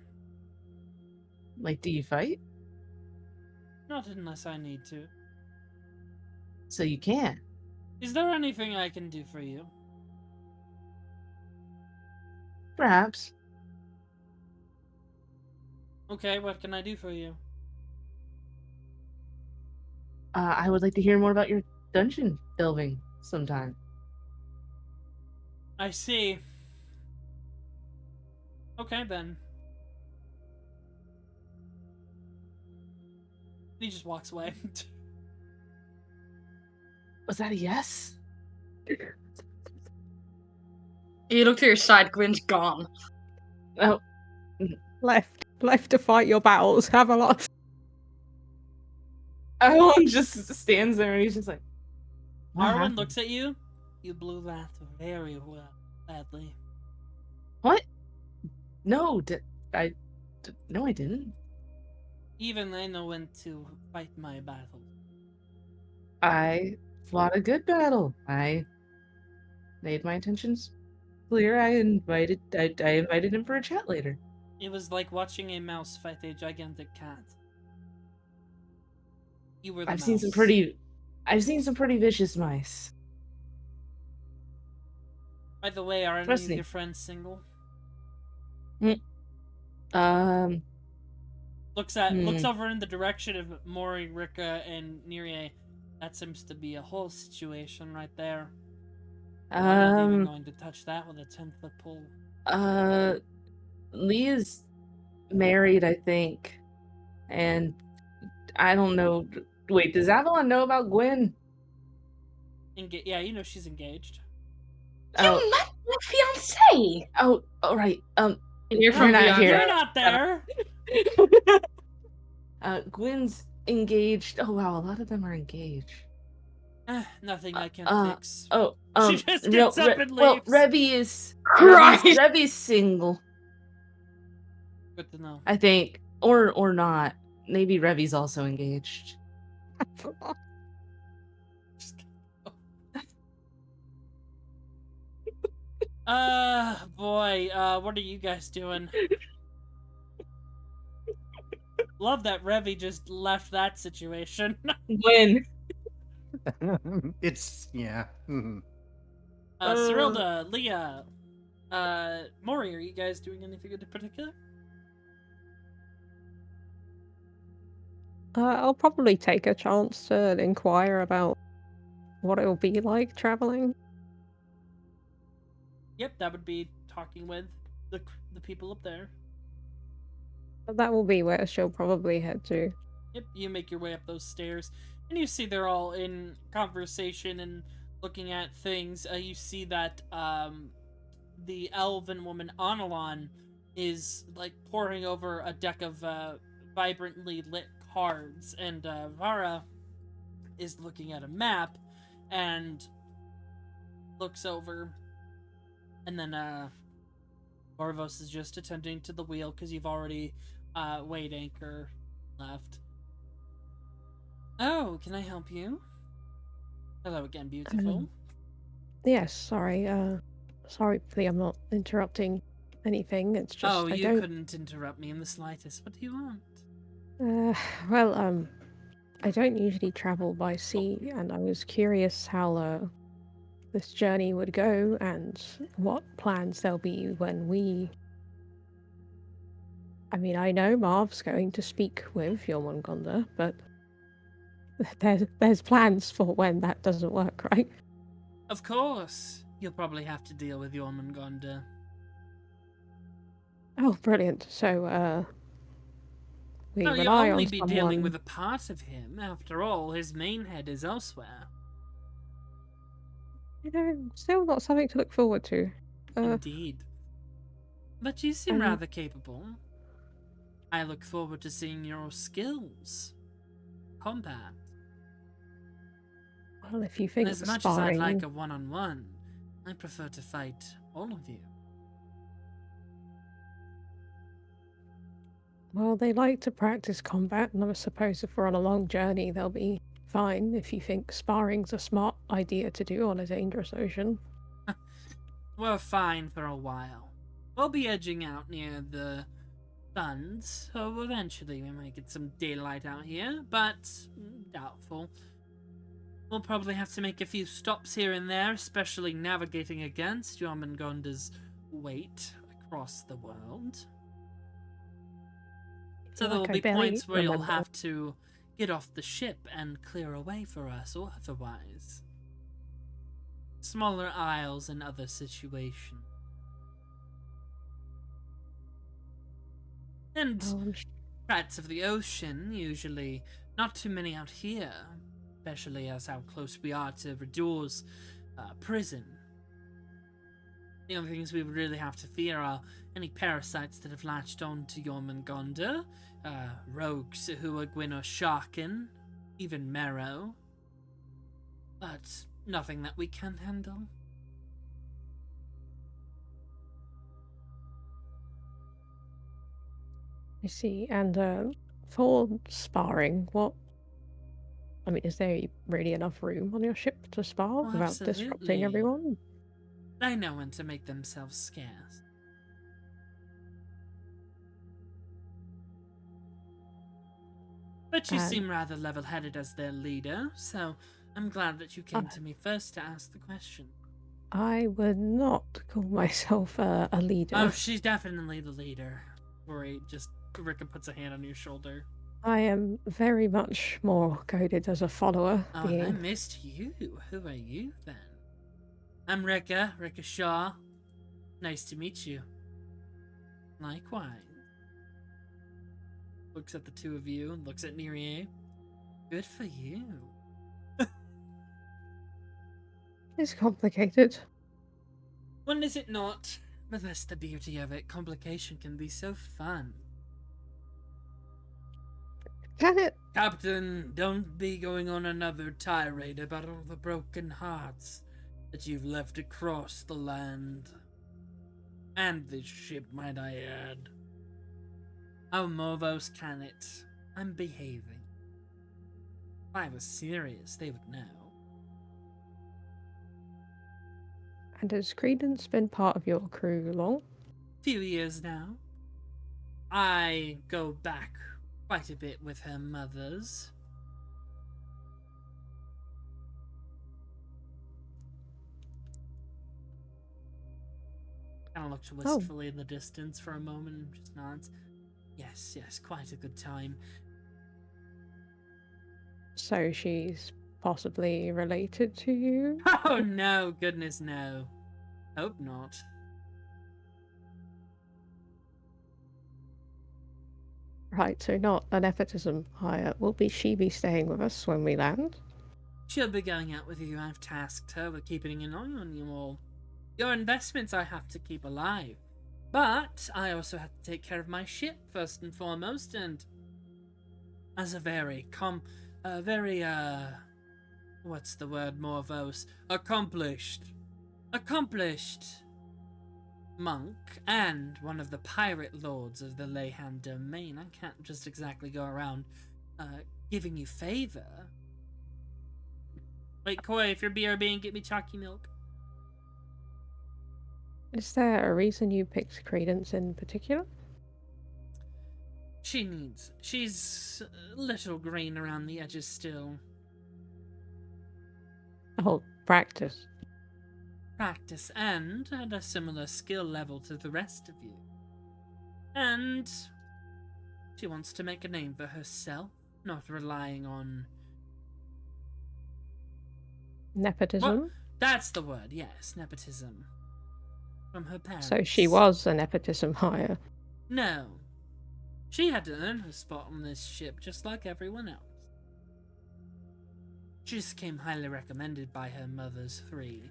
Speaker 4: Like, do you fight?
Speaker 8: Not unless I need to.
Speaker 4: So you can.
Speaker 8: Is there anything I can do for you?
Speaker 4: Perhaps.
Speaker 8: Okay, what can I do for you?
Speaker 4: I would like to hear more about your dungeon delving sometime.
Speaker 8: I see. Okay, then. He just walks away.
Speaker 4: Was that a yes?
Speaker 6: You look to your side, Gwyn's gone.
Speaker 4: Oh,
Speaker 2: Left to fight your battles. Have a lot.
Speaker 4: Avalon just stands there and he's just like, what
Speaker 8: Arwen
Speaker 4: happened?
Speaker 8: looks at you. You blew that very well, badly.
Speaker 4: What? No, no, I didn't.
Speaker 8: Even I know when to fight my battle.
Speaker 4: I fought a good battle. I made my intentions clear. I invited him for a chat later.
Speaker 8: It was like watching a mouse fight a gigantic cat. You were the
Speaker 4: I've
Speaker 8: mouse.
Speaker 4: seen some pretty vicious mice.
Speaker 8: By the way, are any
Speaker 4: Trust
Speaker 8: of
Speaker 4: me.
Speaker 8: your friends single? Looks over in the direction of Mori, Rika, and Nirie. That seems to be a whole situation right there. I'm not even going to touch that with a 10-foot pole.
Speaker 4: Leah's married, I think, and I don't know. Wait, does Avalon know about Gwen?
Speaker 8: Yeah, you know she's engaged.
Speaker 6: You met my fiance.
Speaker 4: Oh, all right.
Speaker 6: You're
Speaker 4: You're not
Speaker 6: Beyond
Speaker 4: here.
Speaker 8: You're not there.
Speaker 4: Gwen's engaged. Oh wow, a lot of them are engaged.
Speaker 8: Nothing I can fix.
Speaker 4: Oh,
Speaker 8: She just gets up and
Speaker 4: well,
Speaker 8: leaves.
Speaker 4: Revy's single,
Speaker 8: Good to know.
Speaker 4: I think, or not. Maybe Revy's also engaged.
Speaker 8: Boy, what are you guys doing? Love that Revy just left that situation.
Speaker 4: Gwen.
Speaker 5: It's yeah. Mhm.
Speaker 8: Cyrilda, Leah, Mori, are you guys doing anything in particular?
Speaker 2: I'll probably take a chance to inquire about what it'll be like traveling.
Speaker 8: Yep, that would be talking with the people up there.
Speaker 2: That will be where she'll probably head to.
Speaker 8: Yep, you make your way up those stairs, and you see they're all in conversation and looking at things. You see that the elven woman Analon is like poring over a deck of vibrantly lit cards, and Vara is looking at a map and looks over, and then Orvos is just attending to the wheel because you've already weighed anchor left. Oh, can I help you? Hello again, beautiful.
Speaker 2: Yes, sorry. Sorry, I'm not interrupting anything. It's just
Speaker 8: Oh,
Speaker 2: I
Speaker 8: you
Speaker 2: don't.
Speaker 8: couldn't interrupt me in the slightest. What do you want?
Speaker 2: Well, I don't usually travel by sea, and I was curious how this journey would go and what plans there'll be when we. I mean, I know Marv's going to speak with Jormungandr, but there's plans for when that doesn't work, right?
Speaker 1: Of course. You'll probably have to deal with Jormungandr.
Speaker 2: Oh, brilliant. So, we
Speaker 1: So you'll
Speaker 2: rely
Speaker 1: only
Speaker 2: on
Speaker 1: be
Speaker 2: someone.
Speaker 1: dealing with a part of him. After all, his main head is elsewhere.
Speaker 2: Still not something to look forward to.
Speaker 1: Indeed. But you seem
Speaker 2: and-
Speaker 1: rather capable. I look forward to seeing your skills. Combat.
Speaker 2: Well, if you
Speaker 1: And
Speaker 2: think
Speaker 1: as
Speaker 2: the
Speaker 1: much as I'd
Speaker 2: sparring,
Speaker 1: like a one-on-one, I prefer to fight all of you.
Speaker 2: well, they like to practice combat, and I suppose if we're on a long journey, they'll be fine. If you think sparring's a smart idea to do on a dangerous ocean.
Speaker 1: We're fine for a while. We'll be edging out near the suns, so eventually we might get some daylight out here, but doubtful. We'll probably have to make a few stops here and there, especially navigating against Jormungandr's weight across the world. So there will
Speaker 2: Like I
Speaker 1: be
Speaker 2: barely
Speaker 1: points where you'll
Speaker 2: remember.
Speaker 1: have to get off the ship and clear a way for us, or otherwise. Smaller isles and other situations. And
Speaker 2: Oh,
Speaker 1: rats of the ocean, usually not too many out here, especially as how close we are to Rador's prison. The only things we would really have to fear are any parasites that have latched on to Jormungandr, rogues who are Gwyn or Sharkin, even Marrow. But nothing that we can't handle.
Speaker 2: I see. And for sparring, I mean, is there really enough room on your ship to spar
Speaker 1: Oh,
Speaker 2: without disrupting
Speaker 1: absolutely.
Speaker 2: everyone?
Speaker 1: They know when to make themselves scarce. But you
Speaker 2: And-
Speaker 1: seem rather level-headed as their leader, so I'm glad that you came to me first to ask the question.
Speaker 2: I would not call myself a leader.
Speaker 1: Oh, she's definitely the leader. Worry, just Rika puts a hand on your shoulder.
Speaker 2: I am very much more coded as a follower,
Speaker 1: Oh, I
Speaker 2: being
Speaker 1: missed you. Who are you then? I'm Rika Shaw. Nice to meet you. Likewise. Looks at the two of you and looks at Nirie. Good for you.
Speaker 2: it's complicated.
Speaker 1: When is it not? But that's the beauty of it. Complication can be so fun.
Speaker 2: Can it?
Speaker 1: Captain, don't be going on another tirade about all the broken hearts that you've left across the land. And this ship, might I add. How Morvos can it? I'm behaving. If I was serious, they would know.
Speaker 2: And has Credence been part of your crew long?
Speaker 1: Few years now. I go back quite a bit with her mothers. Kind of looks wistfully in the distance for a moment and just nods. Yes, quite a good time.
Speaker 2: So she's possibly related to you?
Speaker 1: Oh no, goodness no. Hope not.
Speaker 2: Right, so not a nepotism hire. Will she be staying with us when we land?
Speaker 1: She'll be going out with you. I've tasked her with keeping an eye on you all. Your investments I have to keep alive. But I also have to take care of my ship first and foremost, and as a what's the word, Morvos? Accomplished monk and one of the pirate lords of the Leyhan domain. I can't just exactly go around giving you favor. Wait, Koi, if you're BRB, get me chalky milk.
Speaker 2: Is there a reason you picked Credence in particular?
Speaker 1: She's a little green around the edges still.
Speaker 2: Oh, practice.
Speaker 1: Practice and at a similar skill level to the rest of you. And she wants to make a name for herself, not relying on
Speaker 2: Nepotism?
Speaker 1: That's the word, yes, nepotism. From her parents.
Speaker 2: So she was a nepotism hire.
Speaker 1: No. She had to earn her spot on this ship just like everyone else. She just came highly recommended by her mother's 3.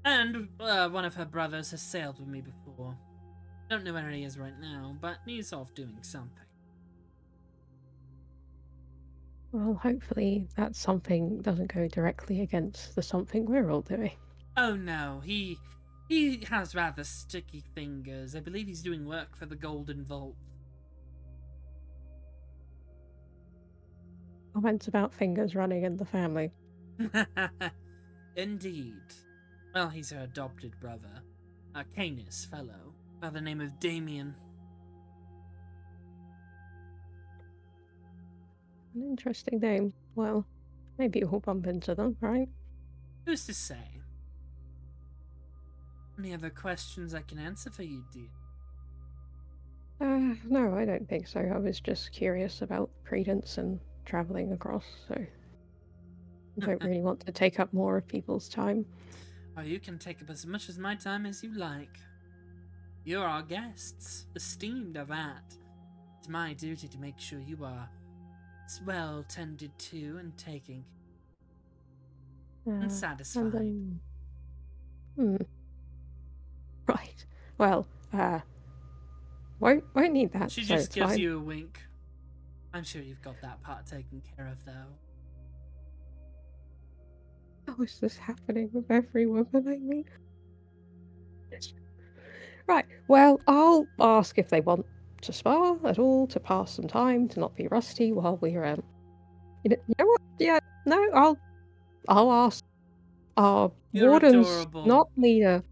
Speaker 1: And one of her brothers has sailed with me before. Don't know where he is right now, but he's off doing something.
Speaker 2: Well, hopefully that something doesn't go directly against the something we're all doing.
Speaker 1: Oh no, he has rather sticky fingers. I believe he's doing work for the Golden Vault.
Speaker 2: Comments about fingers running in the family.
Speaker 1: Indeed. Well, he's her adopted brother. A Canis fellow, by the name of Damien.
Speaker 2: An interesting name. Well, maybe we'll bump into them, right?
Speaker 1: Who's to say? Any other questions I can answer for you, dear?
Speaker 2: No, I don't think so. I was just curious about Credence and traveling across, so I don't really want to take up more of people's time.
Speaker 1: Oh, you can take up as much of my time as you like. You're our guests, esteemed of that. It's my duty to make sure you are well tended to and taken and satisfied.
Speaker 2: Right. Well, won't need that.
Speaker 1: She
Speaker 2: so
Speaker 1: just
Speaker 2: it's
Speaker 1: gives
Speaker 2: fine.
Speaker 1: you a wink. I'm sure you've got that part taken care of, though.
Speaker 2: How is this happening with every woman I meet? Right. Well, I'll ask if they want to spar at all to pass some time to not be rusty while we're You know what? Yeah. No. I'll ask our
Speaker 1: You're
Speaker 2: warden's
Speaker 1: adorable.
Speaker 2: not leader,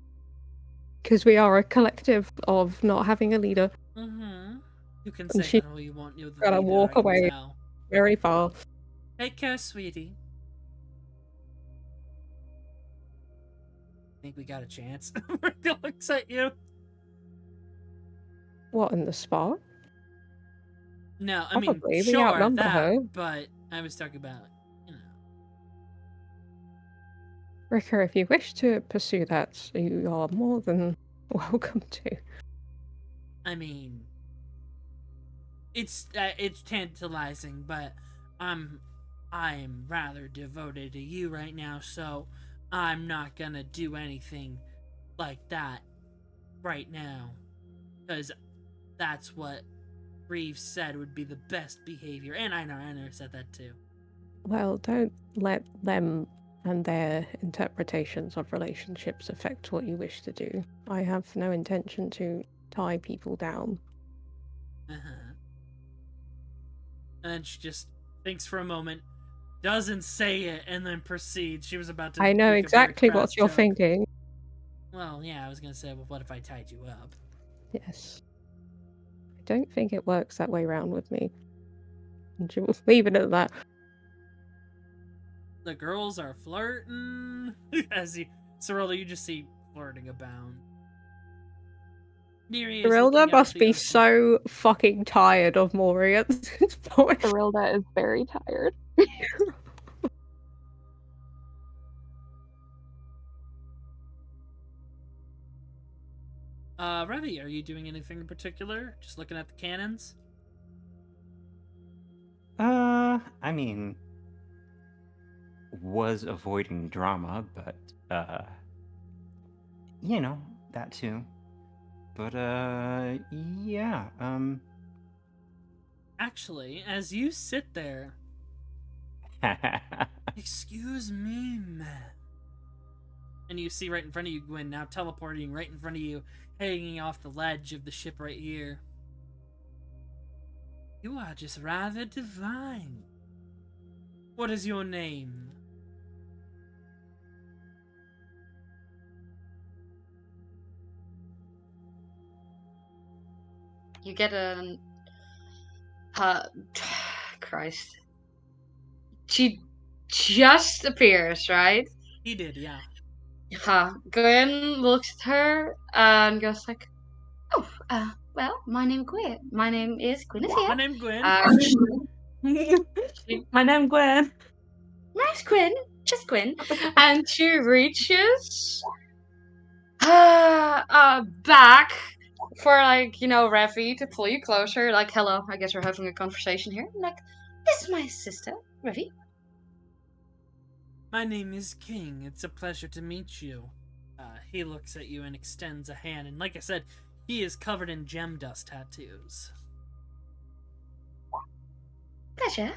Speaker 2: because we are a collective of not having a leader.
Speaker 1: Mm-hmm. You can
Speaker 2: And
Speaker 1: say
Speaker 2: she
Speaker 1: that all you want. You're the
Speaker 2: gotta
Speaker 1: leader,
Speaker 2: walk
Speaker 1: I can
Speaker 2: away.
Speaker 1: tell.
Speaker 2: Very far.
Speaker 1: Take care, sweetie. Think we got a chance? He looks at you.
Speaker 2: What, in the spa?
Speaker 1: No, I mean,
Speaker 2: Probably. We
Speaker 1: sure,
Speaker 2: outnumber
Speaker 1: that,
Speaker 2: her.
Speaker 1: but I was talking about, you know.
Speaker 2: Ricker, if you wish to pursue that, you are more than welcome to.
Speaker 1: I mean, it's tantalizing, but I'm rather devoted to you right now, so I'm not gonna do anything like that right now, because that's what Reeves said would be the best behavior, and I know said that too.
Speaker 2: Well, don't let them and their interpretations of relationships affect what you wish to do. I have no intention to tie people down.
Speaker 1: Uh-huh. And she just thinks for a moment, doesn't say it, and then proceeds. She was about to.
Speaker 2: I know
Speaker 1: make a very
Speaker 2: exactly
Speaker 1: crass
Speaker 2: what you're
Speaker 1: joke.
Speaker 2: thinking.
Speaker 1: Well, yeah, I was gonna say, well, what if I tied you up?
Speaker 2: Yes. I don't think it works that way round with me. And she will leave it at that.
Speaker 1: The girls are flirting. As you, Cirilda, you just see flirting abound. Neri is looking
Speaker 2: Cirilda
Speaker 1: out
Speaker 2: must
Speaker 1: the
Speaker 2: be
Speaker 1: ocean.
Speaker 2: so fucking cired of Maury at this point.
Speaker 9: Cirilda is very tired.
Speaker 1: Revy, are you doing anything in particular? Just looking at the cannons?
Speaker 5: I mean, was avoiding drama, but, you know, that too. But, yeah,
Speaker 1: Actually, as you sit there, excuse me, ma'am. And you see right in front of you Gwyn now teleporting right in front of you, hanging off the ledge of the ship right here. You are just rather divine. What is your name?
Speaker 6: You get an. Christ. She just appears, right?
Speaker 1: He did, yeah.
Speaker 6: Gwen looks at her and goes like, "Oh, well, my name is Gwynethia.
Speaker 1: My name Gwyn.
Speaker 6: Uh, she,
Speaker 4: My name Gwen.
Speaker 6: Nice, Quinn. Just Quinn. And she reaches back for like, Revi to pull you closer. Like, hello, I guess we're having a conversation here. Like, this is my sister, Revi.
Speaker 8: My name is King. It's a pleasure to meet you. He looks at you and extends a hand, and like I said, he is covered in gem dust tattoos.
Speaker 6: Pleasure.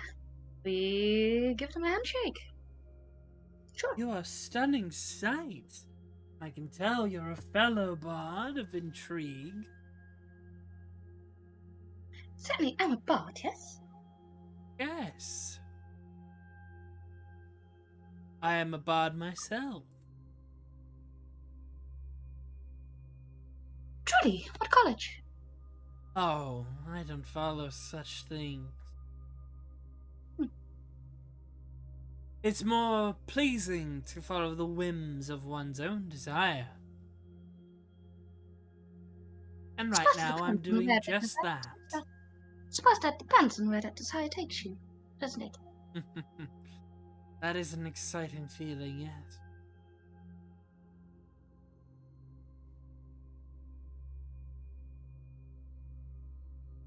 Speaker 6: We give them a handshake. Sure.
Speaker 8: You are a stunning sight. I can tell you're a fellow bard of intrigue.
Speaker 6: Certainly, I'm a bard, yes?
Speaker 8: Yes. I am a bard myself.
Speaker 6: Truly, what college?
Speaker 8: Oh, I don't follow such things. It's more pleasing to follow the whims of one's own desire. And right
Speaker 6: Suppose
Speaker 8: now
Speaker 6: that
Speaker 8: I'm
Speaker 6: depends on
Speaker 8: doing
Speaker 6: where
Speaker 8: just that.
Speaker 6: Suppose that depends on where that desire takes you, doesn't it?
Speaker 8: That is an exciting feeling, yes.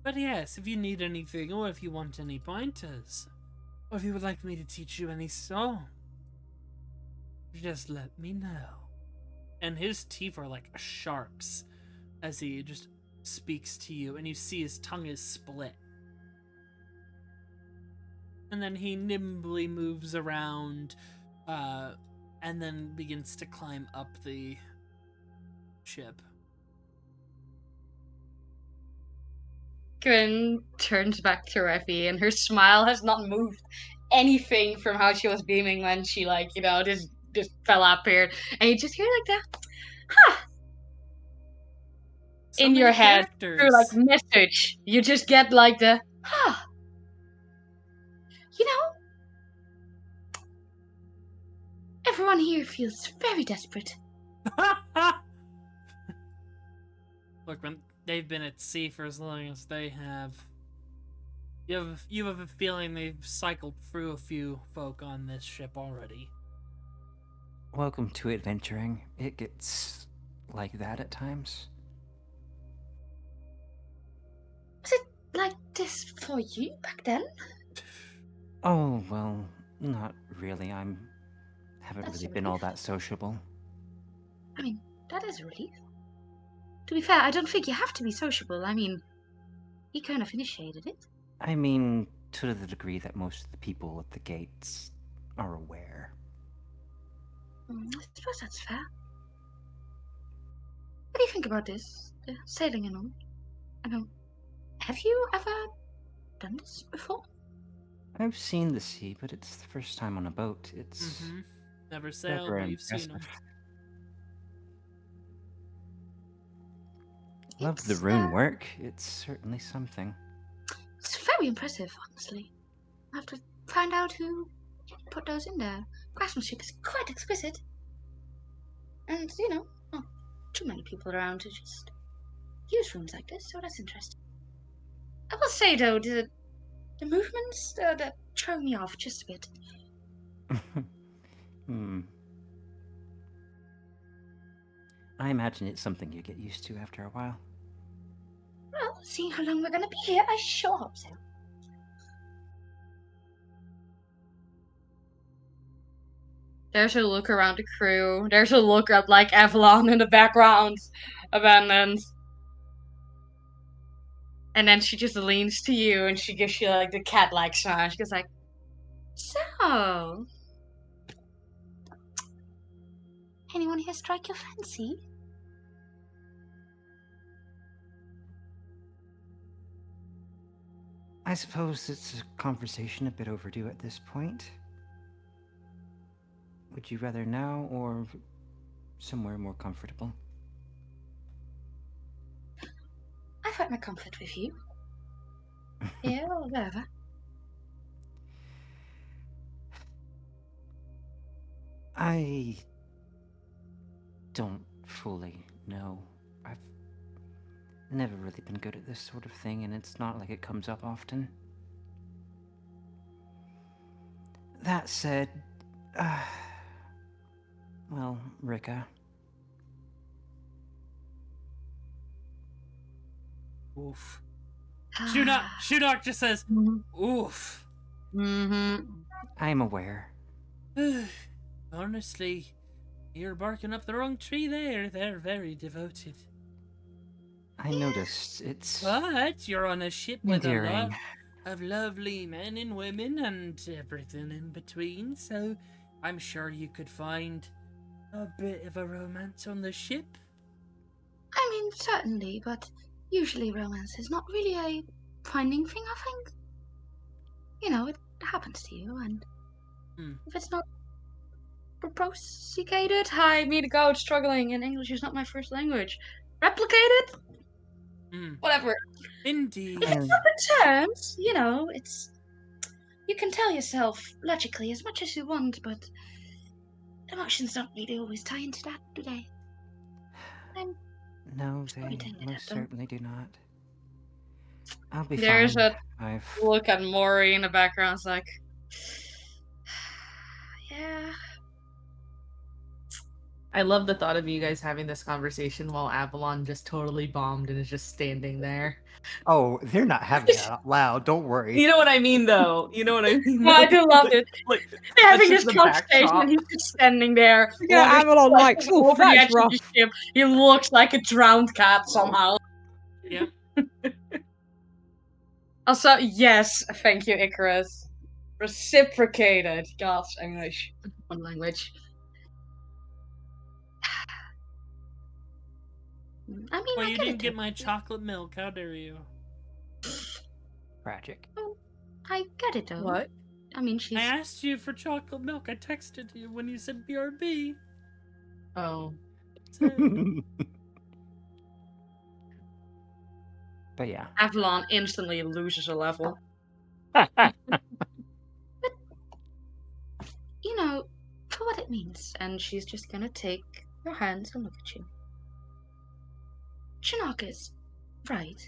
Speaker 8: But yes, if you need anything, or if you want any pointers, or if you would like me to teach you any song, just let me know. And his teeth are like sharks as he just speaks to you, and you see his tongue is split. And then he nimbly moves around, and then begins to climb up the ship.
Speaker 6: Gwen turns back to Revi, and her smile has not moved anything from how she was beaming when she, just fell up here. And you just hear, like, the, huh,
Speaker 8: So
Speaker 6: in
Speaker 8: many
Speaker 6: your head, through,
Speaker 8: characters.
Speaker 6: message. You just get, the, huh. You know, everyone here feels very desperate.
Speaker 8: Look, when they've been at sea for as long as they have, you have a feeling they've cycled through a few folk on this ship already.
Speaker 5: Welcome to adventuring. It gets like that at times.
Speaker 6: Was it like this for you back then?
Speaker 5: Oh, well, not really. Haven't
Speaker 6: That's
Speaker 5: really
Speaker 6: a
Speaker 5: been all
Speaker 6: relief.
Speaker 5: that sociable.
Speaker 6: I mean, that is a relief. To be fair, I don't think you have to be sociable. I mean, he kind of initiated it.
Speaker 5: I mean, to the degree that most of the people at the gates are aware.
Speaker 6: I suppose that's fair. What do you think about this? Sailing and all? I mean, have you ever done this before?
Speaker 5: I've seen the sea, but it's the first time on a boat. It's
Speaker 8: Never sailed,
Speaker 5: never
Speaker 8: but you've seen them.
Speaker 5: impressive. Love the
Speaker 6: It's,
Speaker 5: rune work. It's certainly something.
Speaker 6: It's very impressive, honestly. I have to find out who put those in there. Craftsmanship is quite exquisite. And, not too many people around to just use runes like this, so that's interesting. I will say, though, the movements, that throw me off just a bit.
Speaker 5: I imagine it's something you get used to after a while.
Speaker 6: Well, seeing how long we're going to be here, I sure hope so. There's a look around the crew. There's a look at, Avalon in the background. Abandoned. And then she just leans to you and she gives you, the cat-like smile. She goes like, so... anyone here strike your fancy?
Speaker 5: I suppose it's a conversation a bit overdue at this point. Would you rather now or somewhere more comfortable?
Speaker 6: I find my comfort with you. Here or wherever.
Speaker 5: I don't fully know. I've never really been good at this sort of thing, and it's not like it comes up often. That said, well, Rika,
Speaker 1: Oof. Shunok just says, oof.
Speaker 5: I am aware.
Speaker 1: Honestly, you're barking up the wrong tree there. They're very devoted.
Speaker 5: I noticed it's
Speaker 1: But you're on a ship with a lot
Speaker 5: endearing.
Speaker 1: of lovely men and women and everything in between, so I'm sure you could find a bit of a romance on the ship.
Speaker 10: I mean, certainly, but usually romance is not really a finding thing, I think. You know, it happens to you, and if it's not reciprocated, I mean, a goat struggling in English is not my first language. Replicated? Whatever.
Speaker 1: Indeed.
Speaker 10: If it's not returned, you know, it's... You can tell yourself logically as much as you want, but emotions don't really always tie into that, do they?
Speaker 5: No, they
Speaker 10: pointing it
Speaker 5: most
Speaker 10: at them.
Speaker 5: certainly do not. I'll be
Speaker 6: There's
Speaker 5: fine.
Speaker 6: a look at Mori in the background. It's like,
Speaker 10: yeah.
Speaker 4: I love the thought of you guys having this conversation while Avalon just totally bombed and is just standing there.
Speaker 5: Oh, they're not having it out loud. Don't worry.
Speaker 4: You know what I mean, though. You know what I mean.
Speaker 6: no, I do love it.
Speaker 4: Like,
Speaker 6: They're having
Speaker 4: that's
Speaker 6: this
Speaker 4: just the
Speaker 6: conversation,
Speaker 4: backdrop.
Speaker 6: and he's just standing there.
Speaker 2: Yeah, Avalon like,
Speaker 6: over
Speaker 2: oof,
Speaker 6: the edge
Speaker 2: that's
Speaker 6: of
Speaker 2: rough.
Speaker 6: the ship. He looks like a drowned cat somehow.
Speaker 1: Yeah.
Speaker 6: Also, yes, thank you, Icarus. Reciprocated. Gosh, English. One language.
Speaker 10: I mean,
Speaker 1: Well,
Speaker 10: I
Speaker 1: you
Speaker 10: get
Speaker 1: didn't
Speaker 10: it.
Speaker 1: get my chocolate milk. How dare you?
Speaker 5: Tragic.
Speaker 10: I get it, though.
Speaker 4: What?
Speaker 10: I mean, she's...
Speaker 1: I asked you for chocolate milk. I texted you when you said BRB.
Speaker 4: Oh.
Speaker 5: But yeah.
Speaker 6: Avalon instantly loses a level.
Speaker 10: You know, for what it means. And she's just gonna take your hands and look at you. Shinaka's right.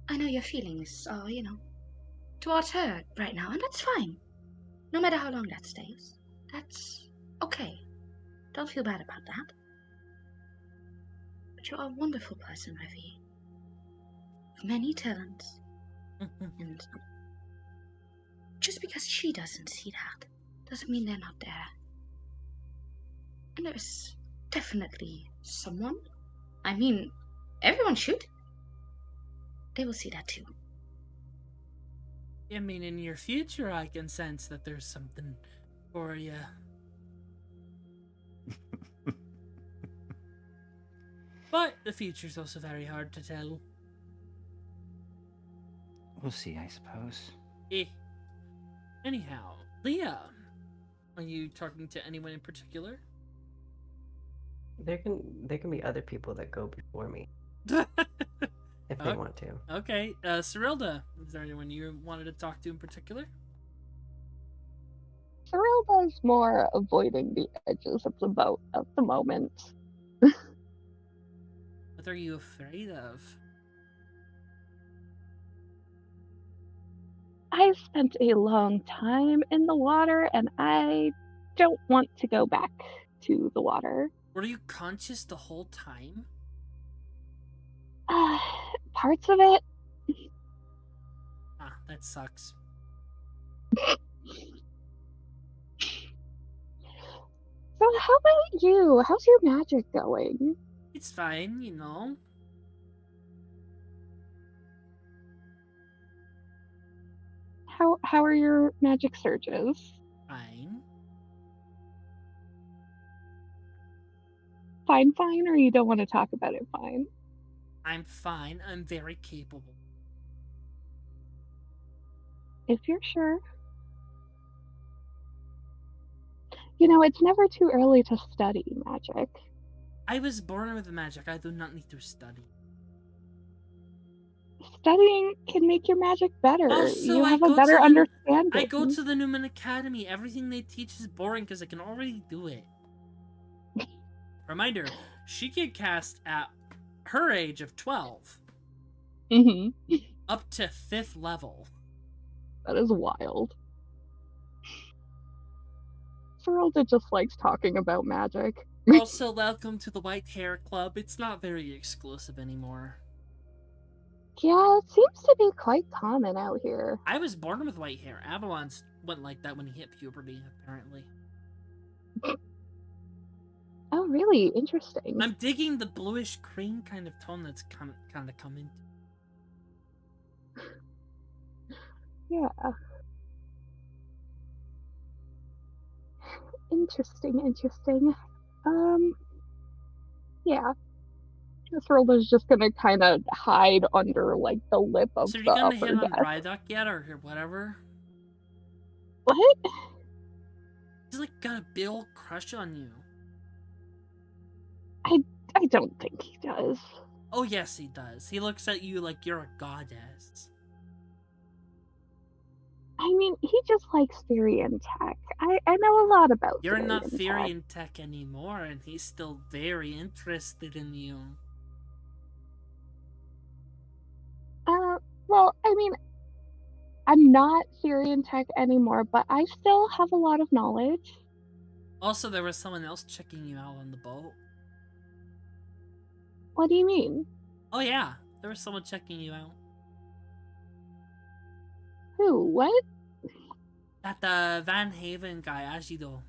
Speaker 10: I know your feelings are, you know, towards her right now, and that's fine. No matter how long that stays. That's okay. Don't feel bad about that. But you're a wonderful person, Revi. With many talents. And just because she doesn't see that doesn't mean they're not there. And there's definitely someone. I mean, everyone should. They will see that too.
Speaker 1: I mean, in your future, I can sense that there's something for you. But the future's also very hard to tell.
Speaker 5: We'll see, I suppose.
Speaker 1: Anyhow, Leah, are you talking to anyone in particular?
Speaker 3: There can be other people that go before me if they want to.
Speaker 1: Okay, Cyrilda, is there anyone you wanted to talk to in particular?
Speaker 9: Cyrilda's more avoiding the edges of the boat at the moment.
Speaker 1: What are you afraid of?
Speaker 9: I spent a long time in the water, and I don't want to go back to the water.
Speaker 1: Were you conscious the whole time?
Speaker 9: Parts of it.
Speaker 1: Ah, that sucks.
Speaker 9: So how about you? How's your magic going?
Speaker 1: It's fine, you know.
Speaker 9: How are your magic surges?
Speaker 1: Fine.
Speaker 9: Fine, or you don't want to talk about it fine?
Speaker 1: I'm fine. I'm very capable.
Speaker 9: If you're sure. You know, it's never too early to study magic.
Speaker 1: I was born with magic. I do not need to study.
Speaker 9: Studying can make your magic better.
Speaker 1: Also,
Speaker 9: you
Speaker 1: I
Speaker 9: have
Speaker 1: go
Speaker 9: a better
Speaker 1: to the-
Speaker 9: understanding.
Speaker 1: I go to the Newman Academy. Everything they teach is boring because I can already do it. Reminder, she can cast at her age of 12
Speaker 9: Mm-hmm.
Speaker 1: up to 5th level.
Speaker 9: That is wild. Serolda just likes talking about magic.
Speaker 1: Also, welcome to the White Hair Club. It's not very exclusive anymore.
Speaker 9: Yeah, it seems to be quite common out here.
Speaker 1: I was born with white hair. Avalon's went like that when he hit puberty, apparently.
Speaker 9: Oh, really? Interesting.
Speaker 1: I'm digging the bluish green kind of tone that's kind of coming.
Speaker 9: Yeah. Interesting. Yeah. Serolda's just gonna kind of hide under, like, the lip of
Speaker 1: So are
Speaker 9: the
Speaker 1: you gonna
Speaker 9: upper
Speaker 1: hit on
Speaker 9: deck.
Speaker 1: Rydok yet, or whatever?
Speaker 9: What?
Speaker 1: He's like got a big ol' crush on you.
Speaker 9: I don't think he does.
Speaker 1: Oh yes, he does. He looks at you like you're a goddess.
Speaker 9: I mean, he just likes theory and tech. I know a lot about
Speaker 1: You're
Speaker 9: theory
Speaker 1: not
Speaker 9: and
Speaker 1: theory
Speaker 9: tech.
Speaker 1: and tech anymore, and he's still very interested in you.
Speaker 9: Well, I mean, I'm not theory and tech anymore, but I still have a lot of knowledge.
Speaker 1: Also, there was someone else checking you out on the boat.
Speaker 9: What do you mean?
Speaker 1: Oh yeah, there was someone checking you out.
Speaker 9: Who? What?
Speaker 1: That Van Haven guy, Ajido.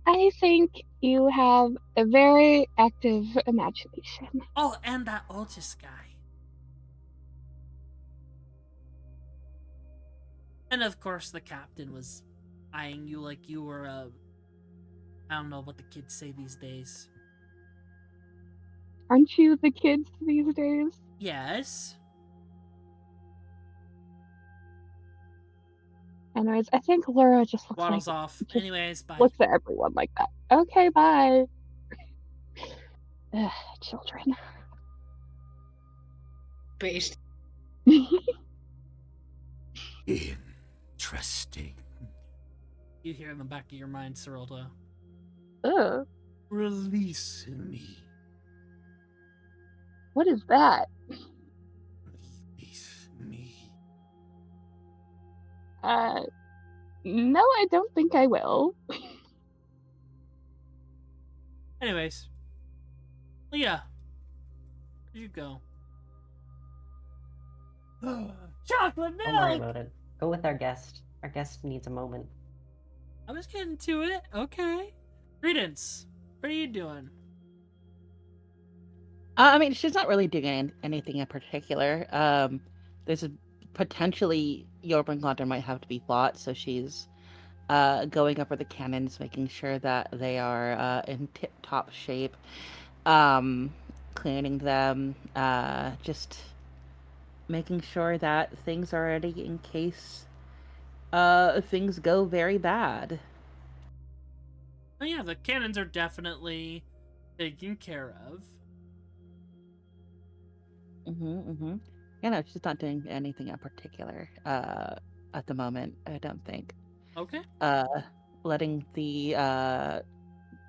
Speaker 9: I think you have a very active imagination.
Speaker 1: Oh, and that Otis guy. And of course, the captain was eyeing you like you were I don't know what the kids say these days.
Speaker 9: Aren't you the kids these days?
Speaker 1: Yes.
Speaker 9: Anyways, I think Laura just looks
Speaker 1: Waddles
Speaker 9: like
Speaker 1: off.
Speaker 9: just
Speaker 1: Anyways, bye.
Speaker 9: looks at everyone like that. Okay, bye. Ugh, children.
Speaker 6: Based.
Speaker 8: Interesting.
Speaker 1: You hear in the back of your mind, Serolda.
Speaker 9: Ugh,
Speaker 8: Release me.
Speaker 9: what is that?
Speaker 8: Release me.
Speaker 9: No, I don't think I will.
Speaker 1: Anyways. Leah. Where'd you go? Chocolate
Speaker 3: Don't worry
Speaker 1: milk!
Speaker 3: about it. Go with our guest. Our guest needs a moment.
Speaker 1: I was getting to it. Okay. Credence, what are you doing?
Speaker 7: I mean, she's not really doing anything in particular. There's a potentially Jormungandr might have to be fought, so she's going over the cannons, making sure that they are in tip-top shape, cleaning them, just making sure that things are ready in case things go very bad.
Speaker 1: Oh yeah, the cannons are definitely taken care of.
Speaker 7: Yeah, no, she's not doing anything in particular at the moment, I don't think.
Speaker 1: Okay.
Speaker 7: Letting the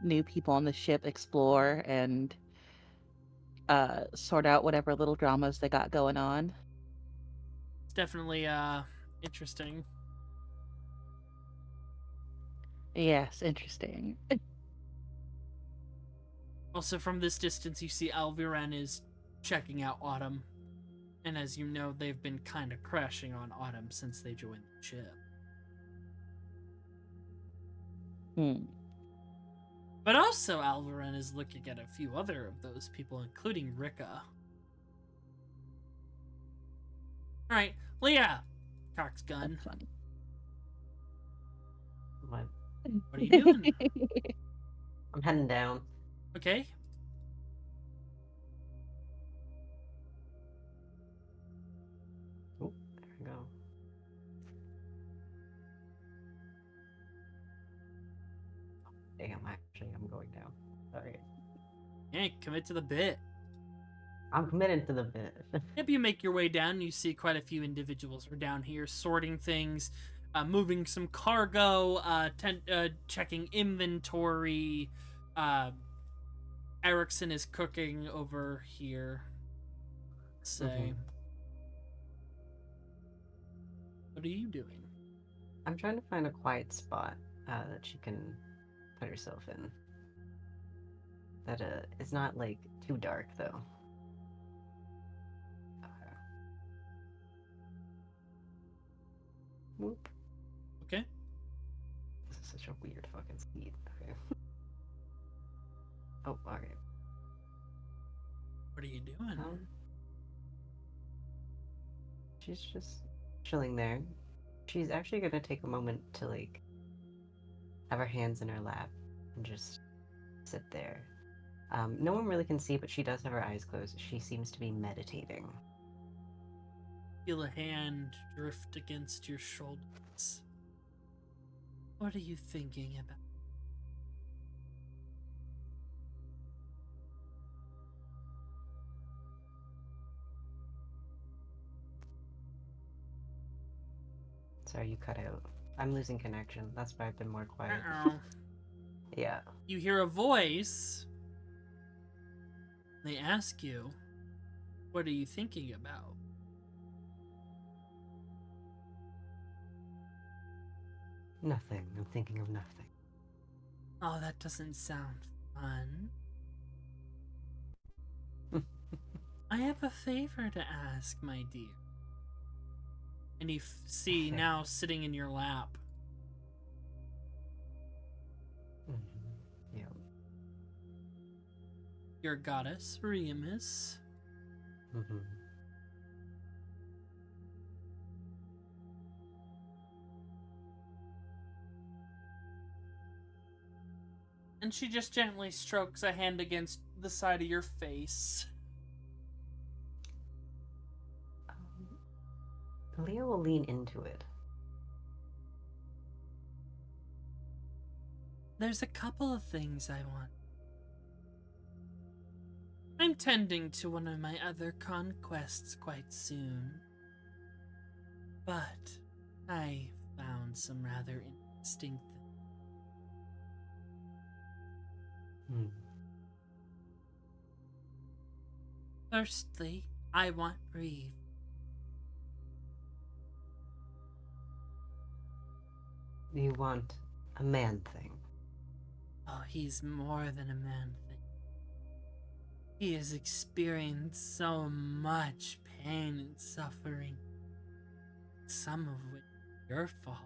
Speaker 7: new people on the ship explore and sort out whatever little dramas they got going on.
Speaker 1: It's definitely interesting.
Speaker 7: Yes, interesting.
Speaker 1: Also, from this distance, you see Alviren is checking out Autumn. And as you know, they've been kind of crashing on Autumn since they joined the ship. But also, Alviren is looking at a few other of those people, including Rika. Alright, Leah! Cock's gun.
Speaker 7: That's funny.
Speaker 3: What?
Speaker 1: What are you doing?
Speaker 3: I'm heading down.
Speaker 1: Okay.
Speaker 3: Oh, there we go. Damn, I'm going down. Sorry.
Speaker 1: Yeah, commit to the bit.
Speaker 3: I'm committed to the bit.
Speaker 1: Yep, you make your way down. You see quite a few individuals are down here sorting things, moving some cargo, checking inventory. Erickson is cooking over here. Let's say. What are you doing?
Speaker 3: I'm trying to find a quiet spot that she can put herself in. That is not like too dark though. Okay. Whoop.
Speaker 1: Okay.
Speaker 3: This is such a weird fucking seat. Okay. Oh, okay.
Speaker 1: What are you doing?
Speaker 3: She's just chilling there. She's actually gonna take a moment to like have her hands in her lap and just sit there. No one really can see, but she does have her eyes closed. She seems to be meditating.
Speaker 1: Feel a hand drift against your shoulders. What are you thinking about?
Speaker 3: Sorry, you cut out. I'm losing connection. That's why I've been more quiet.
Speaker 1: Uh-oh.
Speaker 3: Yeah.
Speaker 1: You hear a voice. They ask you, what are you thinking about?
Speaker 3: Nothing. I'm thinking of nothing.
Speaker 1: Oh, that doesn't sound fun. I have a favor to ask, my dear. And you see now sitting in your lap.
Speaker 3: Yeah.
Speaker 1: Your goddess, Remus. And she just gently strokes a hand against the side of your face.
Speaker 3: Leo will lean into it.
Speaker 1: There's a couple of things I want. I'm tending to one of my other conquests quite soon. But I found some rather interesting things. Firstly, I want Reeve.
Speaker 3: You want a man thing?
Speaker 1: Oh, he's more than a man thing. He has experienced so much pain and suffering, some of which is your fault.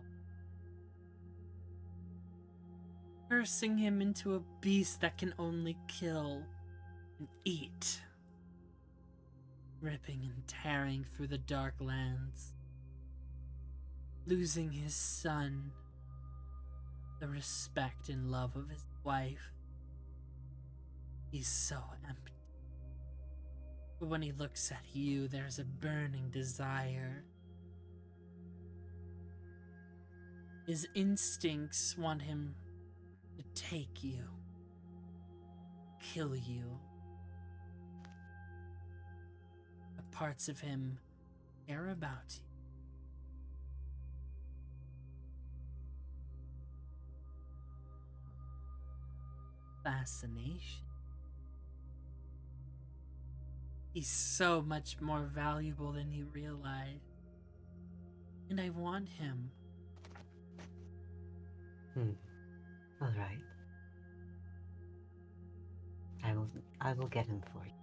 Speaker 1: Cursing him into a beast that can only kill and eat, ripping and tearing through the dark lands, losing his son, the respect and love of his wife. He's so empty. But when he looks at you, there's a burning desire. His instincts want him to take you, kill you. But parts of him care about you. Fascination. He's so much more valuable than you realize. And I want him.
Speaker 3: All right. I will get him for you.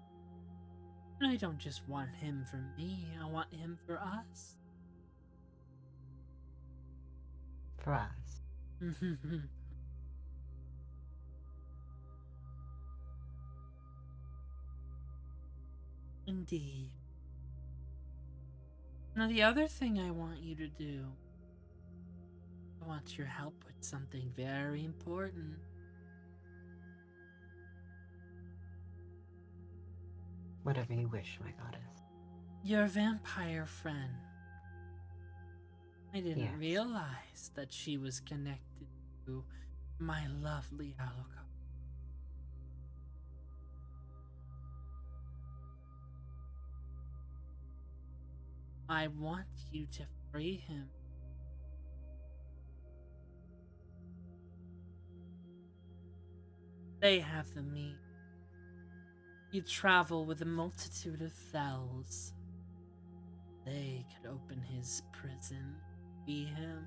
Speaker 1: And I don't just want him for me, I want him for us.
Speaker 3: For us.
Speaker 1: Indeed. Now the other thing I want you to do, I want your help with something very important.
Speaker 3: Whatever you wish, my goddess.
Speaker 1: Your vampire friend. I didn't
Speaker 3: Yes.
Speaker 1: realize that she was connected to my lovely Alucard. I want you to free him. They have the means. You travel with a multitude of Thels. They could open his prison, free him.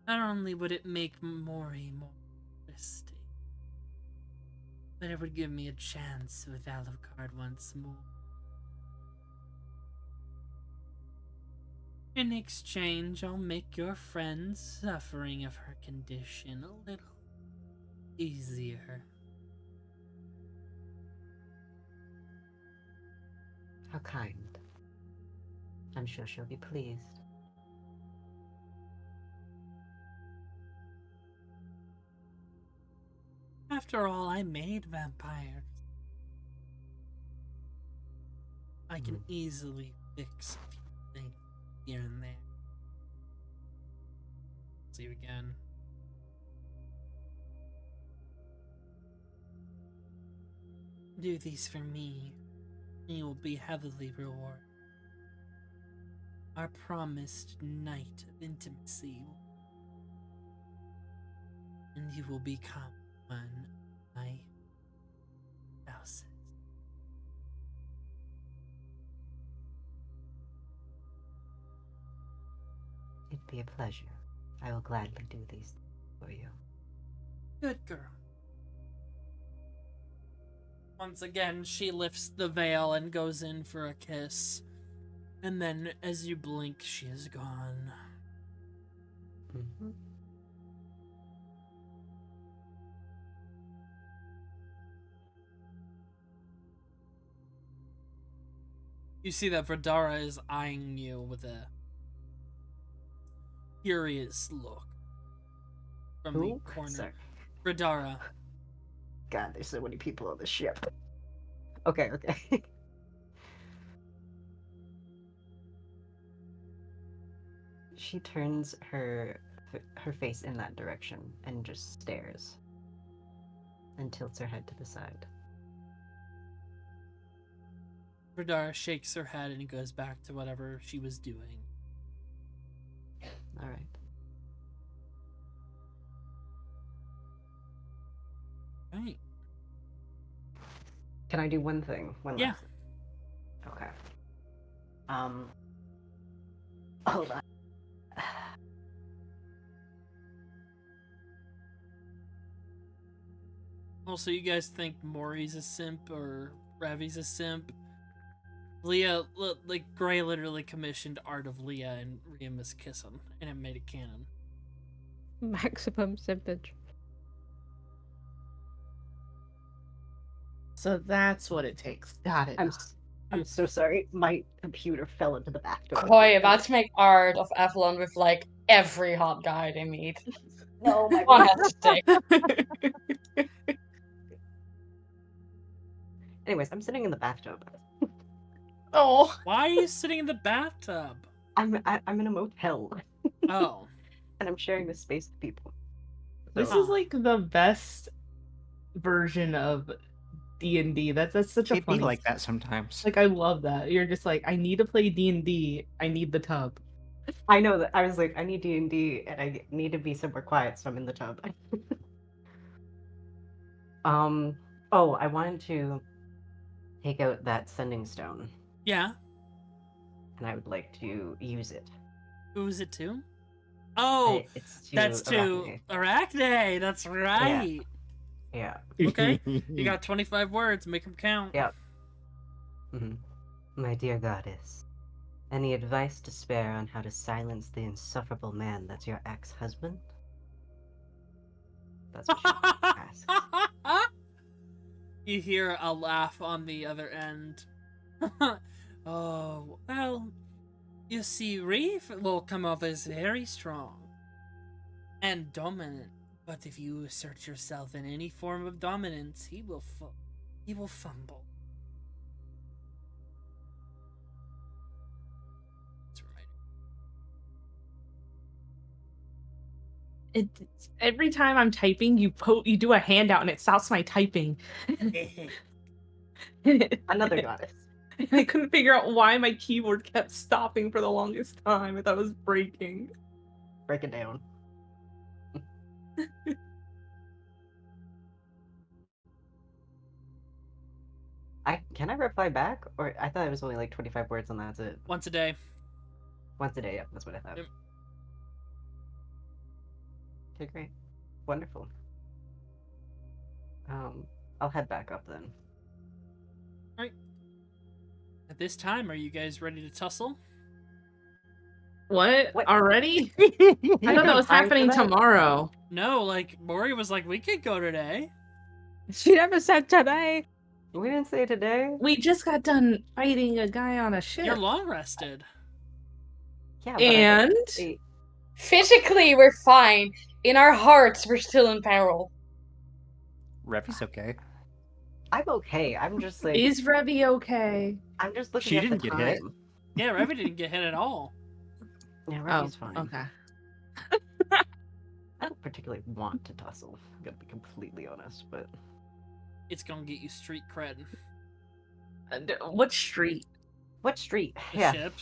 Speaker 1: Not only would it make Mori more interesting, but it would give me a chance with Alucard once more. In exchange, I'll make your friend's suffering of her condition a little easier.
Speaker 3: How kind. I'm sure she'll be pleased.
Speaker 1: After all, I made vampires. I can easily fix a few things here and there. See you again. Do these for me, and you will be heavily rewarded. Our promised night of intimacy, and you will become one of my spouses.
Speaker 3: It'd be a pleasure. I will gladly do these for you.
Speaker 1: Good girl. Once again, she lifts the veil and goes in for a kiss. And then, as you blink, she is gone.
Speaker 3: Mm-hmm.
Speaker 1: You see that Vidara is eyeing you with a curious look from the corner.
Speaker 3: Sorry.
Speaker 1: Vidara.
Speaker 3: God, there's so many people on the ship. Okay. She turns her face in that direction and just stares and tilts her head to the side.
Speaker 1: Vidara shakes her head and goes back to whatever she was doing.
Speaker 3: All right.
Speaker 1: Right.
Speaker 3: Can I do one thing?
Speaker 1: Yeah.
Speaker 3: Last thing? Okay. Hold on.
Speaker 1: Also, you guys think Mori's a simp or Ravi's a simp? Leah, like, Gray literally commissioned art of Leah and Remus kissing, and it made it canon.
Speaker 2: Maximum simpage.
Speaker 4: So that's what it takes. Got it.
Speaker 3: I'm so sorry. My computer fell into the bathtub.
Speaker 6: Koi about to make art of Avalon with like every hot guy they meet.
Speaker 3: No, my
Speaker 6: One
Speaker 3: God.
Speaker 6: has to stick.
Speaker 3: Anyways, I'm sitting in the bathtub.
Speaker 4: Oh,
Speaker 1: Why are you sitting in the bathtub?
Speaker 3: I'm in a motel,
Speaker 1: Oh.
Speaker 3: and I'm sharing this space with people.
Speaker 4: this
Speaker 3: So-
Speaker 4: is like the best version of D&D. That's such a
Speaker 5: It'd be
Speaker 4: funny.
Speaker 5: like that sometimes.
Speaker 4: Like, I love that. You're just like, I need to play D&D. I need the tub.
Speaker 3: I know that I was like, I need D&D, and I need to be somewhere quiet, so I'm in the tub. Oh, I wanted to take out that sending stone,
Speaker 1: Yeah.
Speaker 3: and I would like to use it.
Speaker 1: Who is it to? Oh,
Speaker 3: It's
Speaker 1: that's to Arachne. That's right.
Speaker 3: Yeah.
Speaker 1: Okay. You got 25 words. Make them count.
Speaker 3: Yep. My dear goddess, any advice to spare on how to silence the insufferable man that's your ex-husband? That's what she asks.
Speaker 1: You hear a laugh on the other end. Oh, well, you see, Reef will come off as very strong and dominant, but if you assert yourself in any form of dominance, he will fumble. That's right.
Speaker 4: Every time I'm typing, you do a handout and it stops my typing.
Speaker 3: Another goddess.
Speaker 4: I couldn't figure out why my keyboard kept stopping for the longest time. I thought it was breaking.
Speaker 3: Break it down. Can I reply back? Or I thought it was only like 25 words and that's it.
Speaker 1: Once a day.
Speaker 3: Once a day, yeah, that's what I thought.
Speaker 1: Yep.
Speaker 3: Okay, great. Wonderful. I'll head back up then.
Speaker 1: At this time, are you guys ready to tussle?
Speaker 4: What?
Speaker 3: What?
Speaker 4: Already?
Speaker 3: You
Speaker 4: I thought that
Speaker 3: got
Speaker 4: was
Speaker 3: time for
Speaker 4: happening
Speaker 3: that?
Speaker 4: tomorrow.
Speaker 1: No, like Mori was like, we could go today.
Speaker 2: She never said today.
Speaker 3: We didn't say today.
Speaker 4: We just got done fighting a guy on a ship.
Speaker 1: You're long rested.
Speaker 3: Yeah, but
Speaker 4: And
Speaker 3: Wait,
Speaker 6: Physically, we're fine. In our hearts, we're still in peril.
Speaker 5: Revy's okay.
Speaker 3: I'm okay. I'm just like
Speaker 4: is Revy okay?
Speaker 3: I'm just looking
Speaker 5: She
Speaker 3: at the
Speaker 5: didn't get hit.
Speaker 3: time.
Speaker 1: Yeah, Revy didn't get hit at all.
Speaker 3: Yeah,
Speaker 4: Oh,
Speaker 3: Revy's fine.
Speaker 4: okay.
Speaker 3: I don't particularly want to tussle. I'm gonna be completely honest, but
Speaker 1: It's gonna get you street cred.
Speaker 4: What street?
Speaker 3: what street?
Speaker 1: The
Speaker 3: Yeah.
Speaker 1: ship.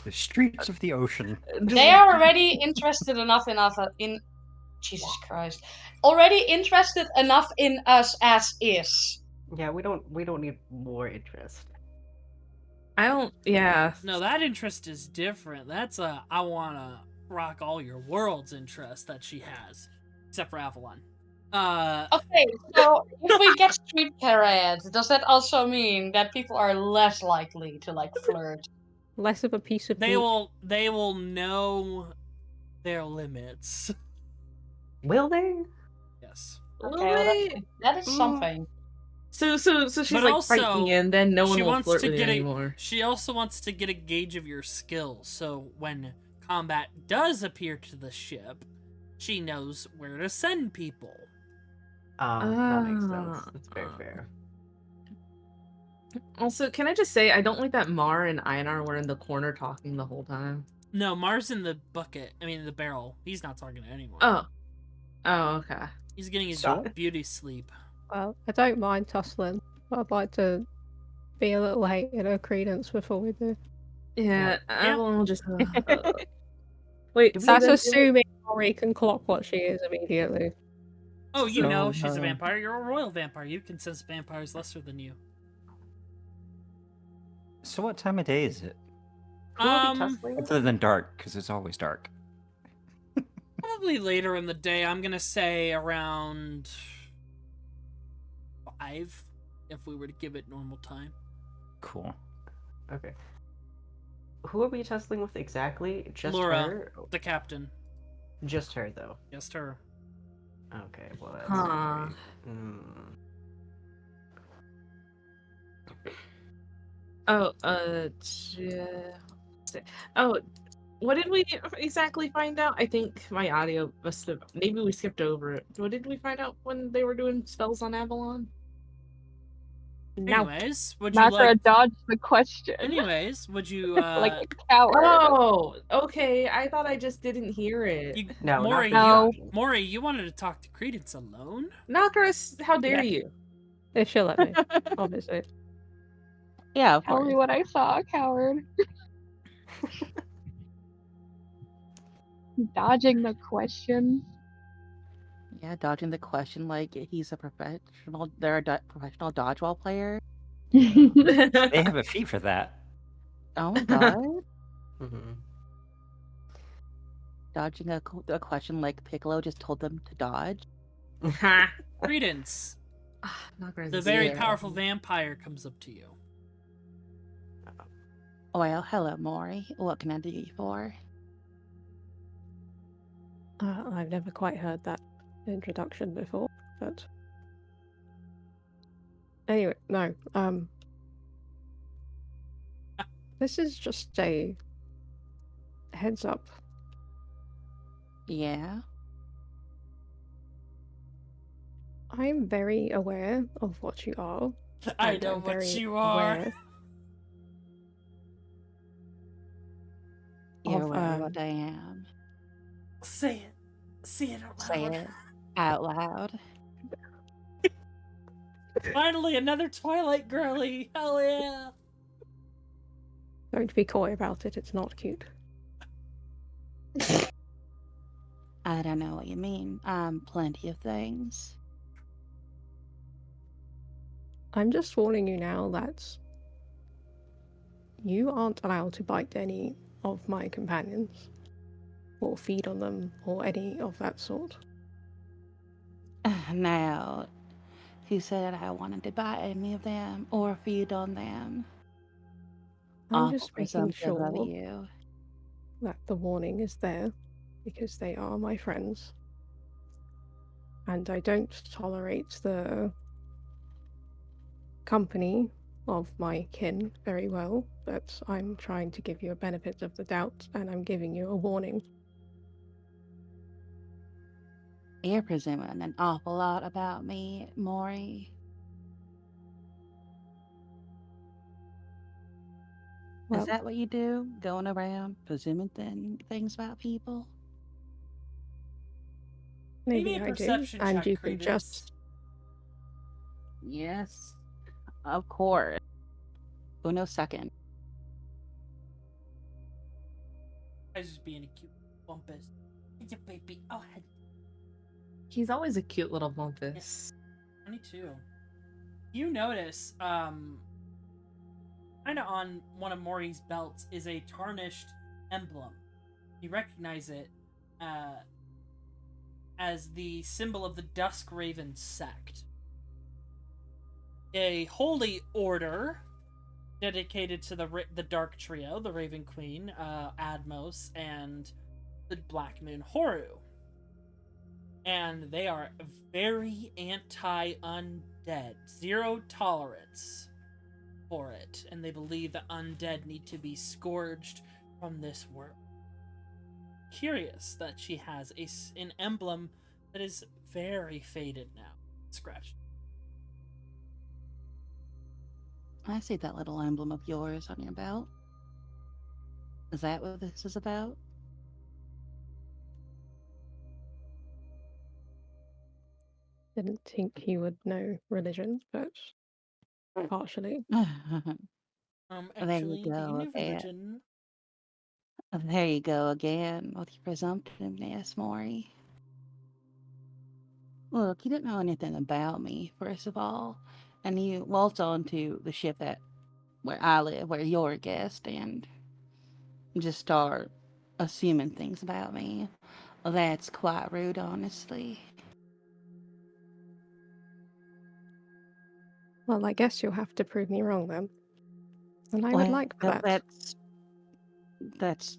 Speaker 5: The streets of the ocean.
Speaker 6: They are already interested enough in Jesus Christ. Already interested enough in us as is.
Speaker 3: Yeah, we don't need more interest.
Speaker 4: I don't. Yeah.
Speaker 1: No, that interest is different. That's a I wanna rock all your worlds interest that she has. Except for Avalon.
Speaker 6: Okay, so if we get street cred, does that also mean that people are less likely to like flirt?
Speaker 2: Less of a piece of
Speaker 1: they
Speaker 2: meat.
Speaker 1: they will know their limits.
Speaker 3: Will they?
Speaker 1: Yes.
Speaker 6: Okay, well, that is something.
Speaker 4: So she's
Speaker 1: But
Speaker 4: like
Speaker 1: also,
Speaker 4: fighting, and then no one
Speaker 1: she
Speaker 4: will
Speaker 1: wants
Speaker 4: flirt
Speaker 1: to
Speaker 4: with you
Speaker 1: get
Speaker 4: anymore.
Speaker 1: She also wants to get a gauge of your skills, so when combat does appear to the ship, she knows where to send people.
Speaker 3: That makes sense. That's very fair.
Speaker 4: Also, can I just say I don't like that Mar and Einar were in the corner talking the whole time.
Speaker 1: No, Mars in the bucket. I mean, the barrel. He's not talking to anyone.
Speaker 4: Oh. Oh, okay.
Speaker 1: He's getting his
Speaker 3: So?
Speaker 1: beauty sleep.
Speaker 2: Well, I don't mind tussling, but I'd like to be a little hated her credence before we do.
Speaker 4: Yeah,
Speaker 1: Yeah.
Speaker 4: Avalon will just. Wait, so
Speaker 2: That's
Speaker 4: then-
Speaker 2: assuming Mori can clock what she is immediately.
Speaker 1: Oh, you
Speaker 5: So,
Speaker 1: know, she's a
Speaker 5: uh,
Speaker 1: vampire. You're a royal vampire. You can sense vampires lesser than you.
Speaker 5: So what time of day is it?
Speaker 3: Who are we tussling with?
Speaker 5: Other than dark, because it's always dark.
Speaker 1: Probably later in the day. I'm gonna say around 5, if we were to give it normal time.
Speaker 5: Cool.
Speaker 3: Okay. Who are we tussling with exactly? Just
Speaker 1: Laura,
Speaker 3: her?
Speaker 1: the captain.
Speaker 3: Just her, though.
Speaker 1: Just her.
Speaker 3: Okay, well that's
Speaker 4: Huh.
Speaker 3: great.
Speaker 4: Oh, oh, what did we exactly find out? I think my audio must have. Maybe we skipped over it. What did we find out when they were doing spells on Avalon?
Speaker 2: Now,
Speaker 1: Anyways, would you
Speaker 9: Nakra
Speaker 1: like?
Speaker 9: dodged the question.
Speaker 1: Anyways, would you
Speaker 9: like a coward.
Speaker 4: Oh, okay. I thought I just didn't hear it.
Speaker 1: you
Speaker 3: No,
Speaker 1: Maury,
Speaker 9: No.
Speaker 1: Maury, you wanted to talk to Credence alone?
Speaker 4: Knockers, how dare you?
Speaker 2: if she'll let me, obviously.
Speaker 7: Yeah, of
Speaker 9: Tell me
Speaker 7: course.
Speaker 9: what I saw, coward. Dodging the question.
Speaker 7: Yeah, dodging the question like he's a professional. They're a professional dodgeball player.
Speaker 5: They have a fee for that.
Speaker 7: Oh my god.
Speaker 3: Mm-hmm.
Speaker 7: Dodging a question like Piccolo just told them to dodge.
Speaker 1: Credence,
Speaker 4: Knockers,
Speaker 1: the very
Speaker 4: yeah.
Speaker 1: powerful vampire comes up to you.
Speaker 7: Well, hello, Maury. What can I do you for?
Speaker 2: I've never quite heard that introduction before, but anyway, no. This is just a heads up.
Speaker 7: Yeah.
Speaker 2: I'm very aware of what you are.
Speaker 1: I
Speaker 2: and
Speaker 1: know
Speaker 2: I'm
Speaker 1: what
Speaker 2: very
Speaker 1: you are.
Speaker 2: aware
Speaker 7: You're
Speaker 2: of,
Speaker 7: aware of what I am.
Speaker 1: Say it. Say it out
Speaker 7: Say
Speaker 1: loud.
Speaker 7: it out loud.
Speaker 1: Finally, another Twilight girly. Hell yeah.
Speaker 2: Don't be coy about it, it's not cute.
Speaker 7: I don't know what you mean. Plenty of things.
Speaker 2: I'm just warning you now that you aren't allowed to bite any of my companions. or feed on them or any of that sort.
Speaker 7: Now, who said I wanted to buy any of them or feed on them?
Speaker 2: I'm
Speaker 7: Awful
Speaker 2: just making
Speaker 7: presumptive of
Speaker 2: sure
Speaker 7: you.
Speaker 2: that the warning is there because they are my friends. And I don't tolerate the company of my kin very well, but I'm trying to give you a benefit of the doubt and I'm giving you a warning.
Speaker 7: You're presuming an awful lot about me, Maury.
Speaker 2: Well,
Speaker 7: Is that what you do? Going around presuming things about people?
Speaker 2: maybe
Speaker 1: a
Speaker 2: I do,
Speaker 1: perception
Speaker 2: and
Speaker 1: check,
Speaker 2: you can
Speaker 1: Credence.
Speaker 2: just...
Speaker 7: Yes, of course. Uno second.
Speaker 1: I was just being a cute bumpus. It's a baby. Oh, head.
Speaker 4: He's always a cute little bumpus.
Speaker 1: 22. You notice, kind of on one of Maury's belts is a tarnished emblem. You recognize it as the symbol of the Dusk Raven sect. A holy order dedicated to the Dark Trio, the Raven Queen, Admos, and the Black Moon Horu. And they are very anti-undead. Zero tolerance for it. And they believe that undead need to be scourged from this world. Curious that she has an emblem that is very faded now. Scratched.
Speaker 7: I see that little emblem of yours on your belt. Is that what this is about?
Speaker 2: Didn't think you would know religion, but partially.
Speaker 7: There
Speaker 1: Actually,
Speaker 7: you
Speaker 1: do you
Speaker 7: go
Speaker 1: know
Speaker 7: again.
Speaker 1: religion?
Speaker 7: There you go again with your presumptiveness, Maury. Look, you didn't know anything about me, first of all, and you waltz onto the ship where I live, where you're a guest, and just start assuming things about me. Well, that's quite rude, honestly.
Speaker 2: Well, I guess you'll have to prove me wrong then. And I would like for
Speaker 7: Well,
Speaker 2: that.
Speaker 7: that's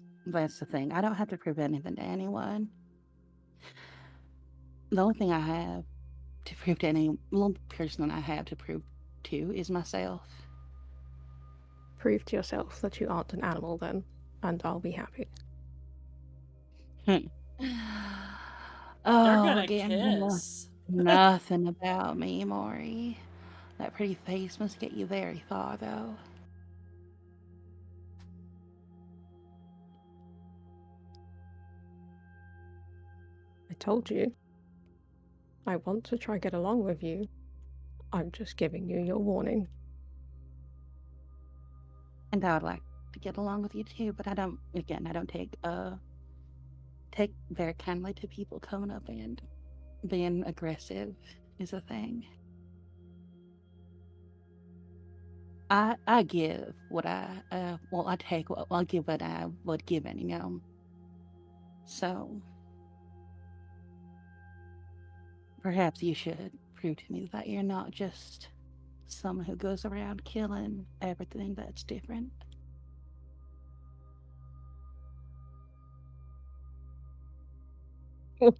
Speaker 7: the thing. I don't have to prove anything to anyone. The only thing I have to prove to any little person I have to prove to is myself.
Speaker 2: Prove to yourself that you aren't an animal then, and I'll be happy.
Speaker 1: They're
Speaker 7: Oh,
Speaker 1: gonna
Speaker 7: again,
Speaker 1: kiss.
Speaker 7: nothing about me, Maury. That pretty face must get you very far, though.
Speaker 2: I told you. I want to try get along with you. I'm just giving you your warning.
Speaker 7: And I would like to get along with you too, but I don't take very kindly to people coming up and being aggressive is a thing. I give what I take what I'll give what I would give any, So perhaps you should prove to me that you're not just someone who goes around killing everything that's different.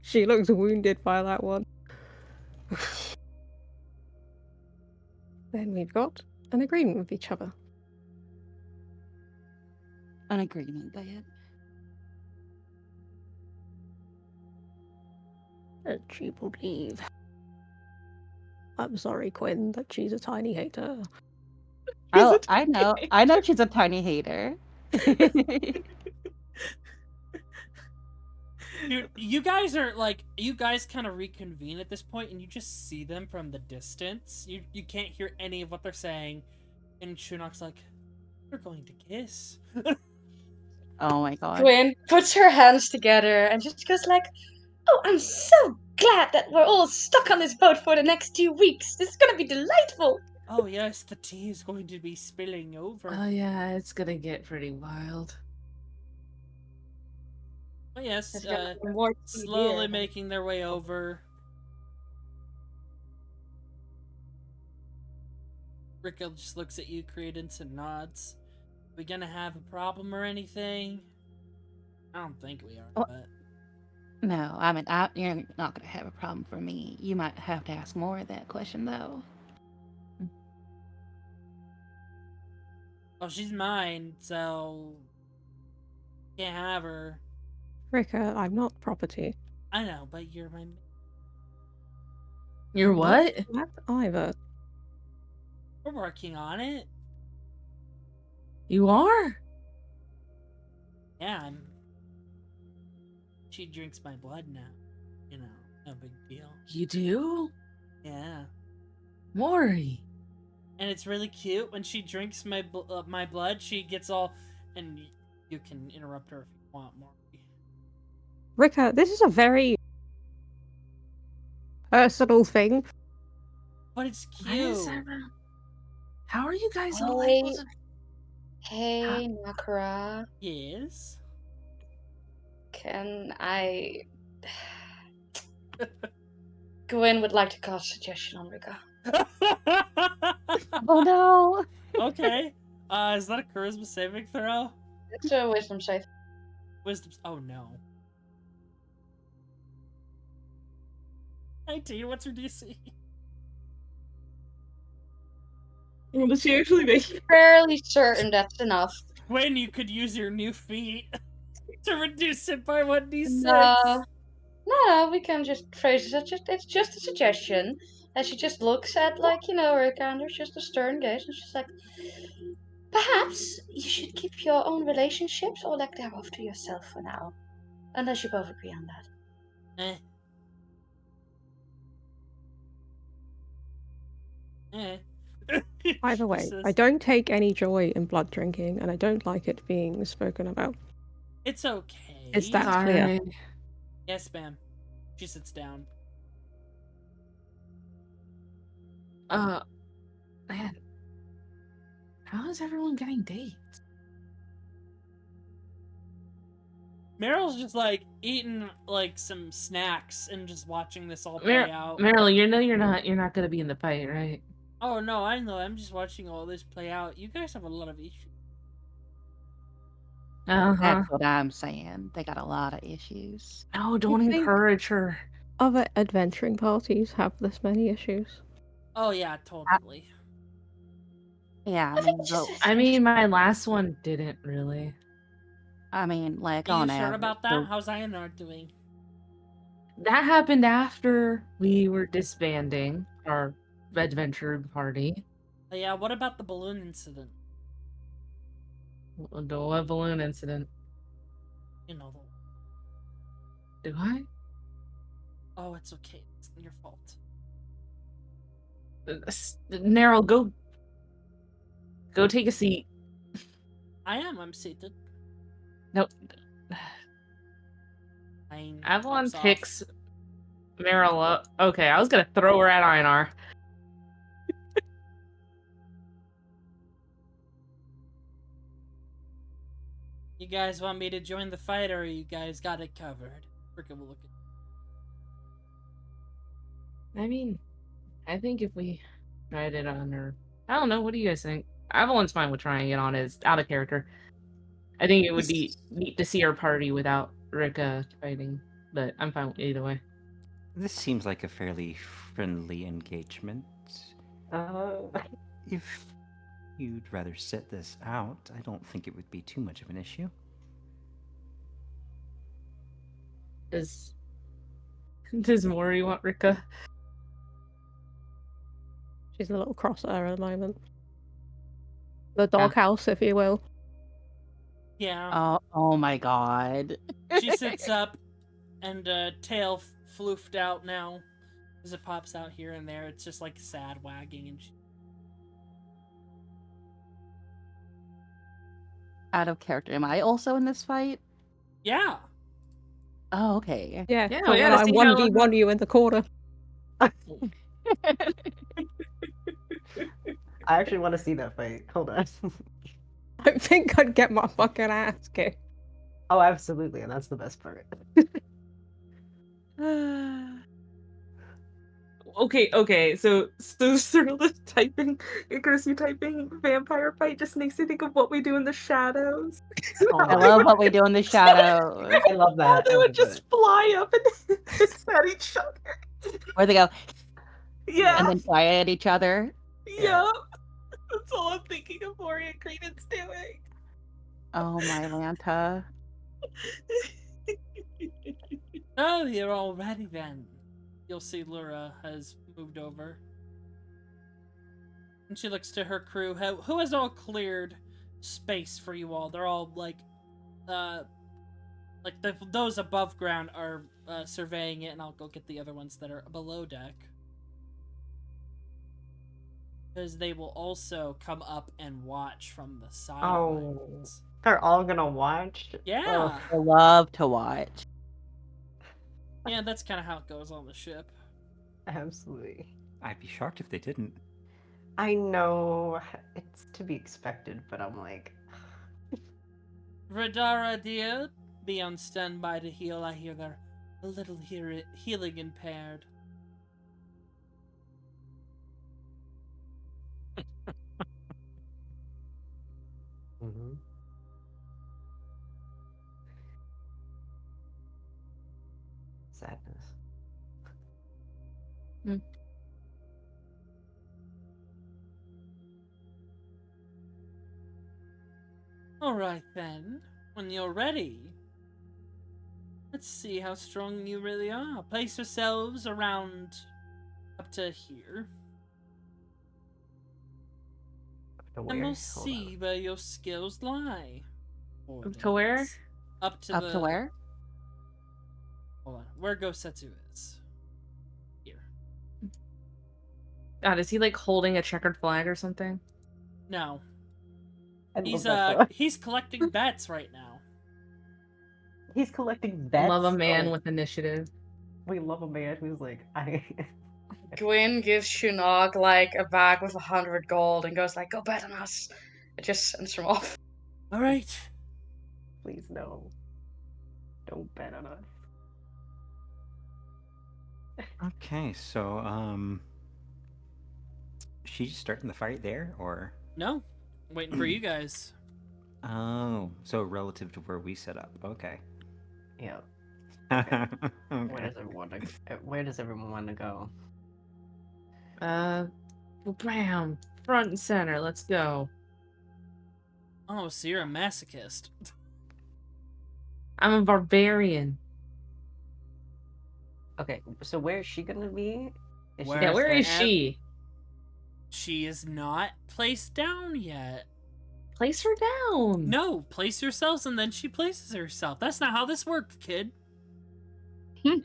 Speaker 2: She looks wounded by that one. Then we've got an agreement with each other.
Speaker 7: An agreement, then.
Speaker 2: And she will leave. I'm sorry, Quinn, that she's a tiny hater.
Speaker 7: Oh, I know she's a tiny hater.
Speaker 1: Dude, you guys kind of reconvene at this point, and you just see them from the distance. You can't hear any of what they're saying, and Shunok's like, "We're going to kiss."
Speaker 7: Oh my god.
Speaker 6: Gwyn puts her hands together and just goes like, "Oh, I'm so glad that we're all stuck on this boat for the next 2 weeks. This is gonna be delightful."
Speaker 1: Oh yes, the tea is going to be spilling over.
Speaker 4: Oh yeah, it's gonna get pretty wild.
Speaker 1: But yes,
Speaker 6: There's gonna be more tea
Speaker 1: slowly
Speaker 6: here.
Speaker 1: making their way over. Rika just looks at you, Credence, and nods. We gonna have a problem or anything? I don't think we are,
Speaker 7: Oh.
Speaker 1: but
Speaker 7: No, I mean, you're not going to have a problem for me. You might have to ask more of that question, though.
Speaker 1: well, she's mine, so can't have her.
Speaker 2: Rika, I'm not property.
Speaker 1: I know, but you're my.
Speaker 4: You're what?
Speaker 2: Not either.
Speaker 1: We're working on it.
Speaker 4: You are?
Speaker 1: Yeah, I'm. She drinks my blood now. You know, no big deal.
Speaker 4: You do?
Speaker 1: Yeah.
Speaker 4: Mori.
Speaker 1: And it's really cute when she drinks my my blood. She gets all, and you can interrupt her if you want more.
Speaker 2: Rika, this is a very personal thing.
Speaker 1: But it's
Speaker 4: Why is
Speaker 1: cute.
Speaker 4: everyone- How are you guys all
Speaker 6: Hey.
Speaker 4: able to...
Speaker 6: Hey, Nakara,
Speaker 1: Yes.
Speaker 6: can I... Gwyn would like to cast suggestion on Rika.
Speaker 7: Oh no!
Speaker 1: Okay. Is that a charisma saving throw?
Speaker 6: It's a wisdom save.
Speaker 1: Wisdom. Oh no. 19. What's her DC?
Speaker 4: Does she actually make...
Speaker 6: Fairly certain that's enough.
Speaker 1: When you could use your new feat to reduce it by 1d6.
Speaker 6: No, we can just phrase it. It's just a suggestion. And she just looks at, like, you know, Rika, and there's just a stern gaze, and she's like, perhaps you should keep your own relationships or lack thereof to yourself for now. Unless you both agree on that.
Speaker 2: Either way, I don't take any joy in blood drinking, and I don't like it being spoken about.
Speaker 1: It's okay.
Speaker 2: Is that clear?
Speaker 1: Yes, ma'am. She sits down.
Speaker 4: Man. How is everyone getting dates?
Speaker 1: Meryl's just like eating like some snacks and just watching this all play out.
Speaker 4: Meryl, you know you're not gonna be in the fight, right?
Speaker 1: Oh no, I know. I'm just watching all this play out. You guys have a lot of issues.
Speaker 4: Uh-huh.
Speaker 7: That's what I'm saying. They got a lot of issues.
Speaker 4: Oh, don't
Speaker 2: You think-
Speaker 4: encourage her.
Speaker 2: Other adventuring parties have this many issues.
Speaker 1: Oh yeah, totally.
Speaker 7: Yeah, I mean,
Speaker 4: I mean, my last one didn't really.
Speaker 7: like
Speaker 1: Are you
Speaker 7: on
Speaker 1: sure
Speaker 7: average.
Speaker 1: about that? How's Ionar doing?
Speaker 4: That happened after we were disbanding our adventure party.
Speaker 1: Oh, yeah, what about the balloon incident?
Speaker 4: The balloon incident.
Speaker 1: You know the.
Speaker 4: Do I?
Speaker 1: Oh, it's okay. It's not your fault.
Speaker 4: Neryl, go take a seat.
Speaker 1: I am. I'm seated.
Speaker 4: Nope. Avalon
Speaker 1: pops off.
Speaker 4: picks Meryl up. Okay, I was gonna throw her at Einar.
Speaker 1: You guys want me to join the fight, or you guys got it covered? Frickin' will look at.
Speaker 4: I mean, I think if we tried it on her, I don't know. What do you guys think? Avalon's fine with trying it on his out of character. I think it would be neat to see our party without Rika fighting, but I'm fine with either way.
Speaker 5: This seems like a fairly friendly engagement. If you'd rather sit this out, I don't think it would be too much of an issue.
Speaker 4: Does Mori want Rika?
Speaker 2: She's a little cross at her at the moment. The doghouse, if you will.
Speaker 1: Yeah.
Speaker 7: Oh my god.
Speaker 1: She sits up, and tail floofed out now, as it pops out here and there. It's just like sad wagging and.
Speaker 7: Out of character. Am I also in this fight?
Speaker 1: Yeah.
Speaker 7: Oh, okay.
Speaker 2: Yeah,
Speaker 4: Yeah,
Speaker 2: so
Speaker 4: we gotta
Speaker 2: I
Speaker 4: see how
Speaker 2: 1v1 you in the corner.
Speaker 3: I actually want to see that fight. Hold on.
Speaker 2: I think I'd get my fucking ass kicked.
Speaker 3: Oh, absolutely, and that's the best part.
Speaker 4: Okay. So Cyril is typing, Icarus, you typing vampire fight just makes me think of What We Do in the Shadows.
Speaker 3: Oh
Speaker 7: I
Speaker 3: my
Speaker 7: love what we
Speaker 3: God.
Speaker 7: do in the shadows.
Speaker 3: I love
Speaker 4: How
Speaker 3: that.
Speaker 4: they
Speaker 3: I
Speaker 4: would
Speaker 3: love
Speaker 4: just
Speaker 3: it.
Speaker 4: fly up and hiss at each other.
Speaker 7: Where they go
Speaker 4: Yeah,
Speaker 7: and then fly at each other.
Speaker 4: yeah. That's all I'm thinking of Moria Credence doing.
Speaker 7: Oh my Lanta.
Speaker 1: Oh, you're all ready then. You'll see Lura has moved over. And she looks to her crew, who has all cleared space for you all. They're all those above ground are surveying it, and I'll go get the other ones that are below deck. Because they will also come up and watch from the sidelines.
Speaker 3: They're all gonna watch?
Speaker 1: Yeah.
Speaker 7: I love to watch.
Speaker 1: Yeah, that's kind of how it goes on the ship.
Speaker 3: Absolutely.
Speaker 5: I'd be shocked if they didn't.
Speaker 3: I know it's to be expected, but I'm like,
Speaker 1: Radara, dear, be on standby to heal. I hear they're a little healing impaired.
Speaker 3: mhm. Sadness.
Speaker 1: Alright then, when you're ready, let's see how strong you really are. Place yourselves around up to here, and we'll
Speaker 3: Hold on.
Speaker 1: see where your skills lie.
Speaker 4: Up to where?
Speaker 1: Ordinance. Up to
Speaker 7: Up to where?
Speaker 1: Hold on, where Gosetsu is. Here.
Speaker 4: God, is he like holding a checkered flag or something?
Speaker 1: No.
Speaker 3: I love
Speaker 1: He's
Speaker 3: that though.
Speaker 1: he's collecting bets right now.
Speaker 3: He's collecting bets.
Speaker 4: Love a man
Speaker 3: Oh,
Speaker 4: with initiative.
Speaker 3: we love a man who's like, I.
Speaker 6: Gwyn gives Shinog like a bag with 100 gold and goes like, "Go bet on us." It just sends him off.
Speaker 1: Alright.
Speaker 3: Please no. Don't bet on us.
Speaker 5: Okay, so she's starting the fight there, or
Speaker 1: No. Waiting for you guys.
Speaker 5: oh, so relative to where we set up. Okay.
Speaker 3: Yeah.
Speaker 5: Okay.
Speaker 3: Where does everyone want to go?
Speaker 4: Bam! Front and center, let's go.
Speaker 1: Oh, so you're a masochist.
Speaker 4: I'm a barbarian.
Speaker 3: Okay, so where is she gonna be? Is
Speaker 1: Where-
Speaker 4: Yeah,
Speaker 3: just
Speaker 4: where
Speaker 3: like-
Speaker 4: is she?
Speaker 1: She is not placed down yet.
Speaker 4: Place her down.
Speaker 1: No, place yourselves and then she places herself. That's not how this works, kid.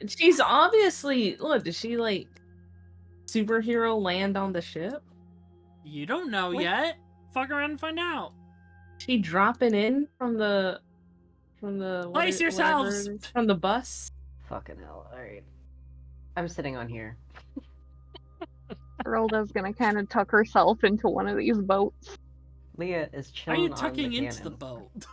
Speaker 4: She's obviously look. Did she like superhero land on the ship?
Speaker 1: You don't know
Speaker 3: What?
Speaker 1: yet. Fuck around and find out.
Speaker 4: She dropping in from the
Speaker 1: Place yourselves!
Speaker 4: from the bus.
Speaker 3: Fucking hell! All right, I'm sitting on here.
Speaker 9: Geralda's gonna kind of tuck herself into one of these boats,
Speaker 3: Leah is
Speaker 1: Are
Speaker 3: chilling
Speaker 1: you
Speaker 3: on
Speaker 1: tucking
Speaker 3: the
Speaker 1: into the
Speaker 3: cannon.
Speaker 1: boat?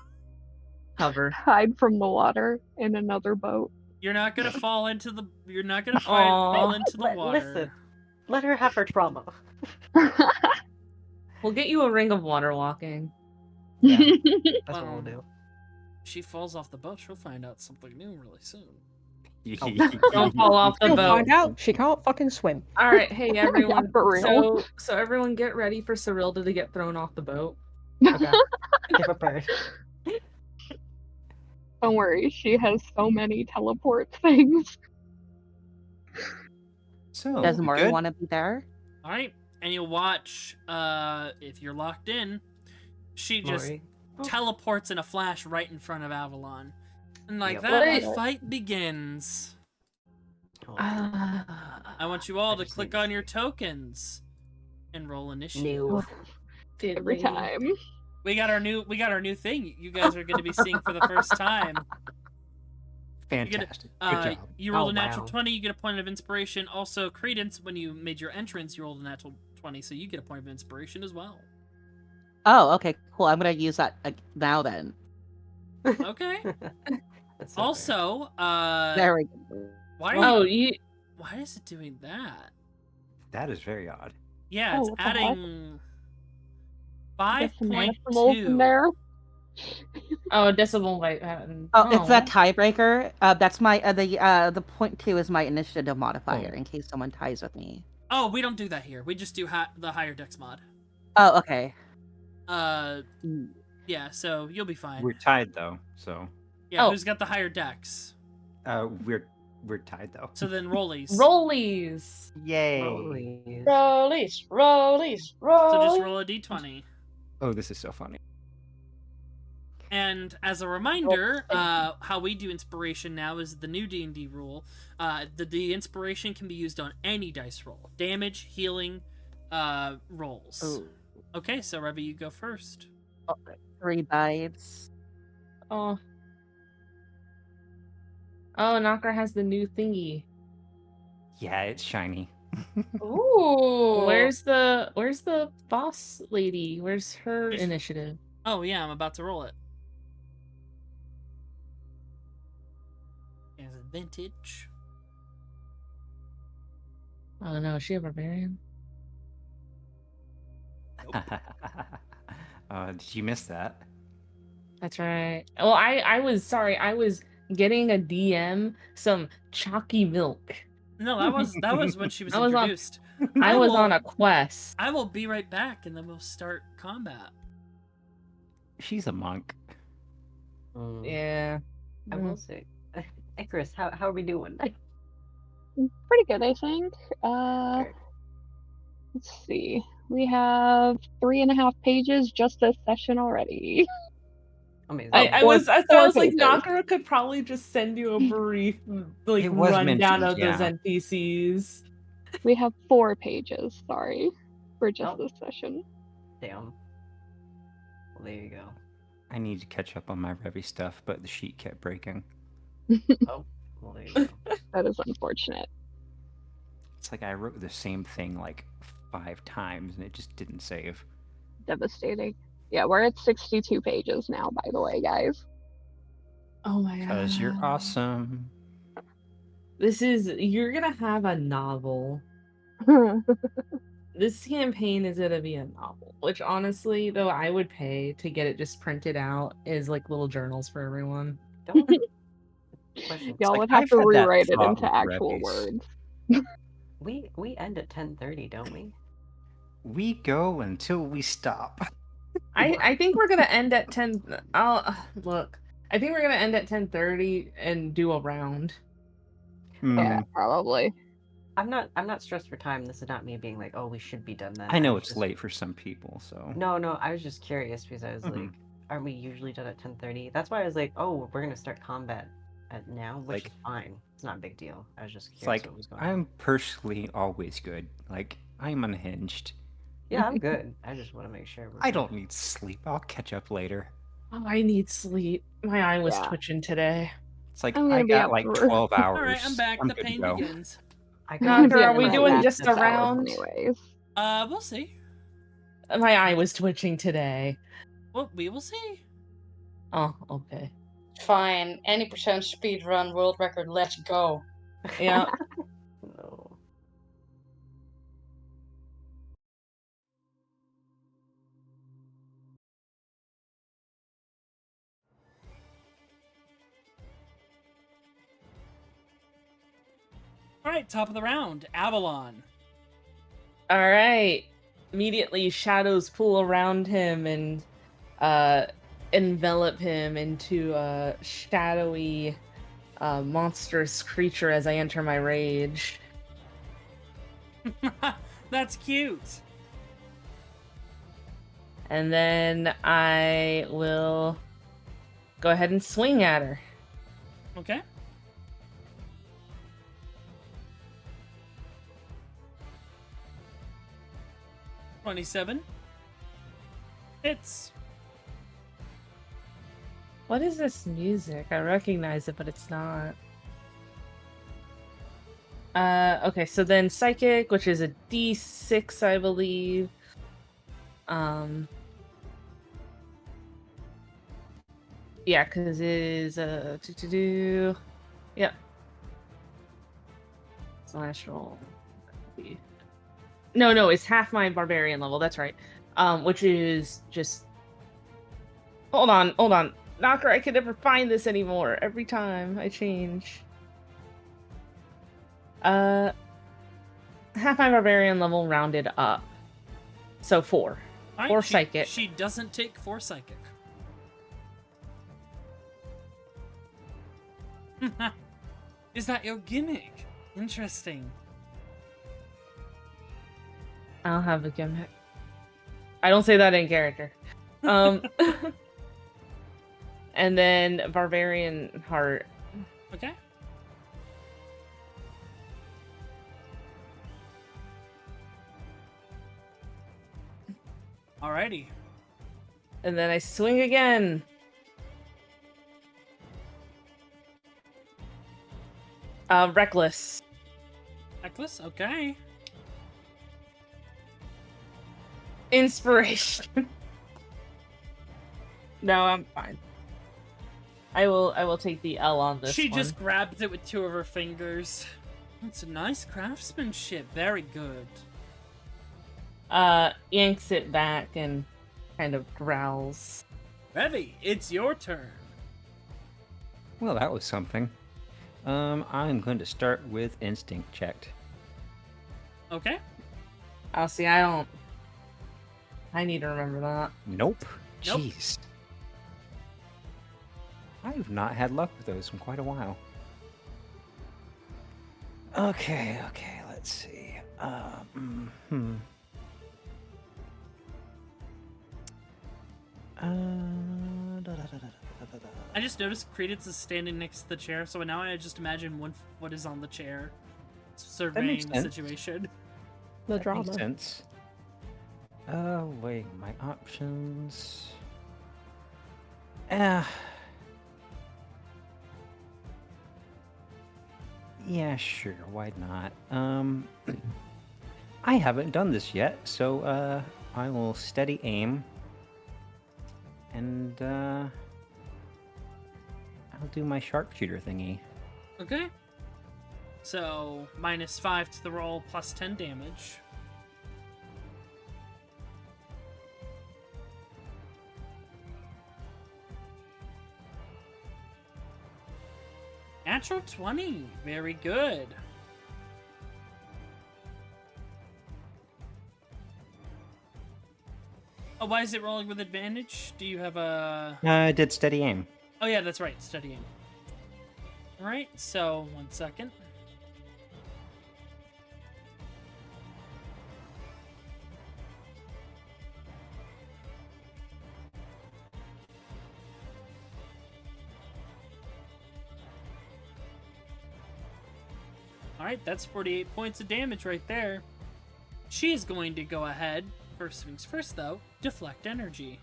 Speaker 4: Cover.
Speaker 9: hide from the water in another boat.
Speaker 1: You're not gonna fall into the. You're not gonna
Speaker 4: Aw.
Speaker 1: fall into the
Speaker 3: Listen,
Speaker 1: water.
Speaker 3: let her have her trauma.
Speaker 4: We'll get you a ring of water walking.
Speaker 3: Yeah, that's what we'll
Speaker 1: Um,
Speaker 3: do.
Speaker 1: If she falls off the boat, she'll find out something new really soon.
Speaker 4: Don't fall off the
Speaker 2: You'll
Speaker 4: boat.
Speaker 2: find out she can't fucking swim.
Speaker 4: All right, hey everyone.
Speaker 9: for real.
Speaker 4: So everyone get ready for Cyrilda to get thrown off the boat.
Speaker 3: Okay, get prepared.
Speaker 9: Don't worry, she has so many teleport things.
Speaker 5: So
Speaker 7: Does
Speaker 5: we
Speaker 7: Mori
Speaker 5: good?
Speaker 7: want to be there?
Speaker 1: All right, and you'll watch. If you're locked in, she just
Speaker 3: Maury.
Speaker 1: teleports in a flash right in front of Avalon, and like
Speaker 3: Yep.
Speaker 1: that, the
Speaker 4: What?
Speaker 1: fight begins.
Speaker 3: Oh,
Speaker 1: I want you all
Speaker 3: I
Speaker 1: to
Speaker 3: just
Speaker 1: click
Speaker 3: need-
Speaker 1: on your tokens and roll initiative.
Speaker 3: new.
Speaker 9: Every time.
Speaker 1: We got our new thing. You guys are going to be seeing for the first time.
Speaker 5: Fantastic.
Speaker 1: Uh,
Speaker 5: Good job.
Speaker 1: you rolled
Speaker 3: Oh,
Speaker 1: a natural
Speaker 3: wow.
Speaker 1: 20, you get a point of inspiration. Also, Credence, when you made your entrance, you rolled a natural 20, so you get a point of inspiration as well.
Speaker 7: Oh, okay, cool. I'm gonna use that now then.
Speaker 1: Okay.
Speaker 3: That's so fair.
Speaker 1: Also,
Speaker 7: There we go.
Speaker 1: why
Speaker 4: Oh,
Speaker 1: are you,
Speaker 4: you.
Speaker 1: why is it doing that?
Speaker 5: That is very odd.
Speaker 1: Yeah,
Speaker 9: Oh,
Speaker 1: it's
Speaker 9: what the heck?
Speaker 1: adding
Speaker 9: Get some decimals in
Speaker 1: 5.2.
Speaker 9: there.
Speaker 4: Oh, decibel white.
Speaker 7: Oh, it's that tiebreaker. That's my the 0.2 is my initiative modifier
Speaker 5: Oh.
Speaker 7: in case someone ties with me.
Speaker 1: Oh, we don't do that here. We just do the higher dex mod.
Speaker 7: Oh, okay.
Speaker 1: Yeah, so you'll be fine.
Speaker 5: We're tied though, so
Speaker 1: Yeah,
Speaker 4: Oh.
Speaker 1: who's got the higher dex?
Speaker 5: we're tied though.
Speaker 1: So then rollies.
Speaker 4: Rollies.
Speaker 5: Yay!
Speaker 3: Rollies.
Speaker 6: Rollies, rollies,
Speaker 1: So just
Speaker 6: rollies.
Speaker 1: roll a d20.
Speaker 5: Oh, this is so funny.
Speaker 1: And as a reminder, how we do inspiration now is the new D&D rule. The inspiration can be used on any dice roll. Damage, healing, rolls.
Speaker 7: Ooh.
Speaker 1: Okay, so Revy, you go first.
Speaker 7: Oh, 3 bites.
Speaker 4: Oh. Oh, Knocker has the new thingy.
Speaker 5: Yeah, it's shiny.
Speaker 6: Ooh.
Speaker 4: Where's the boss lady? Where's her
Speaker 1: She's-
Speaker 4: initiative?
Speaker 1: Oh yeah, I'm about to roll it. As a vintage.
Speaker 4: Oh no, is she a barbarian?
Speaker 5: Did you miss that?
Speaker 4: That's right. Well, I was sorry. I was getting a DM some chalky milk.
Speaker 1: No, that was when she was
Speaker 4: I was on-
Speaker 1: introduced.
Speaker 4: I was on
Speaker 1: will-
Speaker 4: a quest.
Speaker 1: I will be right back, and then we'll start combat.
Speaker 5: She's a monk.
Speaker 3: Mm.
Speaker 4: Yeah.
Speaker 3: I will say, Icarus, how are we doing?
Speaker 9: Pretty good, I think. Let's see. We have 3.5 pages just this session already.
Speaker 3: Amazing.
Speaker 4: I
Speaker 9: four-
Speaker 4: was
Speaker 9: four
Speaker 4: like,
Speaker 9: pages.
Speaker 4: Knocker could probably just send you a brief like
Speaker 5: It was
Speaker 4: rundown
Speaker 5: mentioned,
Speaker 4: of those
Speaker 5: yeah.
Speaker 4: NPCs.
Speaker 9: We have 4 pages, sorry, for just
Speaker 3: Oh.
Speaker 9: this session.
Speaker 3: Damn. Well, there you go.
Speaker 5: I need to catch up on my Revy stuff, but the sheet kept breaking.
Speaker 3: Oh, well, there you go.
Speaker 9: That is unfortunate.
Speaker 5: It's like I wrote the same thing like 5 times and it just didn't save.
Speaker 9: Devastating. Yeah, we're at 62 pages now, by the way, guys.
Speaker 4: Oh my god.
Speaker 5: Because you're awesome.
Speaker 4: You're gonna have a novel. This campaign is gonna be a novel, which honestly, though, I would pay to get it just printed out as like little journals for everyone.
Speaker 3: Don't. Question.
Speaker 9: Y'all
Speaker 5: like,
Speaker 9: would have
Speaker 5: I've
Speaker 9: to
Speaker 5: had that
Speaker 9: rewrite it
Speaker 5: thought
Speaker 9: into
Speaker 5: with
Speaker 9: actual
Speaker 5: Rebbies.
Speaker 9: words.
Speaker 3: We end at 10:30, don't we?
Speaker 5: We go until we stop.
Speaker 4: I think we're gonna end at 10. Look. I think we're gonna end at 10:30 and do a round.
Speaker 9: Yeah, probably.
Speaker 3: I'm not stressed for time. This is not me being like, oh, we should be done then.
Speaker 5: I know
Speaker 3: was
Speaker 5: it's
Speaker 3: just-
Speaker 5: late for some people, so.
Speaker 3: No, I was just curious because I was like, aren't we usually done at 10:30? That's why I was like, oh, we're gonna start combat at now, which
Speaker 5: Like-
Speaker 3: is fine. It's not a big deal. I was just
Speaker 5: It's
Speaker 3: curious
Speaker 5: like,
Speaker 3: what was going on.
Speaker 5: I'm personally always good. Like, I'm unhinged.
Speaker 3: Yeah, I'm good. I just want to make sure.
Speaker 5: I don't need sleep. I'll catch up later.
Speaker 4: Oh, I need sleep. My eye was
Speaker 9: Yeah.
Speaker 4: twitching today.
Speaker 5: It's like,
Speaker 9: I'm gonna
Speaker 5: I
Speaker 9: be
Speaker 5: got
Speaker 9: up
Speaker 5: like
Speaker 9: for-
Speaker 5: 12 hours.
Speaker 1: All right, I'm back. The
Speaker 5: good to
Speaker 1: pain
Speaker 5: go.
Speaker 1: begins.
Speaker 3: I
Speaker 4: Knocker,
Speaker 3: got-
Speaker 4: are we
Speaker 9: Yeah,
Speaker 4: doing
Speaker 9: that's
Speaker 4: just a
Speaker 9: 6 hours
Speaker 4: round?
Speaker 9: Anyways.
Speaker 1: We'll see.
Speaker 4: My eye was twitching today.
Speaker 1: Well, we will see.
Speaker 4: Oh, okay.
Speaker 6: Fine. Any percent speed run world record. Let's go.
Speaker 4: Yeah.
Speaker 3: No.
Speaker 1: All right, top of the round, Avalon.
Speaker 4: All right. Immediately, shadows pull around him and envelop him into a shadowy, monstrous creature as I enter my rage.
Speaker 1: That's cute.
Speaker 4: And then I will go ahead and swing at her.
Speaker 1: Okay. $27. Hits.
Speaker 4: What is this music? I recognize it, but it's not. Okay, so then Psychic, which is a D6, I believe. Yeah, because it is Yep. Slash roll. No, it's half my barbarian level. That's right. Which is just. Hold on. Knocker, I can never find this anymore. Every time I change. Half my barbarian level rounded up. So 4.
Speaker 1: Alright,
Speaker 4: 4 psychic.
Speaker 1: She doesn't take 4 psychic. Is that your gimmick? Interesting.
Speaker 4: I'll have a gimmick. I don't say that in character. And then barbarian heart.
Speaker 1: Okay. Alrighty.
Speaker 4: And then I swing again. Reckless.
Speaker 1: Reckless? Okay.
Speaker 4: Inspiration. No, I'm fine. I will take the L on this
Speaker 1: She
Speaker 4: one.
Speaker 1: just grabs it with 2 of her fingers. It's a nice craftsmanship. Very good.
Speaker 4: Yanks it back and kind of growls.
Speaker 1: Revy, it's your turn.
Speaker 5: Well, that was something. I'm going to start with instinct checked.
Speaker 1: Okay.
Speaker 4: Oh, see, I need to remember that.
Speaker 5: Nope.
Speaker 1: Nope.
Speaker 5: Jeez. I've not had luck with those in quite a while. Okay, let's see.
Speaker 1: I just noticed Credence is standing next to the chair, so now I just imagine one foot is on the chair, surveying
Speaker 5: makes
Speaker 1: the
Speaker 5: sense.
Speaker 1: situation.
Speaker 2: The
Speaker 5: That
Speaker 2: drama.
Speaker 5: makes sense. Wait, my options. Yeah, sure, why not? I haven't done this yet, so I will steady aim. And I'll do my sharpshooter thingy.
Speaker 1: Okay. So, -5 to the roll, plus 10 damage. Natural 20. Very good. Oh, why is it rolling with advantage? Do you have a...
Speaker 5: I did steady aim.
Speaker 1: Oh yeah, that's right, studying. Alright, so 1 second. Alright, that's 48 points of damage right there. She's going to go ahead. First things first, though, deflect energy.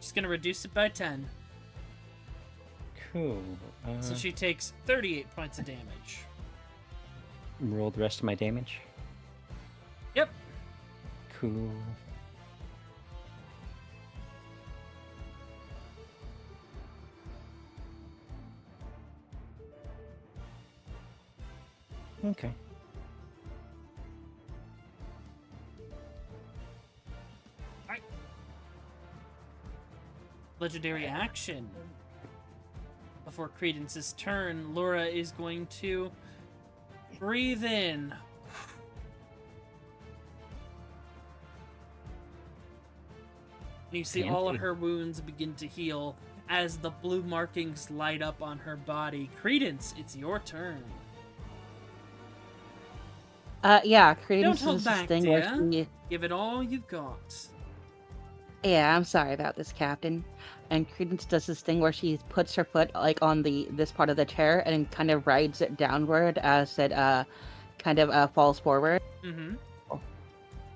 Speaker 1: She's going to reduce it by 10.
Speaker 5: Cool.
Speaker 1: So she takes 38 points of damage.
Speaker 5: Roll the rest of my damage.
Speaker 1: Yep.
Speaker 5: Cool. Okay.
Speaker 1: Alright. Legendary action. Before Credence's turn, Laura is going to breathe in. And you see all of her wounds begin to heal as the blue markings light up on her body. Credence, it's your turn.
Speaker 7: Yeah,
Speaker 1: Don't
Speaker 7: Credence
Speaker 1: hold
Speaker 7: is this
Speaker 1: back,
Speaker 7: thing where
Speaker 1: dear.
Speaker 7: she...
Speaker 1: Give it all you've got.
Speaker 7: Yeah, I'm sorry about this, Captain. And Credence does this thing where she puts her foot like on this part of the chair and kind of rides it downward as it kind of falls forward.
Speaker 1: Mm-hmm.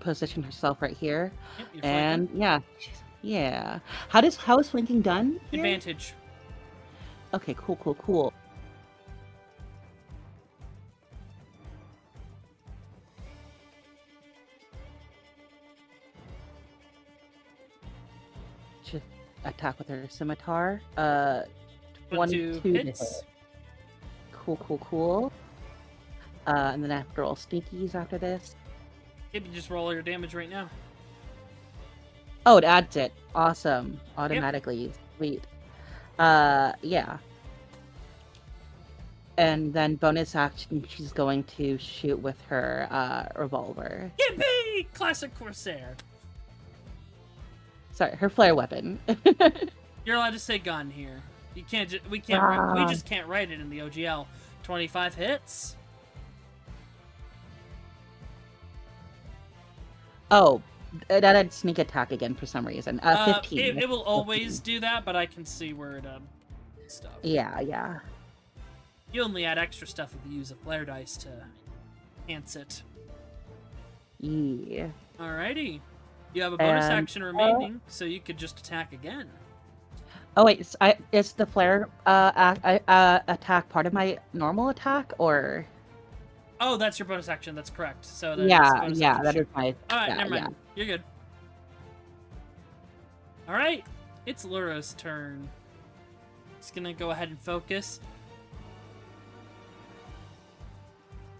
Speaker 7: Position herself right here,
Speaker 1: Yep, you're
Speaker 7: and
Speaker 1: flanking.
Speaker 7: yeah. How is flanking done? Here?
Speaker 1: Advantage.
Speaker 7: Okay, cool. attack with her scimitar.
Speaker 1: 22
Speaker 7: 22 to hit.
Speaker 1: hits.
Speaker 7: Cool. And then I have to roll sneakies after this.
Speaker 1: Yep, you just roll all your damage right now.
Speaker 7: Oh, it adds it. Awesome. Automatically. Sweet. Yeah. And then bonus action, she's going to shoot with her revolver.
Speaker 1: Yippee! Classic Corsair.
Speaker 7: Sorry, her flare weapon.
Speaker 1: You're allowed to say gun here. You can't. We just can't write it in the OGL. 25 hits.
Speaker 7: Oh, that had sneak attack again for some reason. 15.
Speaker 1: It will always do that, but I can see where it stuff.
Speaker 7: Yeah.
Speaker 1: You only add extra stuff if you use a flare dice to enhance it.
Speaker 7: Yeah.
Speaker 1: Alrighty. You have a bonus
Speaker 7: And,
Speaker 1: action remaining, so you could just attack again.
Speaker 7: Oh wait, is the flare attack part of my normal attack, or?
Speaker 1: Oh, that's your bonus action. That's correct. So that's
Speaker 7: Yeah,
Speaker 1: bonus
Speaker 7: yeah,
Speaker 1: action.
Speaker 7: that is my.
Speaker 1: All right,
Speaker 7: yeah,
Speaker 1: never mind.
Speaker 7: yeah.
Speaker 1: You're good. All right, it's Luro's turn. He's gonna go ahead and focus.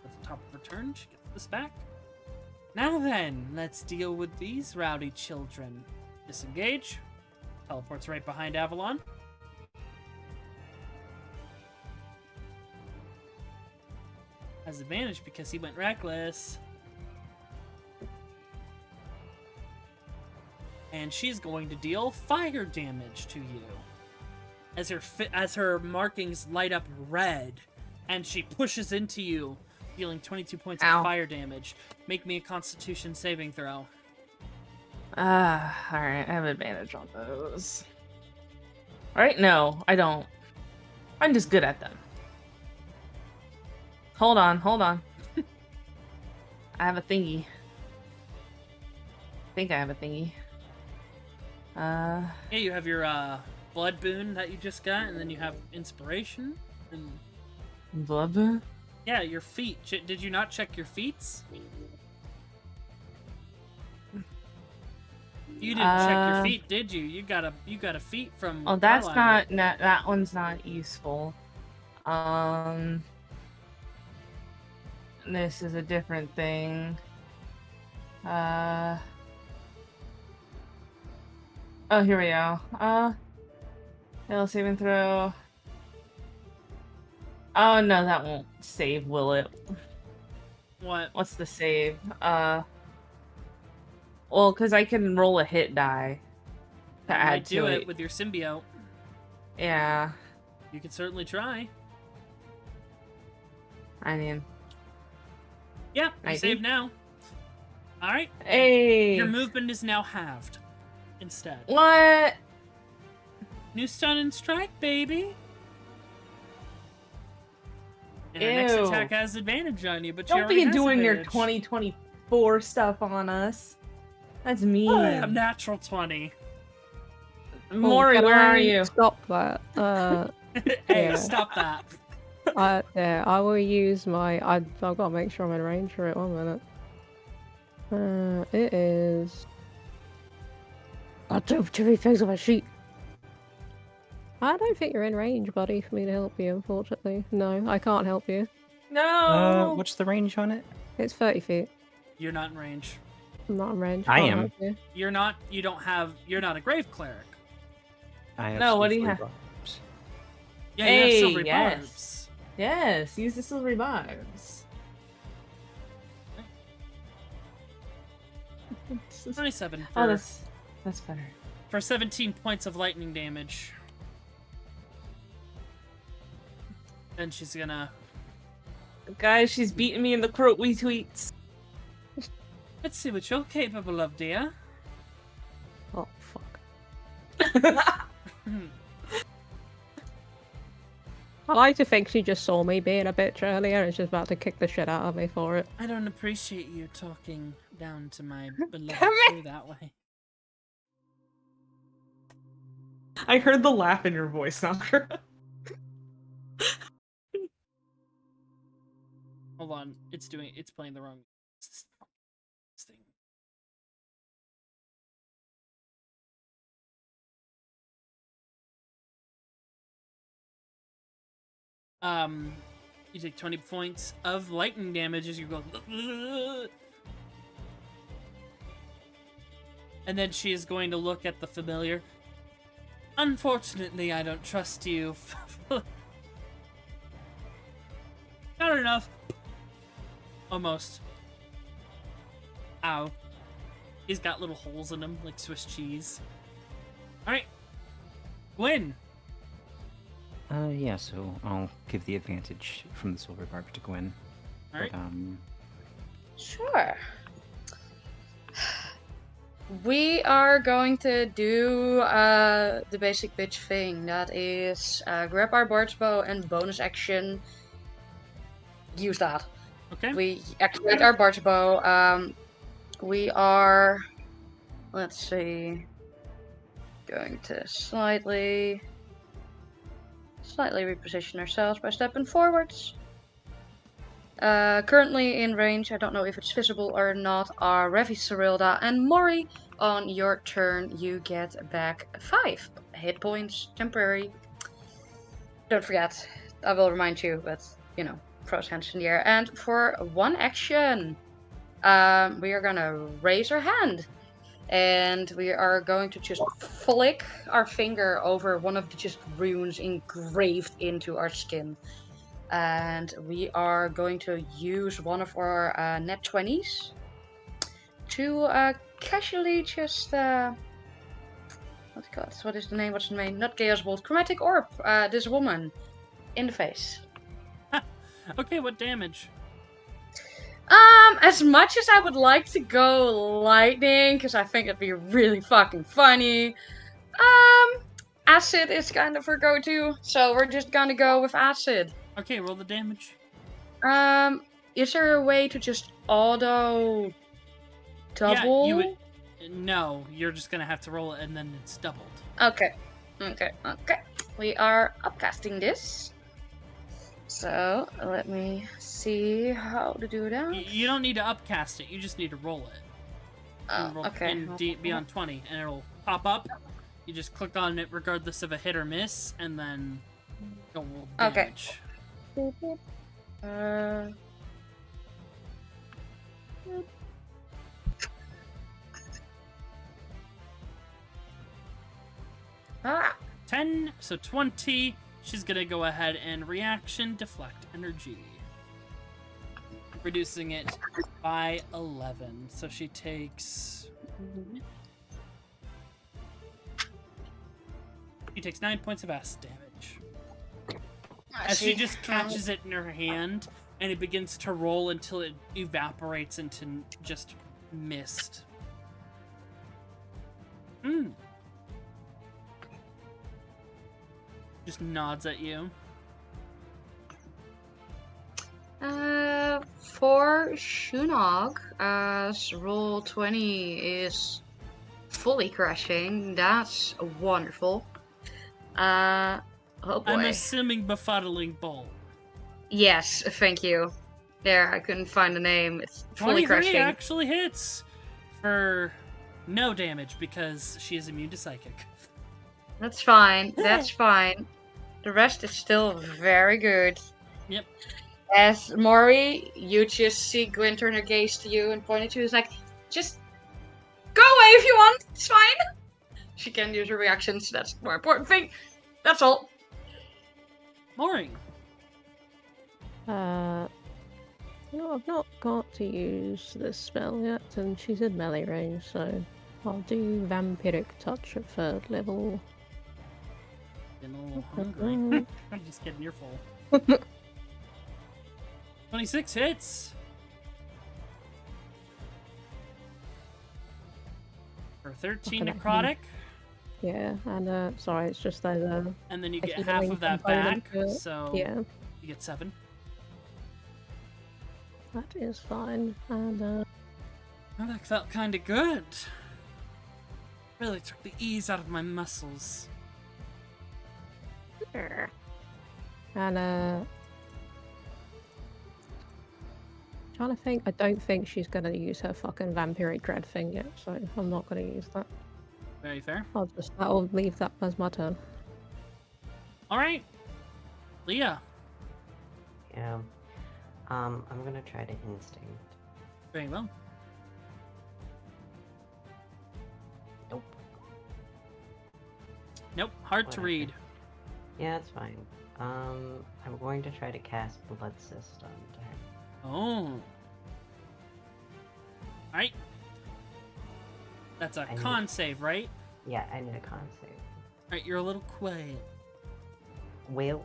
Speaker 1: At the top of her turn, she gets this back. Now then, let's deal with these rowdy children. Disengage. Teleports right behind Avalon. Has advantage because he went reckless. And she's going to deal fire damage to you. As her markings light up red, and she pushes into you, dealing 22 points
Speaker 4: Ow.
Speaker 1: of fire damage. Make me a Constitution saving throw.
Speaker 4: Alright, I have advantage on those. Alright, no, I don't. I'm just good at them. Hold on. I have a thingy. I think I have a thingy.
Speaker 1: Yeah, you have your blood boon that you just got, and then you have inspiration. And
Speaker 4: Blood boon?
Speaker 1: yeah, your feet. Did you not check your feats? You didn't check your feet, did you? You got a feat from.
Speaker 4: Oh, that's
Speaker 1: Carlisle.
Speaker 4: not that one's not useful. This is a different thing. Oh, here we go. Fail saving throw. Oh no, that won't save, will it?
Speaker 1: What?
Speaker 4: What's the save? Well, because I can roll a hit die to
Speaker 1: You
Speaker 4: add
Speaker 1: might
Speaker 4: to
Speaker 1: do
Speaker 4: it.
Speaker 1: it with your symbiote.
Speaker 4: Yeah,
Speaker 1: You could certainly try.
Speaker 4: I mean,
Speaker 1: Yeah, you
Speaker 4: Might
Speaker 1: save
Speaker 4: be.
Speaker 1: now. All right.
Speaker 4: hey,
Speaker 1: Your movement is now halved. Instead,
Speaker 4: what?
Speaker 1: new stun and strike, baby. And her next
Speaker 4: Ew.
Speaker 1: attack has advantage on you, but she
Speaker 4: Don't
Speaker 1: already
Speaker 4: be
Speaker 1: has
Speaker 4: doing your
Speaker 1: advantage.
Speaker 4: 2024 stuff on us. That's mean.
Speaker 1: I am natural 20.
Speaker 4: Maury,
Speaker 2: can
Speaker 4: where are
Speaker 2: I
Speaker 4: you?
Speaker 2: Stop that.
Speaker 1: Hey,
Speaker 2: Yeah.
Speaker 1: stop that.
Speaker 2: I will use my. I've got to make sure I'm in range for it. 1 minute. It is. I do too many things on my sheet. I don't think you're in range, buddy, for me to help you. Unfortunately, no, I can't help you.
Speaker 4: No.
Speaker 5: What's the range on it?
Speaker 2: It's 30 feet.
Speaker 1: You're not in range.
Speaker 2: I'm not in range.
Speaker 5: I
Speaker 2: can't
Speaker 5: am.
Speaker 2: help you.
Speaker 1: You're not a grave cleric.
Speaker 5: I have
Speaker 4: No, what do you
Speaker 5: silvery
Speaker 4: have?
Speaker 5: barbs.
Speaker 1: Yeah, you have
Speaker 4: Hey,
Speaker 1: silvery
Speaker 4: yes.
Speaker 1: barbs.
Speaker 4: Yes, use the silvery barbs.
Speaker 1: 27
Speaker 4: Oh,
Speaker 1: for,
Speaker 4: that's better.
Speaker 1: for 17 points of lightning damage. Then she's gonna.
Speaker 4: Guys, she's beating me in the quote tweets.
Speaker 1: Let's see what you're capable of, dear.
Speaker 2: Oh fuck! I like to think she just saw me being a bitch earlier and she's about to kick the shit out of me for it.
Speaker 1: I don't appreciate you talking down to my beloved
Speaker 4: Come
Speaker 1: crew that way.
Speaker 4: I heard the laugh in your voice, Knocker.
Speaker 1: Hold on, it's playing the wrong thing. You take 20 points of lightning damage as you go. And then she is going to look at the familiar. Unfortunately, I don't trust you. Not enough. Almost. Ow. He's got little holes in him, like Swiss cheese. Alright. Gwyn.
Speaker 5: Yeah, so I'll give the advantage from the silver barb to Gwyn.
Speaker 1: Alright.
Speaker 6: Sure. We are going to do the basic bitch thing. That is grab our barge bow and bonus action. Use that.
Speaker 1: Okay.
Speaker 6: We activate our barge bow. We are, let's see, going to slightly reposition ourselves by stepping forwards. Currently in range, I don't know if it's visible or not, are Revi, Cyrilda, and Mori. On your turn, you get back 5 hit points, temporary. Don't forget, I will remind you, but, you know, throws hands in the air. And for one action, we are gonna raise our hand. And we are going to just flick our finger over one of the just runes engraved into our skin. And we are going to use one of our net 20s to casually just what is the name? What's the name? Not Chaos Bolt, Chromatic Orb. This woman in the face.
Speaker 1: Okay, what damage?
Speaker 6: As much as I would like to go lightning, because I think it'd be really fucking funny, acid is kind of her go-to, so we're just gonna go with acid.
Speaker 1: Okay, roll the damage.
Speaker 6: Is there a way to just auto double?
Speaker 1: Yeah, you would. No, you're just gonna have to roll it and then it's doubled.
Speaker 6: Okay. We are upcasting this. So, let me see how to do that.
Speaker 1: You don't need to upcast it, you just need to roll it.
Speaker 6: Okay.
Speaker 1: And be on 20, and it'll pop up. You just click on it regardless of a hit or miss, and then you'll roll damage. Okay. 10, so 20. She's gonna go ahead and reaction deflect energy, reducing it by 11. So she takes. She takes 9 points of acid damage. As she just catches it in her hand, and it begins to roll until it evaporates into just mist. Just nods at you.
Speaker 6: For Shunog, as roll 20 is fully crashing, that's wonderful. Oh boy.
Speaker 1: I'm assuming befuddling bolt.
Speaker 6: Yes, thank you. There, I couldn't find the name. It's fully
Speaker 1: 23
Speaker 6: crashing.
Speaker 1: actually hits for no damage because she is immune to psychic.
Speaker 6: That's fine. That's fine. The rest is still very good.
Speaker 1: Yep.
Speaker 6: As Mori, you just see Gwyn turn her gaze to you and point at you. Is like, just go away if you want. It's fine. She can use her reactions. That's the more important thing. That's all.
Speaker 1: Mori.
Speaker 2: I've not got to use this spell yet, and she's in melee range, so I'll do Vampiric Touch at 3rd level.
Speaker 1: Getting a little hungry. I'm just kidding, you're full. 26 hits. For 13 necrotic.
Speaker 2: Yeah, and sorry, it's just that
Speaker 1: And then you get
Speaker 2: actually
Speaker 1: half
Speaker 2: having
Speaker 1: of that
Speaker 2: component
Speaker 1: back,
Speaker 2: to it.
Speaker 1: so
Speaker 2: Yeah,
Speaker 1: you get 7.
Speaker 2: that is fine. And
Speaker 1: Well, that felt kinda good. Really took the ease out of my muscles.
Speaker 2: and trying to think. I don't think she's gonna use her fucking vampiric dread thing yet, so I'm not gonna use that.
Speaker 1: Very fair.
Speaker 2: I'll leave that as my turn.
Speaker 1: Alright. Leah.
Speaker 3: Yeah. I'm gonna try to instinct.
Speaker 1: Very well.
Speaker 3: Nope.
Speaker 1: Nope, hard to
Speaker 3: Whatever.
Speaker 1: read.
Speaker 3: Yeah, it's fine. I'm going to try to cast Blood System to her.
Speaker 1: Oh. Alright. That's a
Speaker 3: I need-
Speaker 1: con save, right?
Speaker 3: Yeah, I need a con save.
Speaker 1: Alright, you're a little quiet.
Speaker 3: Well,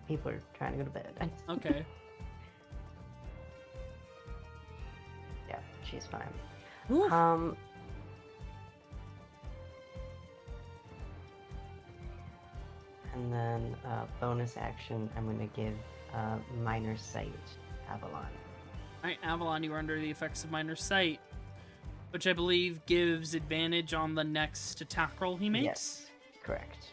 Speaker 3: people are trying to go to bed.
Speaker 1: Okay.
Speaker 3: Yeah, she's fine.
Speaker 1: Ooh.
Speaker 3: And then bonus action, I'm gonna give Minor Sight Avalon.
Speaker 1: Alright, Avalon, you are under the effects of Minor Sight, which I believe gives advantage on the next attack roll he makes.
Speaker 3: Yes, correct.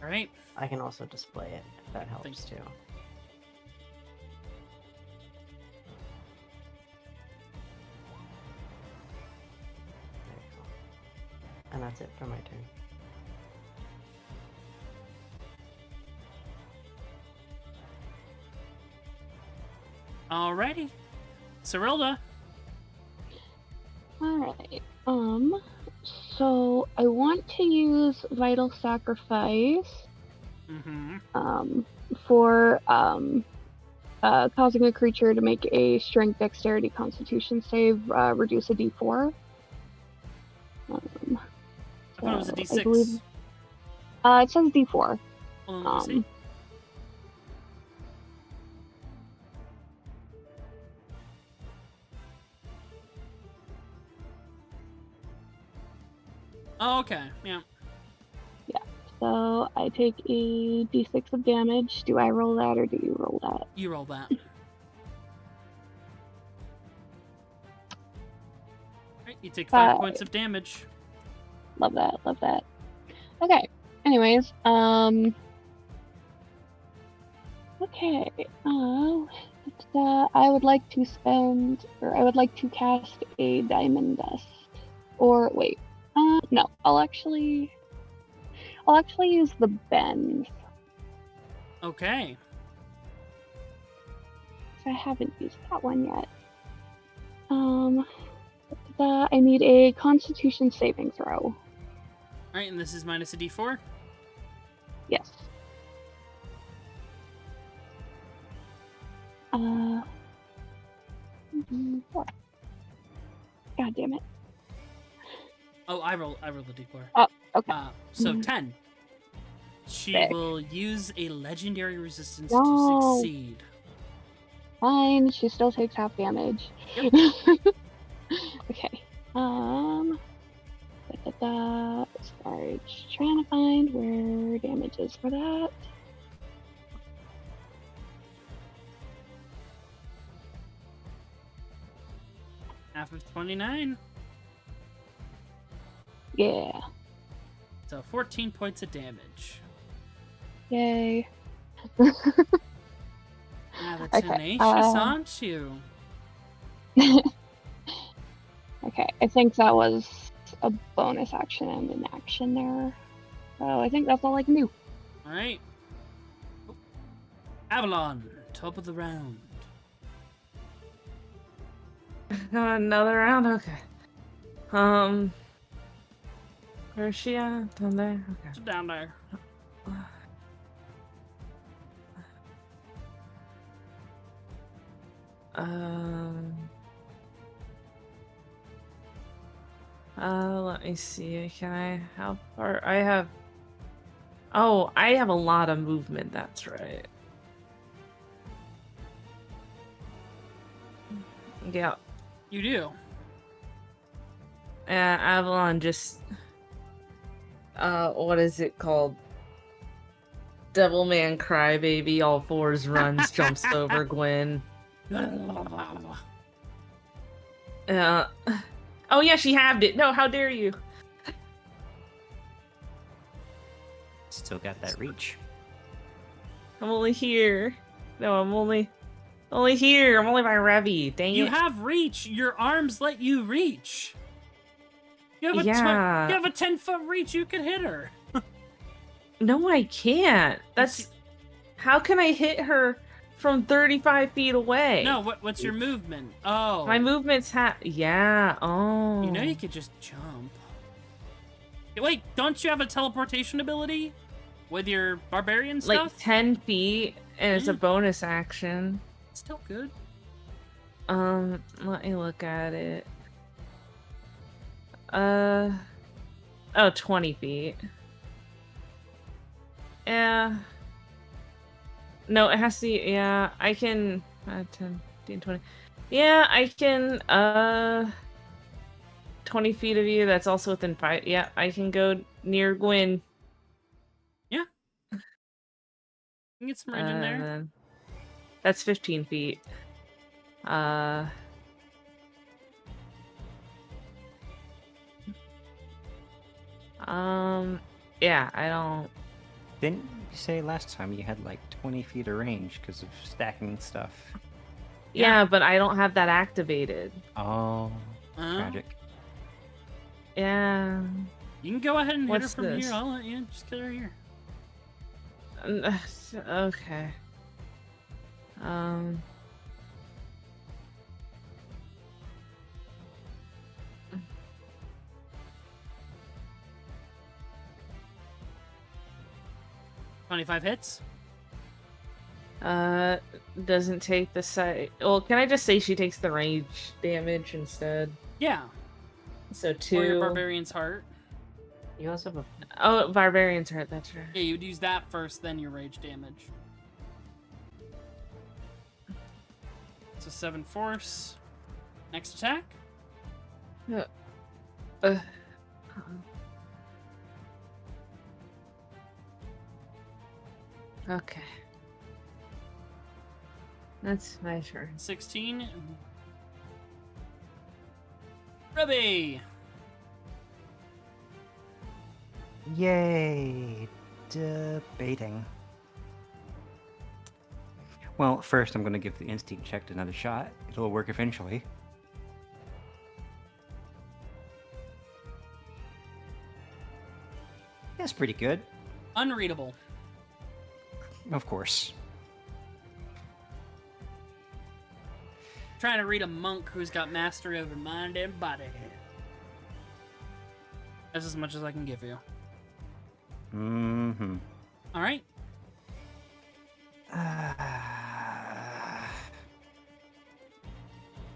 Speaker 1: Alright.
Speaker 3: I can also display it if that helps
Speaker 1: Thanks.
Speaker 3: too. There you go. And that's it for my turn.
Speaker 1: Alrighty. Cyrilda.
Speaker 9: Alright. So I want to use Vital Sacrifice
Speaker 1: Mm-hmm.
Speaker 9: for causing a creature to make a Strength, Dexterity, Constitution save, reduce a D4.
Speaker 1: I thought it was a
Speaker 9: so
Speaker 1: D6.
Speaker 9: I believe it says D4.
Speaker 1: Hold on, let me see. Oh, okay. Yeah.
Speaker 9: So I take a D6 of damage. Do I roll that or do you roll that?
Speaker 1: You roll that. Alright, you take 5 points of damage.
Speaker 9: Love that, love that. Okay. Anyways, okay. I would like to cast a Diamond Dust. Or wait. No. I'll actually use the Bend.
Speaker 1: Okay.
Speaker 9: I haven't used that one yet. I need a Constitution saving throw.
Speaker 1: Alright, and this is minus a D4?
Speaker 9: Yes. Four. God damn it.
Speaker 1: Oh, I roll the D4.
Speaker 9: Oh, okay.
Speaker 1: So 10. She
Speaker 9: Sick.
Speaker 1: will use a legendary resistance
Speaker 9: No.
Speaker 1: to succeed.
Speaker 9: Fine, she still takes half damage.
Speaker 1: Yep.
Speaker 9: Okay. Sorry, just trying to find where damage is for that.
Speaker 1: Half of 29.
Speaker 9: Yeah.
Speaker 1: So 14 points of damage.
Speaker 9: Yay.
Speaker 1: Rather
Speaker 9: Okay,
Speaker 1: tenacious, aren't you?
Speaker 9: Okay, I think that was a bonus action and an action there. So I think that's all I can do.
Speaker 1: Alright. Avalon, top of the round.
Speaker 4: Another round? Okay. Where is she at? Down there? Okay.
Speaker 1: So down there.
Speaker 4: Let me see. Can I? How far? I have. Oh, I have a lot of movement. That's right. Yeah.
Speaker 1: You do.
Speaker 4: Avalon just. What is it called? Devilman Crybaby, all fours runs, jumps over Gwen. Oh yeah, she halved it. No, how dare you?
Speaker 11: Still got that reach.
Speaker 4: I'm only here. No, I'm only here. I'm only by Revy. Dang
Speaker 1: You
Speaker 4: it.
Speaker 1: have reach. Your arms let you reach. You have a
Speaker 4: Yeah.
Speaker 1: you have a 10-foot reach. You can hit her.
Speaker 4: No, I can't. That's how can I hit her from 35 feet away.
Speaker 1: No, what's your movement? Oh.
Speaker 4: My movement's yeah. Oh.
Speaker 1: You know you could just jump. Wait, don't you have a teleportation ability with your barbarian stuff?
Speaker 4: Like 10 feet, and it's a
Speaker 1: Yeah.
Speaker 4: bonus action.
Speaker 1: Still good.
Speaker 4: Let me look at it. 20 feet. Yeah. No, it has to, yeah, I can, 10, 15, 20. Yeah, I can, 20 feet of you, that's also within 5. Yeah, I can go near Gwyn.
Speaker 1: Yeah. You can get some range in there.
Speaker 4: then That's 15 feet. Yeah, I don't.
Speaker 5: Didn't you say last time you had like 20 feet of range because of stacking stuff?
Speaker 4: Yeah, but I don't have that activated.
Speaker 5: Oh, tragic.
Speaker 4: Yeah.
Speaker 1: You can go ahead and hit her
Speaker 4: What's
Speaker 1: from
Speaker 4: this?
Speaker 1: here. I'll let you just get her here.
Speaker 4: Okay.
Speaker 1: 25 hits.
Speaker 4: Doesn't take the side. Well, can I just say she takes the range damage instead?
Speaker 1: Yeah.
Speaker 4: So
Speaker 1: Or
Speaker 4: 2.
Speaker 1: your barbarian's heart.
Speaker 3: You also have a
Speaker 4: Oh, barbarian's hurt. That's right.
Speaker 1: Yeah, you would use that first, then your rage damage. So 7 force. Next attack.
Speaker 4: Okay. That's my turn.
Speaker 1: 16. Ruby.
Speaker 5: Yay! Debating. Well, first I'm going to give the instinct check another shot. It'll work eventually. That's pretty good.
Speaker 1: Unreadable.
Speaker 5: Of course.
Speaker 1: Trying to read a monk who's got mastery over mind and body. That's as much as I can give you.
Speaker 5: Mm-hmm.
Speaker 1: All right.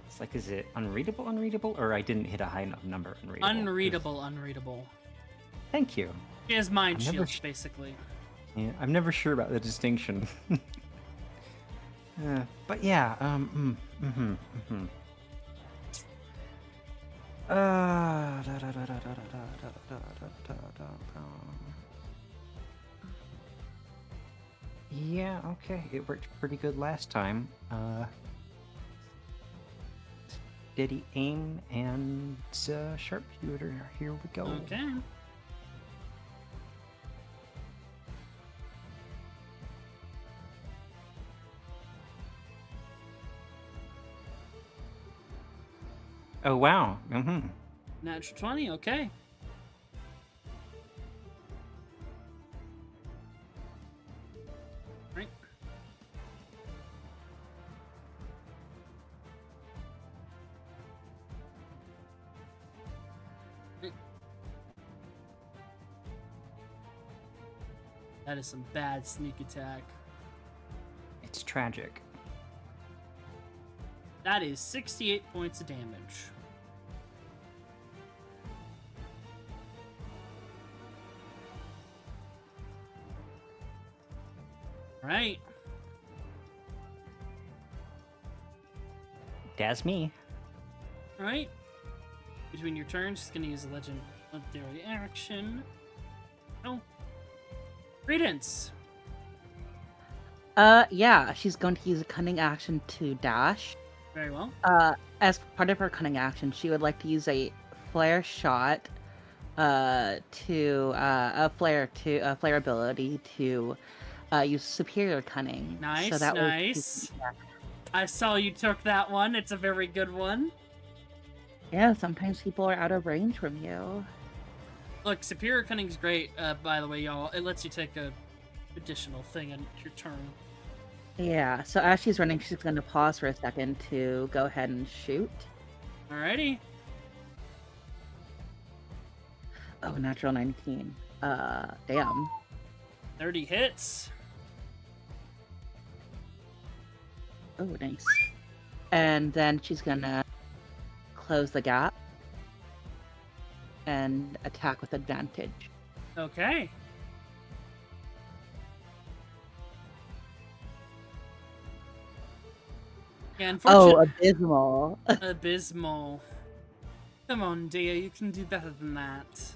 Speaker 5: It's like, is it unreadable, or I didn't hit a high enough number unreadable?
Speaker 1: Unreadable.
Speaker 5: Thank you.
Speaker 1: She has mind
Speaker 5: I'm never
Speaker 1: shields, basically.
Speaker 5: Yeah, I'm never sure about the distinction. But yeah, yeah, okay, it worked pretty good last time. Steady aim and sharpshooter. Here we go.
Speaker 1: Okay.
Speaker 5: Oh wow.
Speaker 1: Natural 20, okay. Right. Right. That is some bad sneak attack.
Speaker 5: It's tragic.
Speaker 1: That is 68 points of damage. Right.
Speaker 5: That's me.
Speaker 1: Right. Between your turns, just gonna use a legendary action. Oh. Credence.
Speaker 7: Yeah, she's going to use a cunning action to dash.
Speaker 1: Very well.
Speaker 7: As part of her cunning action, she would like to use a flare shot, to a flare ability to use superior cunning.
Speaker 1: Nice,
Speaker 7: so that
Speaker 1: nice. I saw you took that one. It's a very good one.
Speaker 7: Yeah, sometimes people are out of range from you.
Speaker 1: Look, Superior Cunning's great, by the way, y'all. It lets you take a additional thing on your turn.
Speaker 7: Yeah, so as she's running, she's going to pause for a second to go ahead and shoot.
Speaker 1: Alrighty.
Speaker 7: Oh, natural 19. Damn.
Speaker 1: 30 hits.
Speaker 7: Oh, nice. And then she's gonna close the gap and attack with advantage.
Speaker 1: Okay. Yeah,
Speaker 7: Oh,
Speaker 1: unfortunately.
Speaker 7: abysmal.
Speaker 1: Abysmal. Come on, Dia, you can do better than that.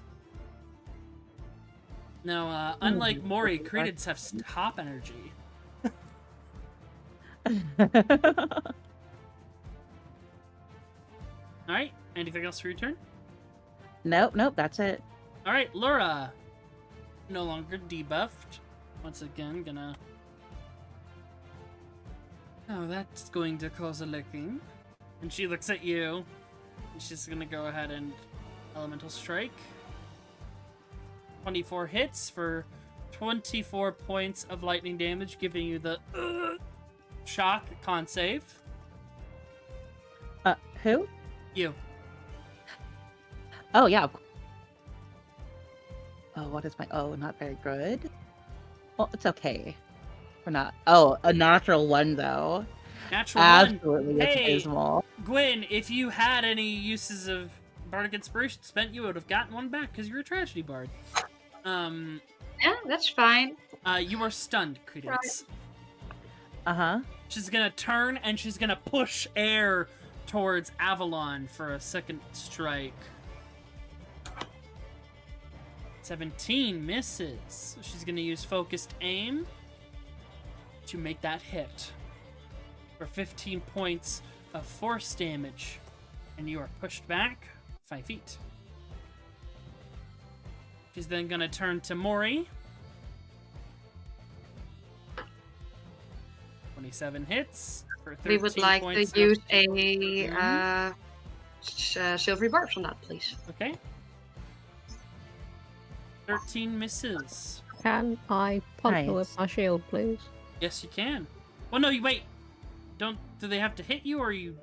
Speaker 1: No, unlike Mori, credits have top energy. Alright, anything else for your turn?
Speaker 7: Nope, that's it.
Speaker 1: Alright, Laura. No longer debuffed. Once again, gonna... Oh, that's going to cause a licking. And she looks at you. And she's gonna go ahead and Elemental Strike. 24 hits for 24 points of lightning damage, giving you the shock. Con save.
Speaker 7: Who?
Speaker 1: You.
Speaker 7: Oh, yeah. Oh, what is my... Oh, not very good. Well, it's okay. We're not... Oh, a natural 1, though.
Speaker 1: Natural
Speaker 7: Absolutely
Speaker 1: 1. Hey,
Speaker 7: abysmal.
Speaker 1: Gwen, if you had any uses of Bardic Inspiration spent, you would have gotten one back because you're a tragedy bard.
Speaker 6: Yeah, that's fine.
Speaker 1: You are stunned, Credence.
Speaker 7: Uh-huh.
Speaker 1: She's gonna turn and she's gonna push air towards Avalon for a second strike. 17 misses. She's gonna use focused aim to make that hit for 15 points of force damage, and you are pushed back 5 feet. She's then gonna turn to Mori. 27 hits for 13
Speaker 6: We would like
Speaker 1: points
Speaker 6: to use
Speaker 1: of...
Speaker 6: a silvery barbs on that, please.
Speaker 1: Okay. 13 misses.
Speaker 2: Can I punch her
Speaker 7: Nice.
Speaker 2: with my shield, please?
Speaker 1: Yes, you can. Well, no, you wait. Do they have to hit you, or you?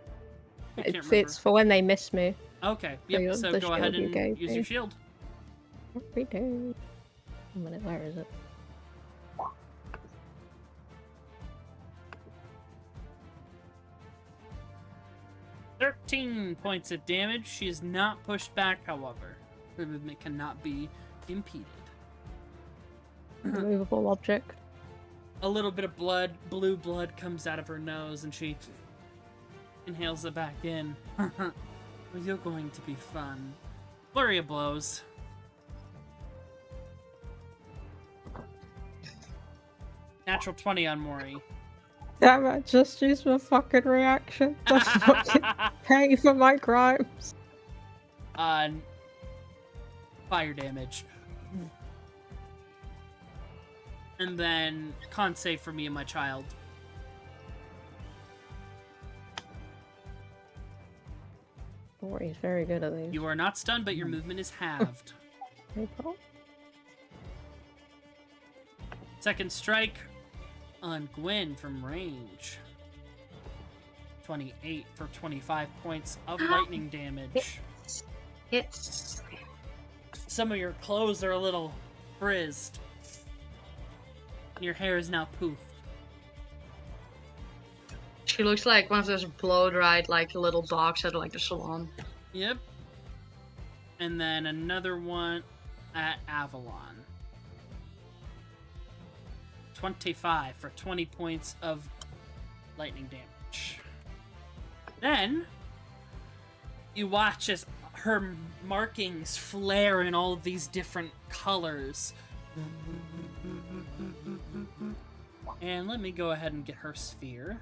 Speaker 1: I can't
Speaker 2: It's for when they miss me.
Speaker 1: remember. Okay.
Speaker 2: the-
Speaker 1: Yep. So
Speaker 2: the
Speaker 1: go ahead
Speaker 2: shield you
Speaker 1: and
Speaker 2: gave
Speaker 1: use
Speaker 2: me.
Speaker 1: your shield.
Speaker 2: Every day. A minute, where is it?
Speaker 1: $13 points of damage. She is not pushed back, however. Her movement cannot be impeded.
Speaker 2: Removable object.
Speaker 1: A little bit of blood, blue blood, comes out of her nose, and she inhales it back in. Well, you're going to be fun. Flurry of blows. Natural 20 on Mori.
Speaker 2: Damn it, just use my fucking reaction to fucking pay for my crimes.
Speaker 1: Fire damage. And then con save for me and my child.
Speaker 2: Oh, he's very good at these.
Speaker 1: You are not stunned, but your movement is halved.
Speaker 2: No problem.
Speaker 1: Second strike on Gwen from range. 28 for 25 points of lightning damage.
Speaker 6: Hits.
Speaker 1: Some of your clothes are a little frizzed. Your hair is now poofed.
Speaker 6: She looks like one of those blow-dried, like, little dogs at, like, the salon.
Speaker 1: Yep. And then another one at Avalon. 25 for 20 points of lightning damage. Then, you watch as her markings flare in all of these different colors. And let me go ahead and get her sphere.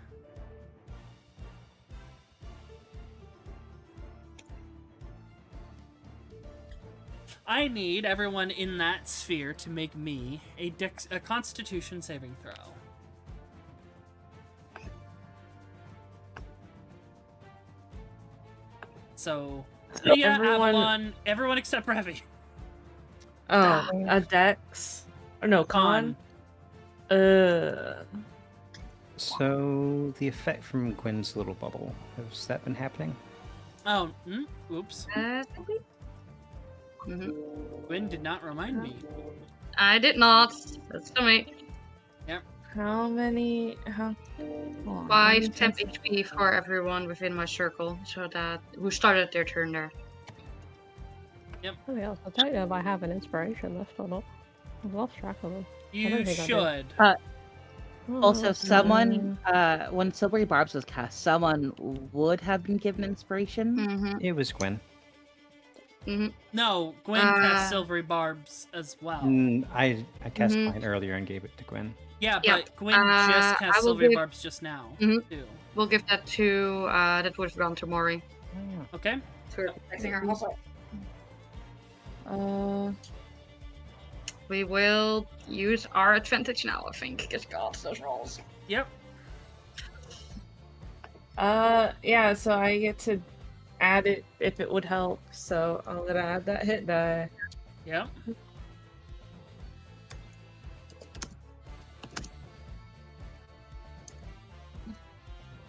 Speaker 1: I need everyone in that sphere to make me a Constitution saving throw. So,
Speaker 4: So
Speaker 1: Leah,
Speaker 4: everyone-
Speaker 1: Avalon, everyone except Revi.
Speaker 4: Oh, a dex. Or no, con.
Speaker 5: So, the effect from Gwen's little bubble, has that been happening?
Speaker 1: Oh, oops.
Speaker 6: Mhm.
Speaker 1: Gwen did not remind me.
Speaker 6: I did not. That's to me.
Speaker 4: How many? How? Hold on, how many
Speaker 6: 5 temp
Speaker 4: times-
Speaker 6: HP for everyone within my circle, so that who started their turn there.
Speaker 2: Oh yeah, I don't know if I have an inspiration left or not. I've lost track of them.
Speaker 1: You
Speaker 2: don't think I do.
Speaker 1: should.
Speaker 7: Also, someone,
Speaker 2: Mm.
Speaker 7: when Silvery Barbs was cast, someone would have been given inspiration.
Speaker 6: Mm-hmm.
Speaker 5: It was Gwen.
Speaker 1: No, Gwen cast Silvery Barbs as well.
Speaker 5: I cast
Speaker 6: Mhm.
Speaker 5: mine earlier and gave it to Gwen.
Speaker 1: Yeah,
Speaker 6: Yep.
Speaker 1: but Gwen just
Speaker 6: I
Speaker 1: cast
Speaker 6: will
Speaker 1: Silvery
Speaker 6: give-
Speaker 1: Barbs just now,
Speaker 6: Mhm.
Speaker 1: too.
Speaker 6: We'll give that to that would have gone to Mori.
Speaker 1: Okay.
Speaker 6: For protecting her also. We will use our advantage now, I think. Because God, those rolls.
Speaker 1: Yep.
Speaker 4: Yeah, so I get to add it if it would help. So I'm gonna add that hit die.
Speaker 1: Yep.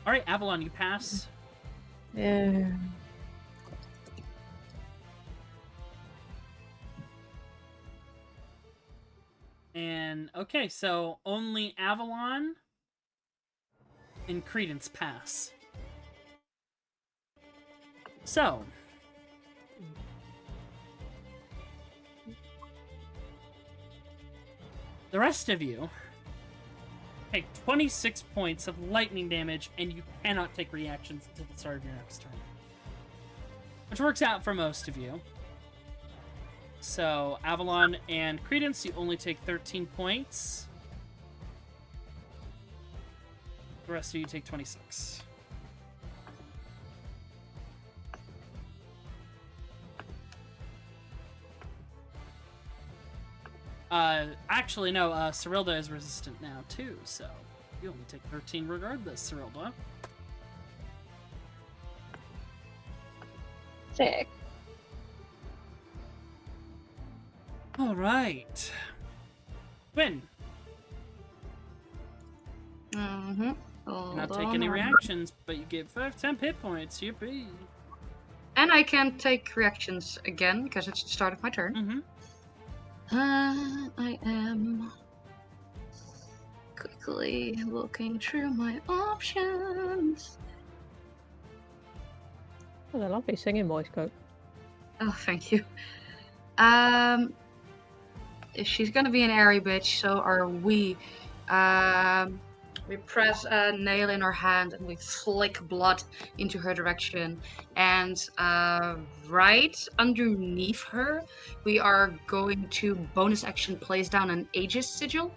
Speaker 1: All right, Avalon, you pass.
Speaker 4: Yeah.
Speaker 1: And okay, so only Avalon and Credence pass. So the rest of you take 26 points of lightning damage, and you cannot take reactions until the start of your next turn. Which works out for most of you. So, Avalon and Credence, you only take 13 points. The rest of you take 26. Actually, no, Cyrilda is resistant now, too, so you only take 13 regardless, Cyrilda.
Speaker 9: Sick.
Speaker 1: Alright. Gwen,
Speaker 6: Mm-hmm.
Speaker 1: you're not take any reactions, but you get 5 temp hit points, yippee.
Speaker 6: And I can take reactions again, because it's the start of my turn.
Speaker 1: Mm-hmm.
Speaker 6: I am quickly looking through my options.
Speaker 2: What a lovely singing voice, Coke.
Speaker 6: Oh, thank you. She's gonna be an airy bitch, so are we. We press a nail in her hand and we flick blood into her direction. And right underneath her, we are going to bonus action place down an Aegis sigil.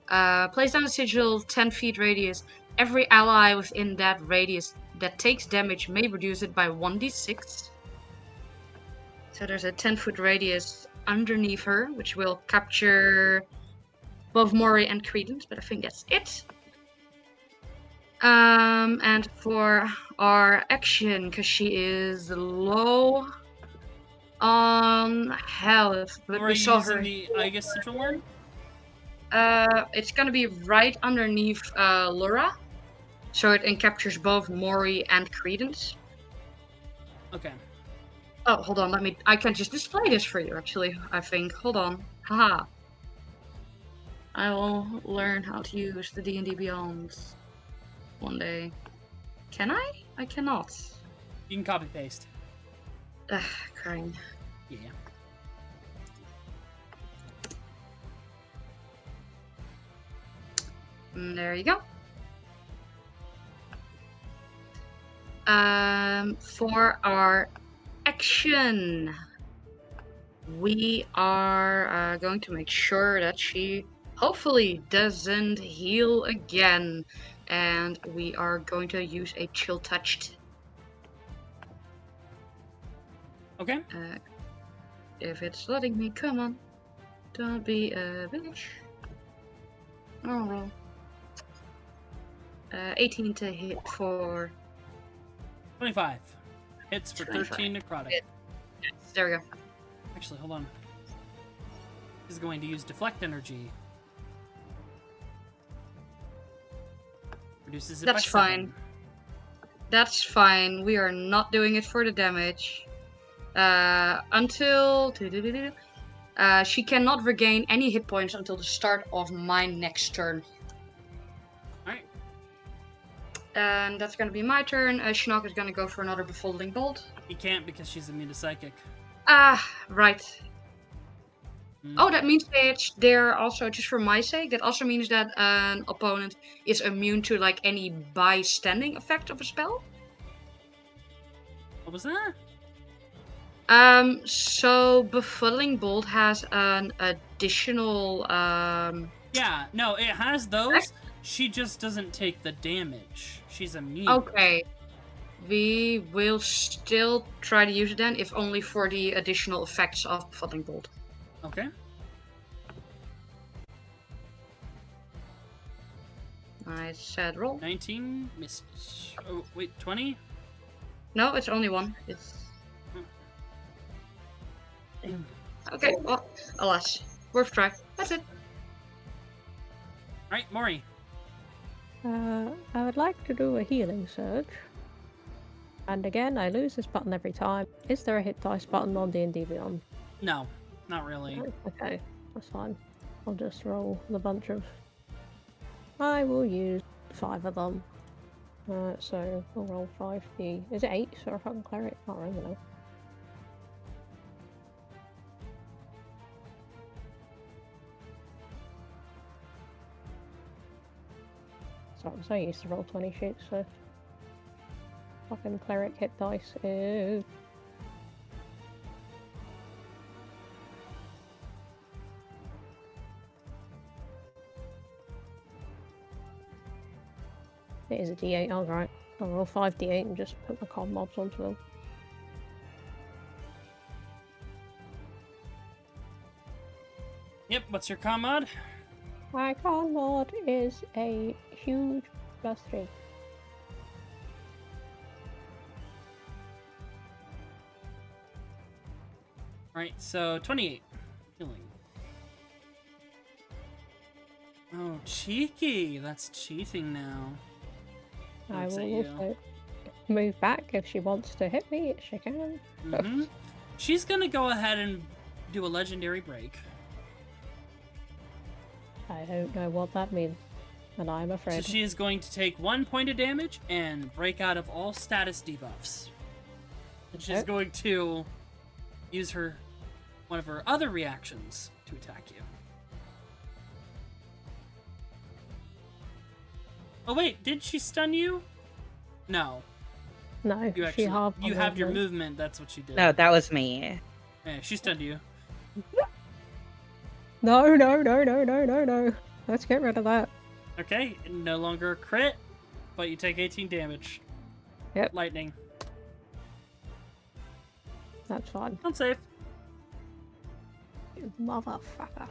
Speaker 6: Place down a sigil 10 feet radius. Every ally within that radius that takes damage may reduce it by 1d6. So there's a 10-foot radius underneath her, which will capture both Mori and Credence, but I think that's it. And for our action, because she is low on health, but
Speaker 1: Or are
Speaker 6: we
Speaker 1: you
Speaker 6: saw
Speaker 1: using
Speaker 6: her.
Speaker 1: the Aegis Sigil one?
Speaker 6: It's gonna be right underneath Laura, so it captures both Mori and Credence.
Speaker 1: Okay.
Speaker 6: Oh, hold on, I can just display this for you, actually, I think. Hold on. Haha. I will learn how to use the D&D Beyond one day. Can I? I cannot.
Speaker 1: You can copy paste.
Speaker 6: Ugh, crying.
Speaker 1: Yeah.
Speaker 6: There you go. For our action, we are going to make sure that she hopefully doesn't heal again, and we are going to use a chill touched.
Speaker 1: Okay.
Speaker 6: If it's letting me, come on, don't be a bitch. Oh well. 18 to hit for
Speaker 1: 25. Hits for
Speaker 6: 25.
Speaker 1: 13 necrotic.
Speaker 6: Yes, there we go.
Speaker 1: Actually, hold on. This is going to use deflect energy. Reduces it
Speaker 6: That's
Speaker 1: by 7.
Speaker 6: fine. That's fine. We are not doing it for the damage. Until... she cannot regain any hit points until the start of my next turn.
Speaker 1: Alright.
Speaker 6: And that's gonna be my turn. Shinnok is gonna go for another Befuddling Bolt.
Speaker 1: He can't because she's immune to psychic.
Speaker 6: Ah, right.
Speaker 1: Mm.
Speaker 6: Oh, that means they're also, just for my sake, that also means that an opponent is immune to like any bystanding effect of a spell.
Speaker 1: What was that?
Speaker 6: So Befuddling Bolt has an additional
Speaker 1: Yeah, no, it has those. She just doesn't take the damage. She's immune.
Speaker 6: Okay. We will still try to use it then, if only for the additional effects of Befuddling Bolt.
Speaker 1: Okay.
Speaker 6: I said roll.
Speaker 1: 19 misses. Oh, wait, 20?
Speaker 6: No, it's only one. It's okay. Well, alas, worth a try. That's it.
Speaker 1: Alright, Mori.
Speaker 2: I would like to do a healing surge. And again, I lose this button every time. Is there a hit dice button on D&D Beyond?
Speaker 1: No, not really.
Speaker 2: Oh, okay, that's fine. I'll just roll the bunch of... I will use 5 of them. So we'll roll 5d. Is it 8? So if I can clear it, I can't remember now. Sorry, I'm so used to roll 20 sheets, so fucking cleric hit dice is... It is a d8, alright. I'll roll 5d8 and just put my con mobs onto them.
Speaker 1: Yep, what's your con mod?
Speaker 2: My con mod is a huge +3.
Speaker 1: Alright, so 28. Healing. Oh, cheeky! That's cheating now.
Speaker 2: I
Speaker 1: Looks
Speaker 2: will
Speaker 1: at you.
Speaker 2: also move back if she wants to hit me, she can.
Speaker 1: Mm-hmm. She's gonna go ahead and do a legendary break.
Speaker 2: I don't know what that means, and I'm
Speaker 1: So
Speaker 2: afraid.
Speaker 1: she is going to take 1 point of damage and break out of all status debuffs. And she's
Speaker 2: Okay.
Speaker 1: going to use one of her other reactions to attack you. Oh wait, did she stun you? No.
Speaker 2: No,
Speaker 1: You
Speaker 2: she
Speaker 1: actually
Speaker 2: halved
Speaker 1: you
Speaker 2: my
Speaker 1: have your
Speaker 2: movement.
Speaker 1: movement, that's what she did.
Speaker 7: No, that was me.
Speaker 1: Yeah, she stunned you.
Speaker 2: No, no, no, no, no, no, no. Let's get rid of that.
Speaker 1: Okay, no longer a crit, but you take 18 damage.
Speaker 2: Yep.
Speaker 1: Lightning.
Speaker 2: That's fine.
Speaker 1: Don't save.
Speaker 2: You motherfucker.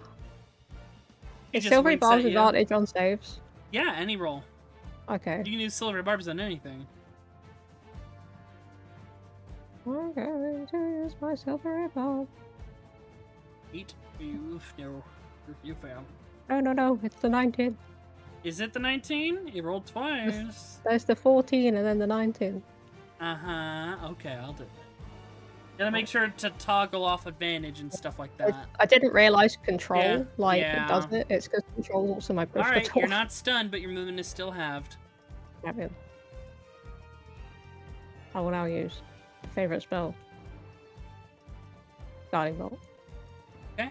Speaker 1: He
Speaker 2: Is
Speaker 1: just
Speaker 2: Silvery
Speaker 1: winks at
Speaker 2: Barb's
Speaker 1: you.
Speaker 2: advantage on saves?
Speaker 1: Yeah, any roll.
Speaker 2: Okay.
Speaker 1: You can use silver barbs on anything.
Speaker 2: I'm going to use my Silvery Barb.
Speaker 1: Eat. You fail.
Speaker 2: No, no, no, it's the 19.
Speaker 1: Is it the 19? You rolled twice.
Speaker 2: There's the 14 and then the 19.
Speaker 1: Uh-huh. Okay, I'll do it. Gotta make sure to toggle off advantage and stuff like that.
Speaker 2: I didn't realize control,
Speaker 1: Yeah,
Speaker 2: like,
Speaker 1: yeah.
Speaker 2: it does it. It's because control is also my push
Speaker 1: Alright,
Speaker 2: button.
Speaker 1: you're not stunned, but your movement is still halved.
Speaker 2: I will now use favorite spell. Guiding Bolt.
Speaker 1: Okay.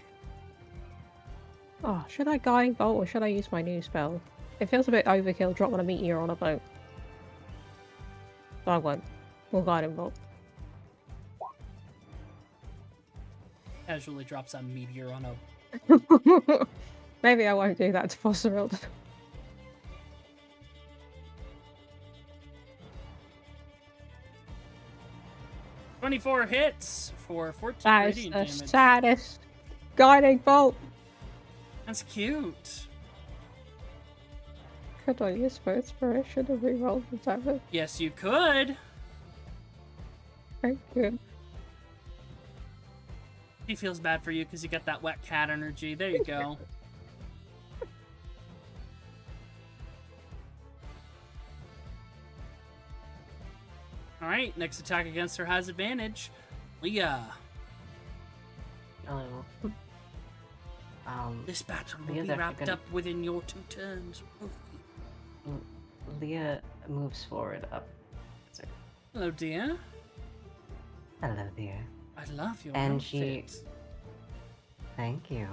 Speaker 2: Oh, should I Guiding Bolt or should I use my new spell? It feels a bit overkill dropping a meteor on a boat. So I won't. We'll Guiding Bolt.
Speaker 1: Casually drops a meteor on a...
Speaker 2: Maybe I won't do that to Foster
Speaker 1: 24 hits for 14
Speaker 2: That is
Speaker 1: radiant
Speaker 2: the
Speaker 1: damage.
Speaker 2: saddest Guiding Bolt.
Speaker 1: That's cute.
Speaker 2: Could I use for inspiration and reroll the damage?
Speaker 1: Yes, you could.
Speaker 2: Thank you.
Speaker 1: He feels bad for you because you got that wet cat energy. There you go. All right, next attack against her has advantage. Leah,
Speaker 3: Hello.
Speaker 1: this battle will
Speaker 3: Leah's
Speaker 1: be
Speaker 3: actually
Speaker 1: wrapped
Speaker 3: gonna-
Speaker 1: up within your 2 turns.
Speaker 3: Leah moves forward up. So,
Speaker 1: Hello, dear.
Speaker 3: hello, dear.
Speaker 1: I love your
Speaker 3: And
Speaker 1: outfit.
Speaker 3: Thank you.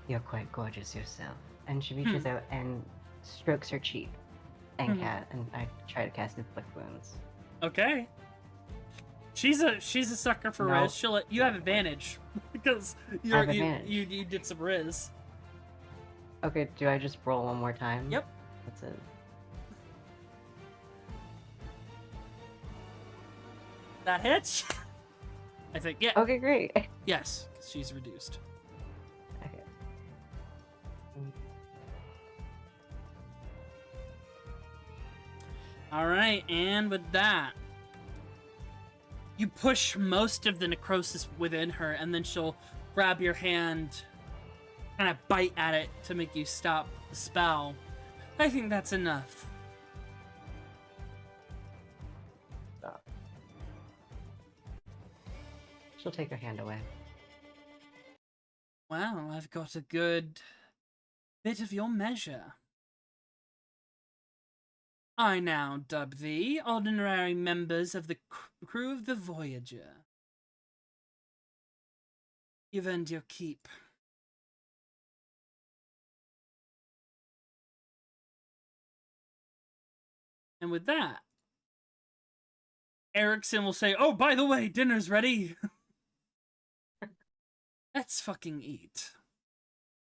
Speaker 3: You're quite gorgeous yourself. And she reaches out and strokes her cheek. And I try to cast Inflict Wounds.
Speaker 1: Okay. She's a sucker for
Speaker 3: No.
Speaker 1: Riz. She'll let you have advantage because
Speaker 3: have
Speaker 1: you
Speaker 3: advantage.
Speaker 1: you did some Riz.
Speaker 3: Okay, do I just roll one more time?
Speaker 1: Yep.
Speaker 3: That's it.
Speaker 1: That hits. I think yeah.
Speaker 3: Okay, great.
Speaker 1: Yes, 'cause she's reduced.
Speaker 3: Okay.
Speaker 1: All right, and with that, you push most of the necrosis within her, and then she'll grab your hand, kind of bite at it to make you stop the spell. I think that's enough.
Speaker 3: Stop. She'll take her hand away.
Speaker 1: Well, I've got a good bit of your measure. I now dub thee ordinary members of the crew of the Voyager. You've earned your keep. And with that, Erickson will say, "Oh, by the way, dinner's ready." Let's fucking eat.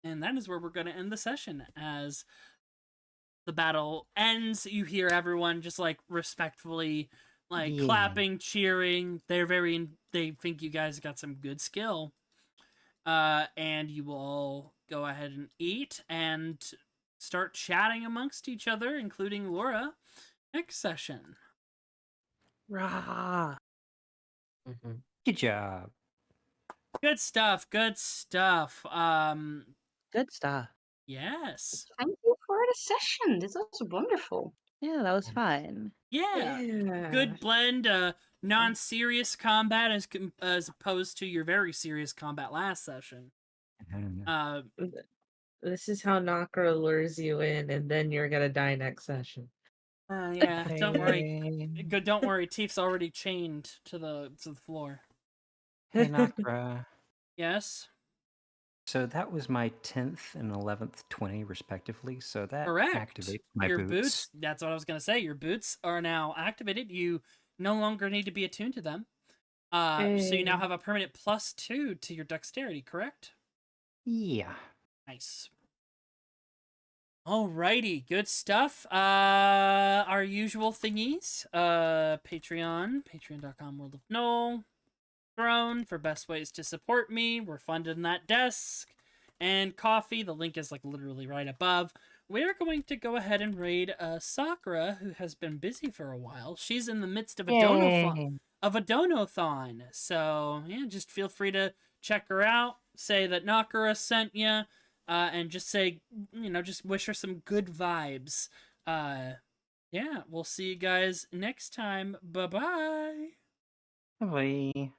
Speaker 1: And that is where we're going to end the session. As the battle ends, you hear everyone just like respectfully like
Speaker 5: Yeah.
Speaker 1: clapping, cheering. They think you guys got some good skill. And you will all go ahead and eat and start chatting amongst each other, including Laura, next session.
Speaker 7: Rah.
Speaker 3: Mm-hmm.
Speaker 5: Good job.
Speaker 1: Good stuff. Good stuff.
Speaker 7: Good stuff.
Speaker 1: Yes.
Speaker 6: Thank you for the session. This was wonderful.
Speaker 7: Yeah, that was fun.
Speaker 1: Yeah. Good blend. Non-serious combat as opposed to your very serious combat last session.
Speaker 4: This is how Nakra lures you in, and then you're gonna die next session.
Speaker 1: Yeah. Don't worry. Good. Don't worry. Teef's already chained to the floor.
Speaker 5: Hey, Nakra.
Speaker 1: Yes.
Speaker 5: So that was my 10th and 11th 20 respectively, so that
Speaker 1: Correct.
Speaker 5: activates my
Speaker 1: Your
Speaker 5: boots.
Speaker 1: That's what I was gonna say. Your boots are now activated. You no longer need to be attuned to them. So you now
Speaker 4: Hey.
Speaker 1: have a permanent +2 to your dexterity. Correct.
Speaker 5: Yeah.
Speaker 1: Nice. Alrighty, good stuff. Our usual thingies. Patreon.com World of Null. Throne for best ways to support me. We're funded in that desk. And coffee, the link is like literally right above. We're going to go ahead and raid Sakura, who has been busy for a while. She's in the midst of a donathon. So yeah, just feel free to check her out. Say that Nakura sent you. And just say, just wish her some good vibes. Yeah, we'll see you guys next time. Bye-bye.
Speaker 5: Bye.